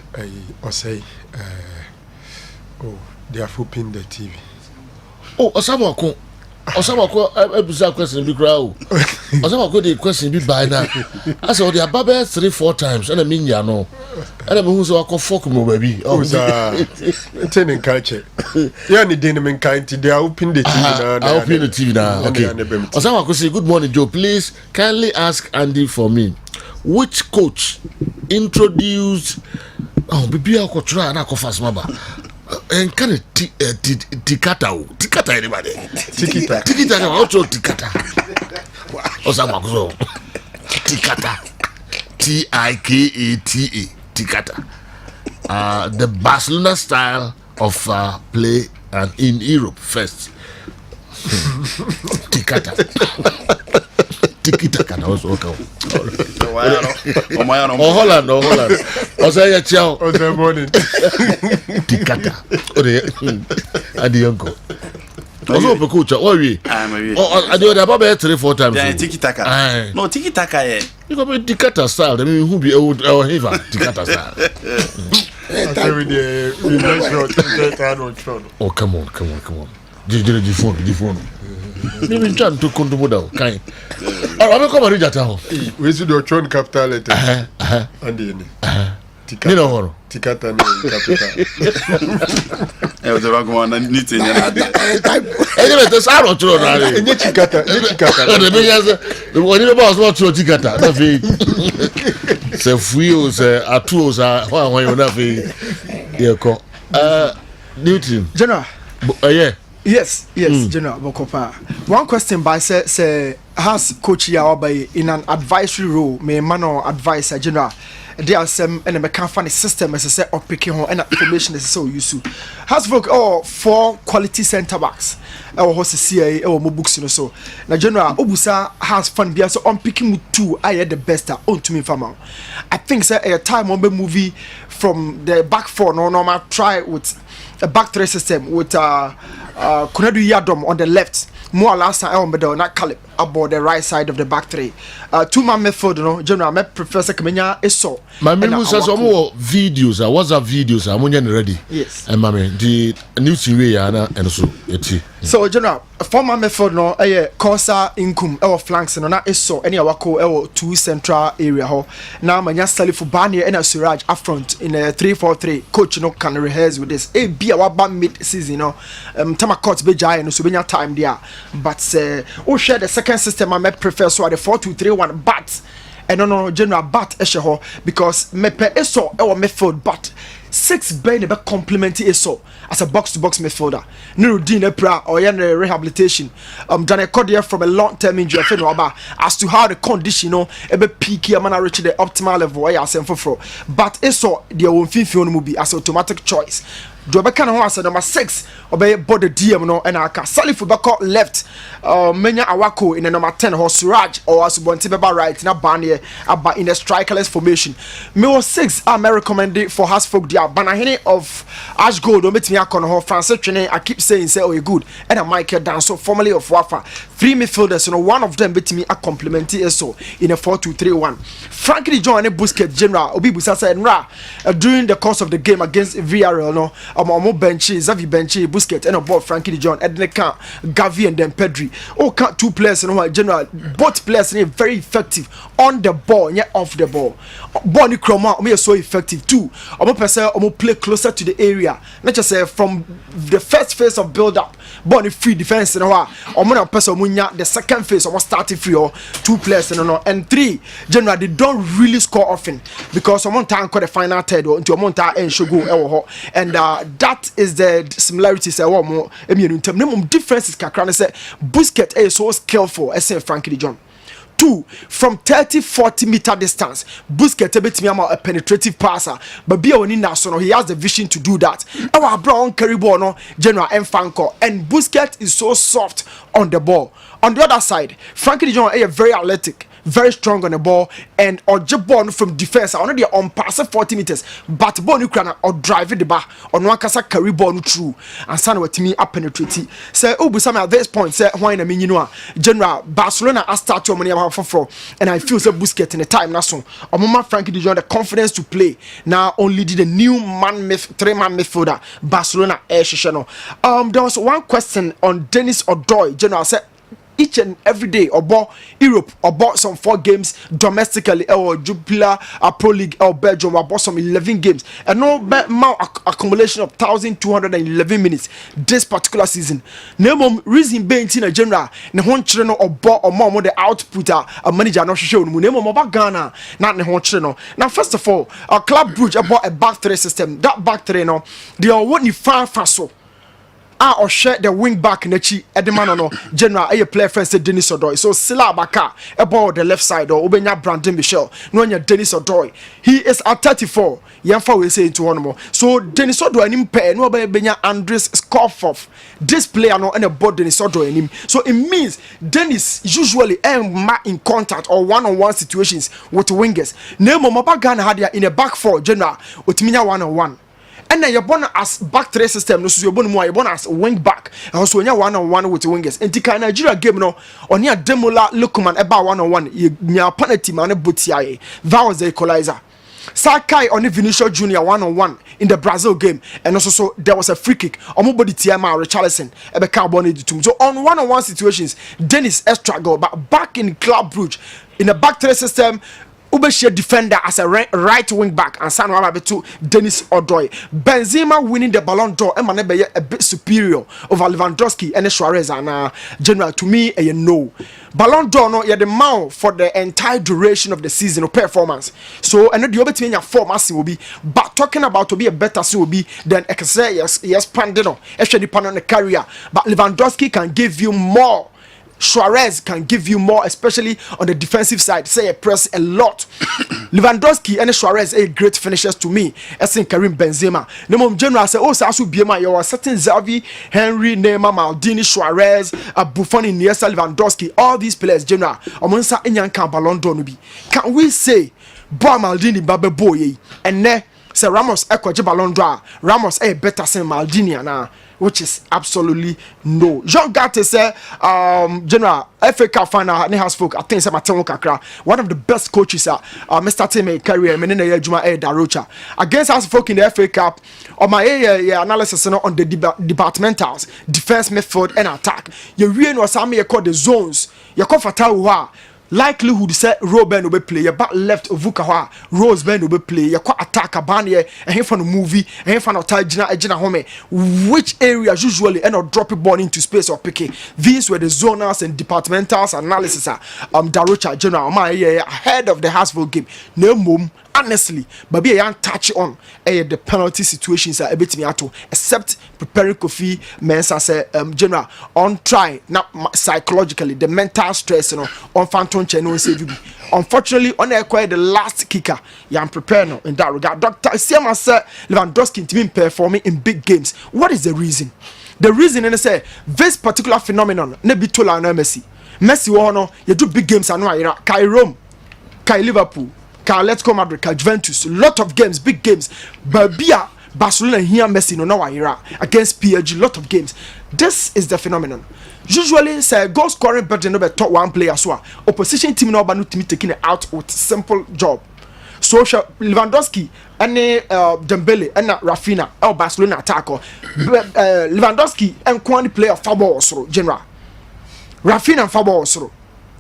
or say. Oh, they are flipping the TV. Oh, Osamako, ebusa question be crowd. Osamako the question be by now. I saw the above 3-4 times, and I mean ya no. And I mean who's a fuck mo baby. Oh, attending culture. Yeah, the dynamic kind. They are opening the TV now. I open the TV now. Okay. Osamako say good morning, Joe. Please kindly ask Andy for me. Which coach introduced? Oh, baby, I could try and I could fast mama. And can it tikata anybody? Tikita, also tikata. Osama tikata. TIKATA. Tikata. The Barcelona style of play and in Europe first. Tikata. Tikita can also come. Holland. I say, ciao. Good morning. Tikata. And the uncle. Also, the coach, what are we? I do the about 3-4 times. Tiki-taka. No, tiki-taka, yeah. You got me Tikata style. I mean, who be old or Hiva? Tikata style. Oh, come on. The phone. Maybe John to Kundubuda. Kind. I'm come and read that. We see the Tron capital letter. And the Nino horo. Tikata no capital. Was the wrong one. And need Anyway, the Saro Tro. Enye Tikata. The biggest, when you boss what to Tikata. Se fui se atu sa when you na fi yeko. Newton. General. Yeah. Yes, General Bokopa. One question by say has coach Yawabai in an advisory role, may man or advice General. There are some and a mechanical system as I say of picking home and information is so useful. Has work 4 quality center backs or host CIA or more books, so. Now General Obusa has fun be so on picking with 2 I had the best on to me from I think say a time on the movie from the back 4 normal try with a back 3 system with Konadu Yadom on the left. More last time on the not Calip about the right side of the back 3. 2-man midfield, no, General, me Professor Kamenya is so. My memu says some more videos, WhatsApp videos, I'm ready. Yes. And mammy, the news in Rihanna and so it's. So, General, former midfield, no, Corsa income, our flanks, and not is so any our 2 central area. Now, my Sally for Barney and a Suraj up front in a 3-4-3. Coach, no, can rehearse with this. Be our band mid season, no, Tamakot be giant, no, so time there. But, share the second system, I may prefer so at the 4-2-3-1, but. And no General but esho because mepe eso our midfield but 6 ben be complement eso as a box to box midfielder. Nurudin Epra or rehabilitation. Dane Kodia from a long term injury as to how the condition ebe peaky man reach the optimal level I asem for. But eso the won finfi no be as automatic choice. Dobeka no as number 6 obey body DM no and aka Salifu bako left menya awako in the number 10 ho Suraj or Asubonti beba right na ban aba in a strikerless formation. Me was 6 I recommend for Hasfolk dia banahene of Ash Gold o metimi akon ho France twene I keep saying say oh you good and a Michael Danso formerly of Wafa 3 midfielders no one of them betimi a complement eso in a 4-2-3-1. Frankie de Jong and Busquets General obi busa said during the course of the game against Villarreal no Omo Benchy, Xavi Benchy, Busquets, and about Frankie de Jong, Edneka, Gavi, and then Pedri. Oh, 2 players in general. Both players are very effective on the ball, yeah, off the ball. Bonnie Chroma, me so effective too. Omo person, omo play closer to the area. Not just say from the first phase of build up, Bonnie free defense and omo na person munya the second phase, omo starting free or 2 players and 3 general they don't really score often because omo time call the final third or into omo time and show go and that is the similarities differences kakra say Busquets is so skillful as Frankie de Jong. 2 from 30-40 meter distance Busquets a penetrative passer but be on national he has the vision to do that our brown carry ball no general and Franco and Busquets is so soft on the ball. On the other side Frankie de Jong is very athletic, very strong on the ball and or jabon from defense on the on pass 40 meters but ball ukrana or drive the bar on one kasa carry ball through and san with me up penetrate say Obusam at this point say why na mean General Barcelona has started money about for and I feel say Busquets in the time na so Omoma Frankie de Jong the confidence to play now only did the new 3-man midfielder Barcelona there was one question on Dennis Odoi. General said each and every day about Europe about some 4 games domestically or Jupiler Pro League or Belgium about some 11 games and no accumulation of 1,211 minutes this particular season. No reason being in a general ne hon chire no obo or more the output a manager no hwehwe no nemo mo ba Ghana na ne hon chire no. Now first of all Club Brugge about a back 3 system. That back 3 no they are what ni fan so or share the wing back in the chi Edemano no general a player friend say Dennis Odoi. So Sila Baka about the left side or Obenya Brandon Michel no nya Dennis Odoi. He is at 34. Yamfa we say into one more. So Dennis Odoi anim pair no Benya Andres Skorfov. This player no and about Dennis Odoi anim. So it means Dennis usually in contact or one-on-one situations with wingers. Nemo Mabagana had in a back 4 general with Minya 1-on-1. And then you're born as back 3 system, no, so you're born as wing back. And also, you're 1-on-1 with the wingers. And the Nigeria game, no, on your Demola Lukuman about 1-on-1, you're penalty man, Butiae. That was the equalizer. Sakai on the Vinicius Junior 1-on-1 in the Brazil game, and also so there was a free kick. Omobody Tiama Richarlison, Ebe Carbon. So on 1-on-1 situations, Dennis struggle, but back in Club Brugge, in the back 3 system, Ubeshia defender as a right wing back and San to Dennis Odoi. Benzema winning the Ballon d'Or Emanebe a bit superior over Lewandowski and Suarez and general to me a no. Ballon d'Or no the mount for the entire duration of the season of performance. So and the obetimi nya form as will be but talking about to be a better so will be than I can say yes pandino actually pan on the career but Lewandowski can give you more. Suarez can give you more, especially on the defensive side. Say a press a lot. Lewandowski and Suarez are great finishers to me. As in Karim Benzema. No general say, oh, Sasu Biema, you are certain Xavi, Henry, Neymar, Maldini, Suarez, Buffon, Iniesta, Lewandowski. All these players, general. Omonsa Inyan Ballon d'Or be. Can we say, Boa Maldini, Babe Boye, and ne say Ramos Ekwaje Ballon d'Or. Ramos a better than Maldini na. Which is absolutely no. Jean Garte said, General, FA Cup final, ne has folk, I think it's Kakra, one of the best coaches, Mr. Timmy career, Menina Juma Darocha. Against us folk in the FA Cup, on my analysis on the departmentals, defense, midfield, and attack. You really know some you call the zones, you call Fatawa. Likelihood say Robben will be play your back left Vukawa Rose Ben will be play your attack a banner and here from the movie and here from the Tajina home which areas usually end up dropping ball into space or picking. These were the zonals and departmentals analysis Darocha General ahead of the Hasville game. No mum honestly but be a touch on the penalty situations are a bit me at except preparing Kofi Mensah say General on try not psychologically the mental stress on Phantom Channel save you. Unfortunately, on acquired the last kicker. I'm prepared now in that regard. Dr. Siama said Lewandowski to be performing in big games. What is the reason? The reason is say this particular phenomenon nebi tola na Messi. Messi wono you do big games and no Kai Rome, Kai Liverpool, Kai Atletico Madrid, Kai Juventus, lot of games, big games. Babia Barcelona here Messi no wire against PSG, lot of games. This is the phenomenon. Usually say goal scoring better no be top one player so opposition team no ba no team taking it out with simple job. So Lewandowski and Dembele and Rafinha or Barcelona attacker Lewandowski and quality player football so general Rafinha and football so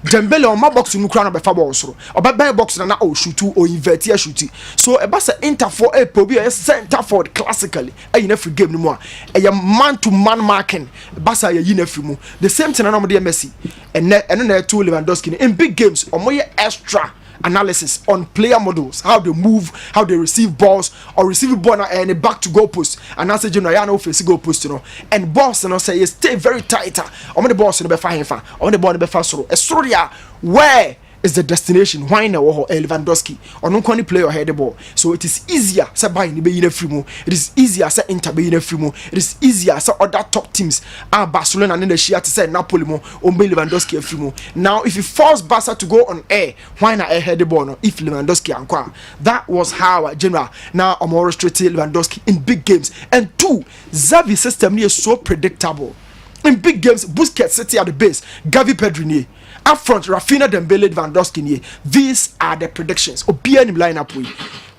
Dembele on my box no crown be football so oba ben box na o shoot o invert ya shoot so e ba say inter for a probi a center forward classically e na free game no mo e man to man marking ba say ye na free mu the same thing na no de Messi and na to Lewandowski in big games omo extra analysis on player models, how they move, how they receive balls, or receive ball and back to goal post. And as a general, you know, face goal post, and balls, say you stay very tighter. On the balls, be fine, on the ball, be fast. A story where is the destination? Why now? Lewandowski or no can play or head the ball. So it is easier. Say buy in the free move. It is easier. Say Inter be in free move. It is easier. Say other top teams. Barcelona and then the share to say Napoli mo or Lewandowski a free move. Now if you force Barca to go on air, why not head the ball? No? If Lewandowski and that was how general. Now I'm more restricted Lewandowski in big games. And two, Xavi system is so predictable. In big games, Busquets City at the base, Gavi Pedri up front, Rafinha, Dembele, Lewandowski. These are the predictions. Obia in lineup we.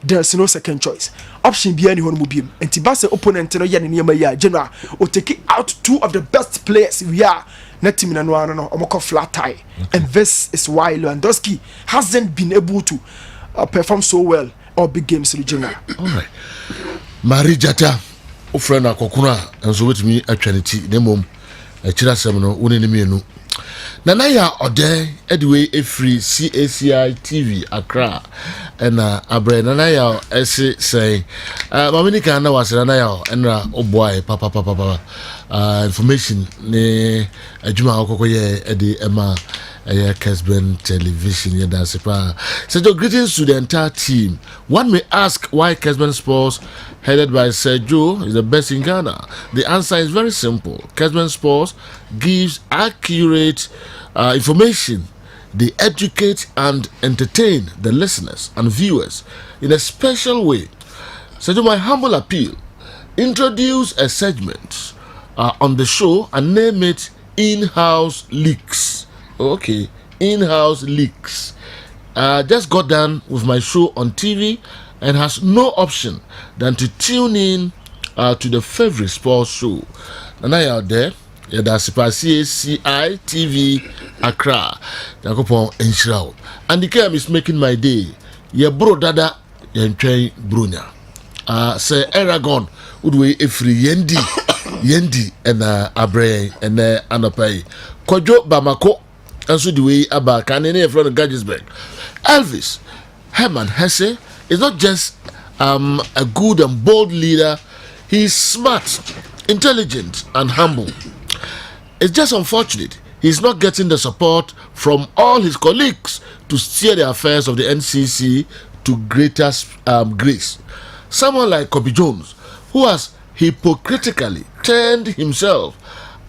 There's no second choice. Option be any one mubium. And Tibasa opponent no yan in general or take out two of the best players we are. Net team no omoko flat tie. And this is why Lewandowski hasn't been able to perform so well or big games in general. All right. Mari Jata, o friend akokuna and so with me atwanity nemom achira semno woni me nu. Nanaya Ode anyway a free CACI TV Accra and Abre Nanaya say Maminika na was Nanaya and oh boy papa information ne Juma Okoye Eddie Emma Kessben television Yadasepa. So greetings to the entire team. One may ask why Kessben Sports headed by Sergio is the best in Ghana. The answer is very simple. Kessben Sports gives accurate information. They educate and entertain the listeners and viewers in a special way. So to my humble appeal, introduce a segment on the show and name it In-House Leaks. Okay, In-House Leaks. Just got done with my show on TV and has no option than to tune in to the favorite sports show. And I out there, that's CACI TV Accra. And the game is making my day. ye bro dada ye ntwen bronya say Aragon would we free yendi and abre and anopai Kojo Bamako and so the way about Canene from Kessben. Elvis Herman Hesse is not just a good and bold leader, he's smart, intelligent and humble. It's just unfortunate he's not getting the support from all his colleagues to steer the affairs of the NCC to greater grace. Someone like Kobe Jones, who has hypocritically turned himself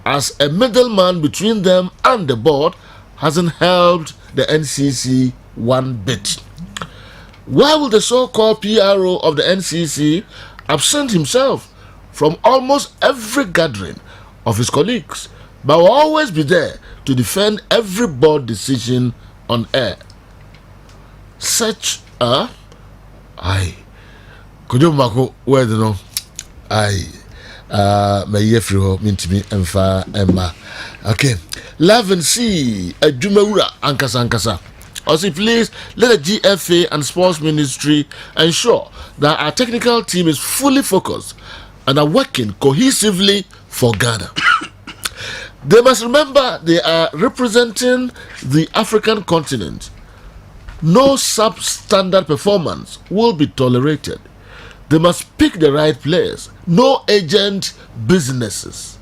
as a middleman between them and the board, hasn't helped the NCC one bit. Why will the so-called PRO of the NCC absent himself from almost every gathering of his colleagues, but will always be there to defend every board decision on air? Such a could you mark where the no my yefro mintimi emfa emma. Okay, love and see a Jumeura Ankasa. Also, please let the GFA and Sports Ministry ensure that our technical team is fully focused and are working cohesively for Ghana. They must remember they are representing the African continent. No substandard performance will be tolerated. They must pick the right players. No agent businesses.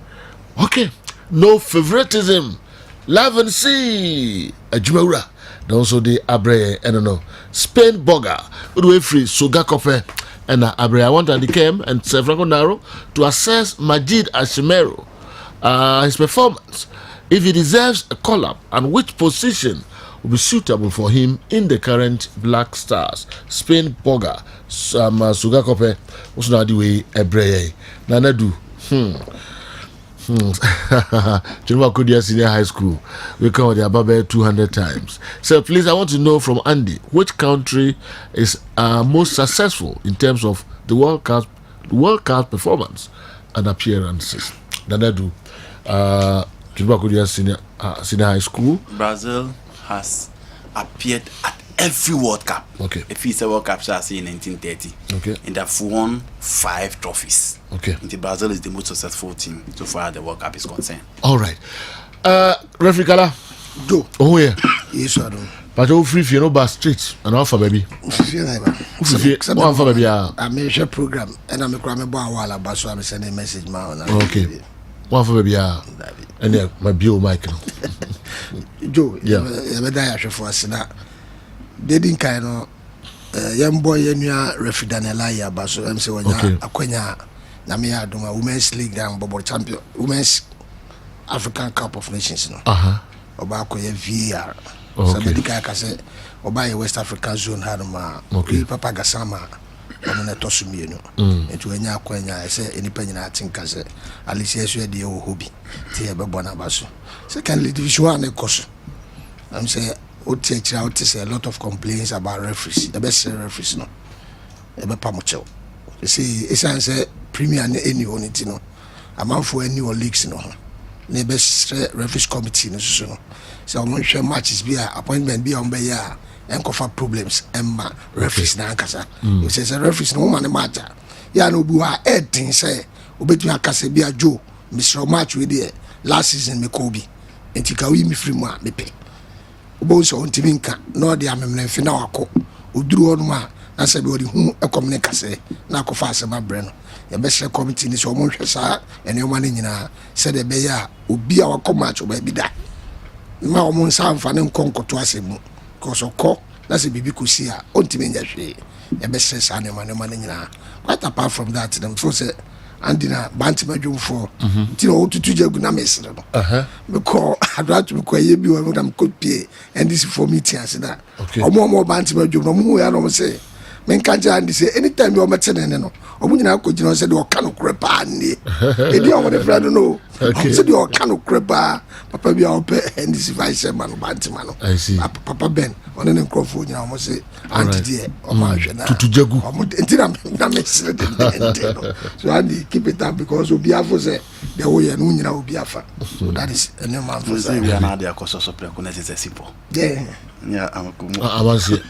Okay. No favoritism. Love and see. Ajumura. Also the Abre, I don't know. Spain Boga. Udwe free Sugar Kope. And Abre, I want to came and Franco Naro to assess Majid Ashimero, his performance, if he deserves a call-up and which position will be suitable for him in the current Black Stars. Spain Boga, Sugar Kope, also not the way Abre. Nanadu. General Kodia Senior High School, we covered the above 200 times. So please, I want to know from Andy, which country is most successful in terms of the World Cup performance and appearances? Nanadu, General Kodia Senior High School. Brazil has appeared at every World Cup. Okay. If it's a World Cup, shall I say in 1930. Okay. And they've won 5 trophies. Okay. And Brazil is the most successful team so far as the World Cup is concerned. All right. Referee Kala. Do. Oh yeah. Yes, I do. But you free for no bus street and offer baby. One for baby. I made a program and I'm a crime about while I so I'm sending a message now. Okay. One for baby. And yeah, my bio Michael. Joe, yeah. You die for us now. They didn't kind of young boy and you are refidanelaya, but so I'm saying, Aquena, Namia, Duma, Women's League, and Bobo Champion, Women's African Cup of Nations. Obako VR. So the guy say, Oba West African zone had Papa Gasama. I'm not tossing me, and to any Aquena, I say, independent, I think, I say, at least yes, you had the old hobby. Tia Bonabasso. Secondly, division one, course. I'm saying, would take out to say a lot of complaints about referees. The best referees, no. Ebe pamucho. You see, it's answer premier any unit, no. A man for any leagues, no. The best referees committee, no. So I'm sure matches be appointment be on Baya and cover problems and referees na ankasa. You say referees no man matter. Ya no buwa editing say obetumi akase bia Joe Mr. Match we there last season me Kobe. Entika wi mi free mu a me pe. Obo so ontimi nka no de amemne fi na wako oduru onu ma na se be odi hu ekomne kase na akofa asema bre no ye be share committee ni so mo hwe sa ene o ma ne nyina se de be ya obi a wako match oba bi da ma o mo nsa mfa ne nkonkoto asemu ko so ko na se bibi kosi a ontimi nya hwe ye be share sa ne ma ne nyina. Quite apart from that them so say andina banti madwum for tino otutu jagu na mesre no because I'd like to be ye bi we am could pay and this for meeting as that omo banti madwum no mu ya no say men kan ja and say anytime you metene ne no omo nyina ko gina say de o kan okrepa ni e di o de friend no say de o kan okrepa papa bi o pe and this vice man banti man I see papa Ben on the microphone nyina omo say anti die o ma hwe na tutu jagu omo entina na mesre de so Andy keep it up because obi afo say the way no nyina obi afa so that is a new man for say we are now there cause so pre connect is simple yeah I'm avansi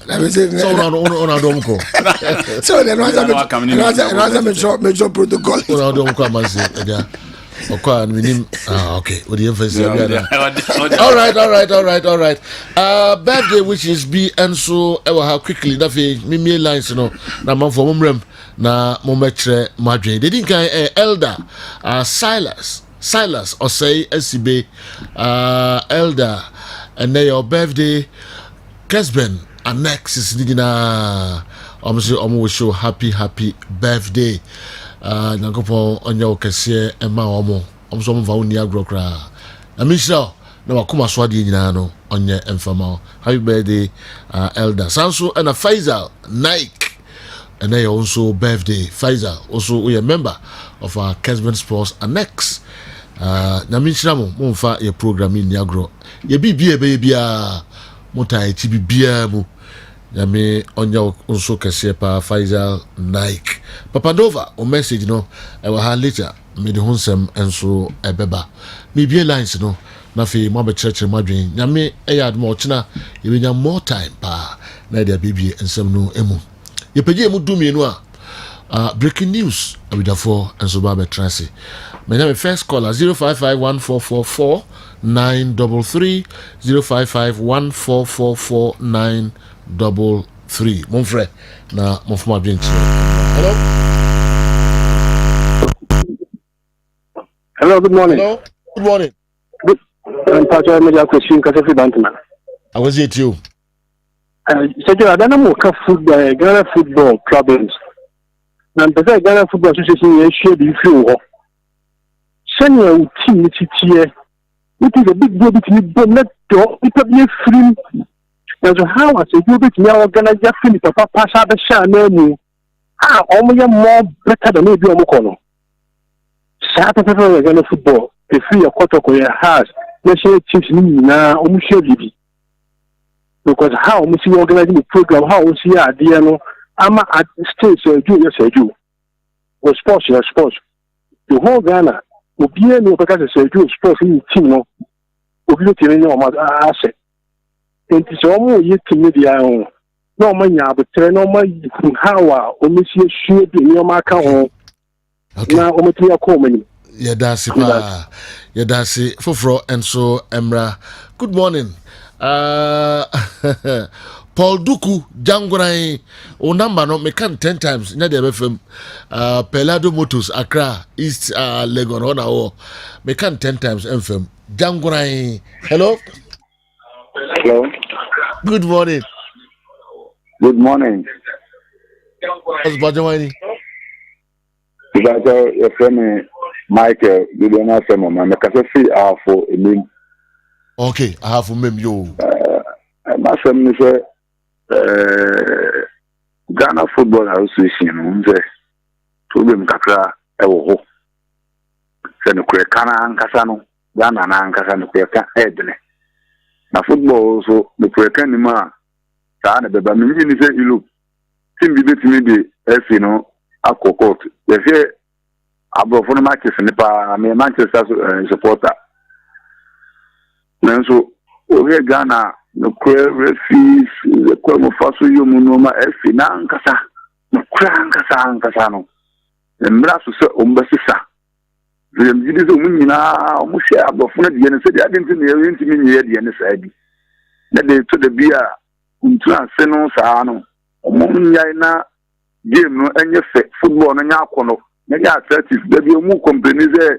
Let me say. So on don't go. So then major protocol. On don't come and say, yeah. Okay. With the emphasis. All right. Birthday wishes be and so how quickly that me lines na man for mumrem na mometre madre. They didn't elder Silas or say SCB elder and then your birthday Kessben and next is Nidina almost show happy birthday. Nyankopon onya okese ema omo omso mva uni agro kra na misha na wakoma so ade nyina no onye emfama happy birthday elder sanso and a Faisal Nike and they also birthday Faisal also we a member of our Kessben Sports Annex na misha mo mfa your program in agro ye bibia motai ti bibia mu Yami onya unso kese pa Faisal Nike Papadova o message no e wa ha later me de hunsem enso ebeba me bie lines no na fe mo be church madwen yami e ya admo ochina ye benya more time pa na dia bibie ensem no emu ye pege emu du mienu a breaking news abidafo enso ba be trance me na me first caller 0551444933 0551444933 mon frère na mon fuma bien. Hello, good morning. Hello, good morning. I'm Pastor Major Question Kasafi Bantman. I was it you. So I don't know football, Ghana football problems. Now, the Ghana Football Association is shared in few. Senior team here. It is a big deal between the net door. It will be a free. Now, how I say you bet me organize your film to pass out the shine. Only more better than maybe on Mokono. Saturday Ghana football. The free a quarter has. Let's say teams now almost because how we see organizing the program, how we see idea no, I'm at stage junior or sports. The whole Ghana will be no because it's sports in team no, will be looking asset. And it's almost yet to media on. No money, but no money how we see should be near my account. Now, we coming. Yadasi Fofro and so Emra. Good morning. Paul Duku Jangurai o number no me can 10 times na the FM Pelado Motors Accra East Legon on our me can 10 times FM Jangurai. Hello. Good morning. Good morning. What's Bajawani? Your friend Michael, you don't have some man. I can see for a name. Okay, I have mem yo. My family say Ghana Football Association say problem kakra e wo ho. Se no kure kana ankasa no, Ghana na ankasa no kure ka edne. Na football so no kure kan ni ma sa na beba me ni say you look. Team bi betimi de FC no akokot. They say abofo no matches ni pa me Manchester supporter. Nanso ohe Ghana no kure referees the kwemo faso yomu no ma FC na ankasa no kure ankasa no embra so se ombasisa zem gidi zo munyina omuhye abofo na de ne se de adenti ne yenti minye de ne sa bi na de to de bia untura se no sa no omunyai na game no enye fe football no nya akono na ya athletics de bi omu company ze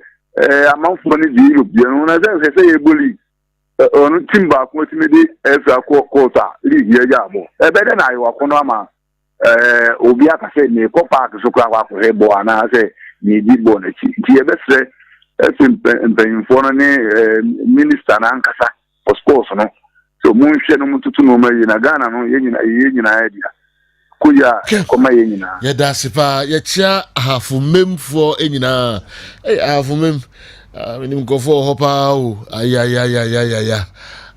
amanfo ne di Europe de no na ze se eboli onu timba ko timi di efa kota league ye ja mo ebede na ayo akono ama obi aka se ne ko park so kwa ko hebo ana se ni di bo na chi ti ebesre empenfo no ne minister na ankasa for sports no so mu nhwe no mututu no ma yi na Ghana no ye nyina ya dia kuya koma ye nyina ye da sipa ye chia hafu memfo enyina hafu mem minim go for hopa o aya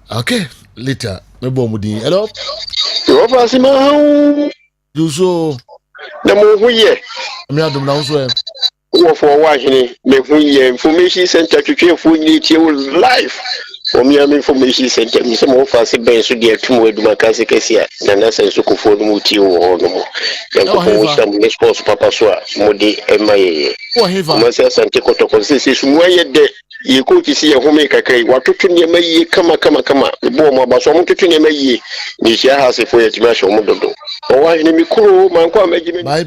okay later me bo mudi hello yo fasima you so na mo huye me adum na so wo for wa hini me huye information center twetwe fo nyini tie wo live Omiam information center, Miss Mofas, Ben, so dear to Dumakasi Cassia, and that's a so for the Muti or no more. Young sports Papa Swa, Modi, and my Commercials and Tekoto says, why you go to see a homemaker, what to near me, come, Boma, but some to near me, Nisha has a for your commercial model. Oh, I name me cool, man,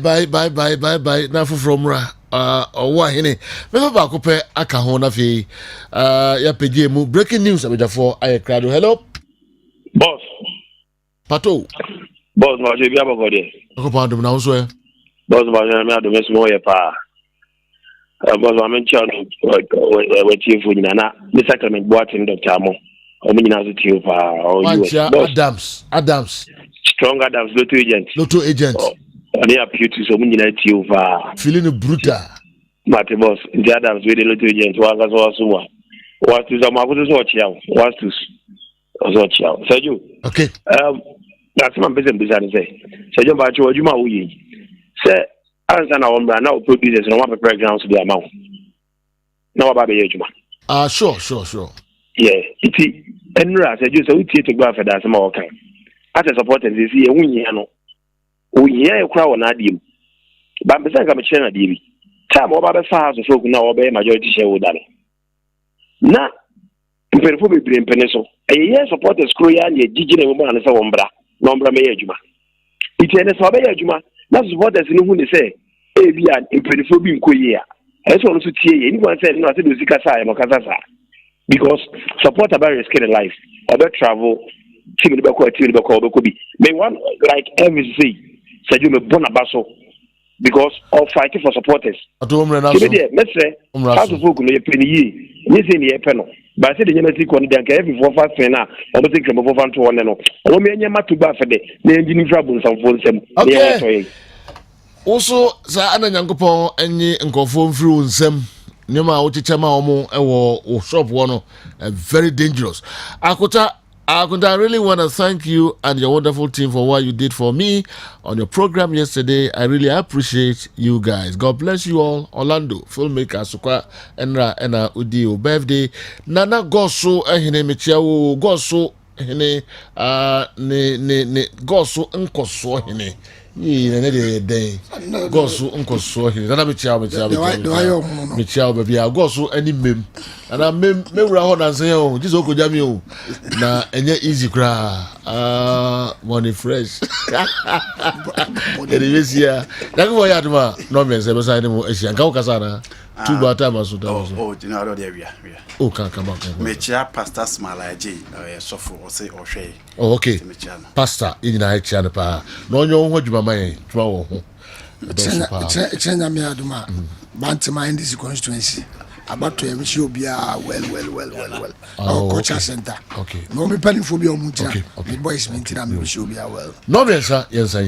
bye. Now from Ra. Ọwọ hene me ba ko pe aka ho na fe ya pege mu breaking news abejafo ayekrado. Hello boss pato boss ma je bia bako de ko pa ndum na so e boss ma je me adum esmo ye pa boss ma men cha no we chief nyina na the sacrament boating doctor mo o me nyina so tiu pa o Adams strong Adams lotto agent Oni appeal to so many night you feeling brutal. Mate boss, the Adams with the little agent was also was to some of the watch out, was to watch out. So you okay. That's my business say. So you about you ma we say answer now on now producers no one backgrounds to the amount. Now about the age man. Sure. Yeah, it enra say you so we take to go for that some okay. As a supporter they see a win no. We hear a crowd on Adim. But I'm saying I'm a chain of DB. Time over the fast of folk now obey majority shareholder. Now, in Perfume Peninsula, a year supporters Korean, a Gigi woman and so on, Nombra Mayajuma. It's an Eswabajuma. That's what there's no one to say. Avian in Perfume Korea. I just want to see anyone said nothing to Zikasa or Kazasa. Because support about your skin life, about travel, team in the back could be. May one like MSC. Said you may born a basso because of fighting for supporters. I don't know. Let's say, how to focus on your penny. You see the panel. But I said the Yamasi Kondanka every 4 5 now. I don't think I'm over to one and all. I mean, you're not too bad for the engineering troubles and for them. Okay. Also, Sana Yankopo, any and conform through some. Nema Ochichama Omo, or shop one, very dangerous. I really want to thank you and your wonderful team for what you did for me on your program yesterday. I really appreciate you guys. God bless you all. Orlando, filmmaker, Sukwa, Enra, Udio, birthday. Nana Goso, Ehine Michiao, Goso, Hene, Goso, Unkoso, Hene. Day. Goso, Unkoso, Hene. Nana Michiao, baby. I Goso, any meme. And I me rahon and say, oh, this oko jamio. Na enye easy cra. Money fresh. Anyways, yeah. Thank you for your adma. No me say beside mo Asian. Ka ukasana. 2 bar time aso da. Oh, you know there we are. Oh, can come back. Me chia pastor Smalaje, sofo or say or shay. Oh, okay. Pastor in na chia pa. No nyo ho djuma man. Djuma wo ho. Chenya me aduma. Bantima in this constituency. About to MC Obia well. Our culture center. Okay. No me penny for be on mucha. Okay. Boys maintain am MC Obia well. No, yes, sir.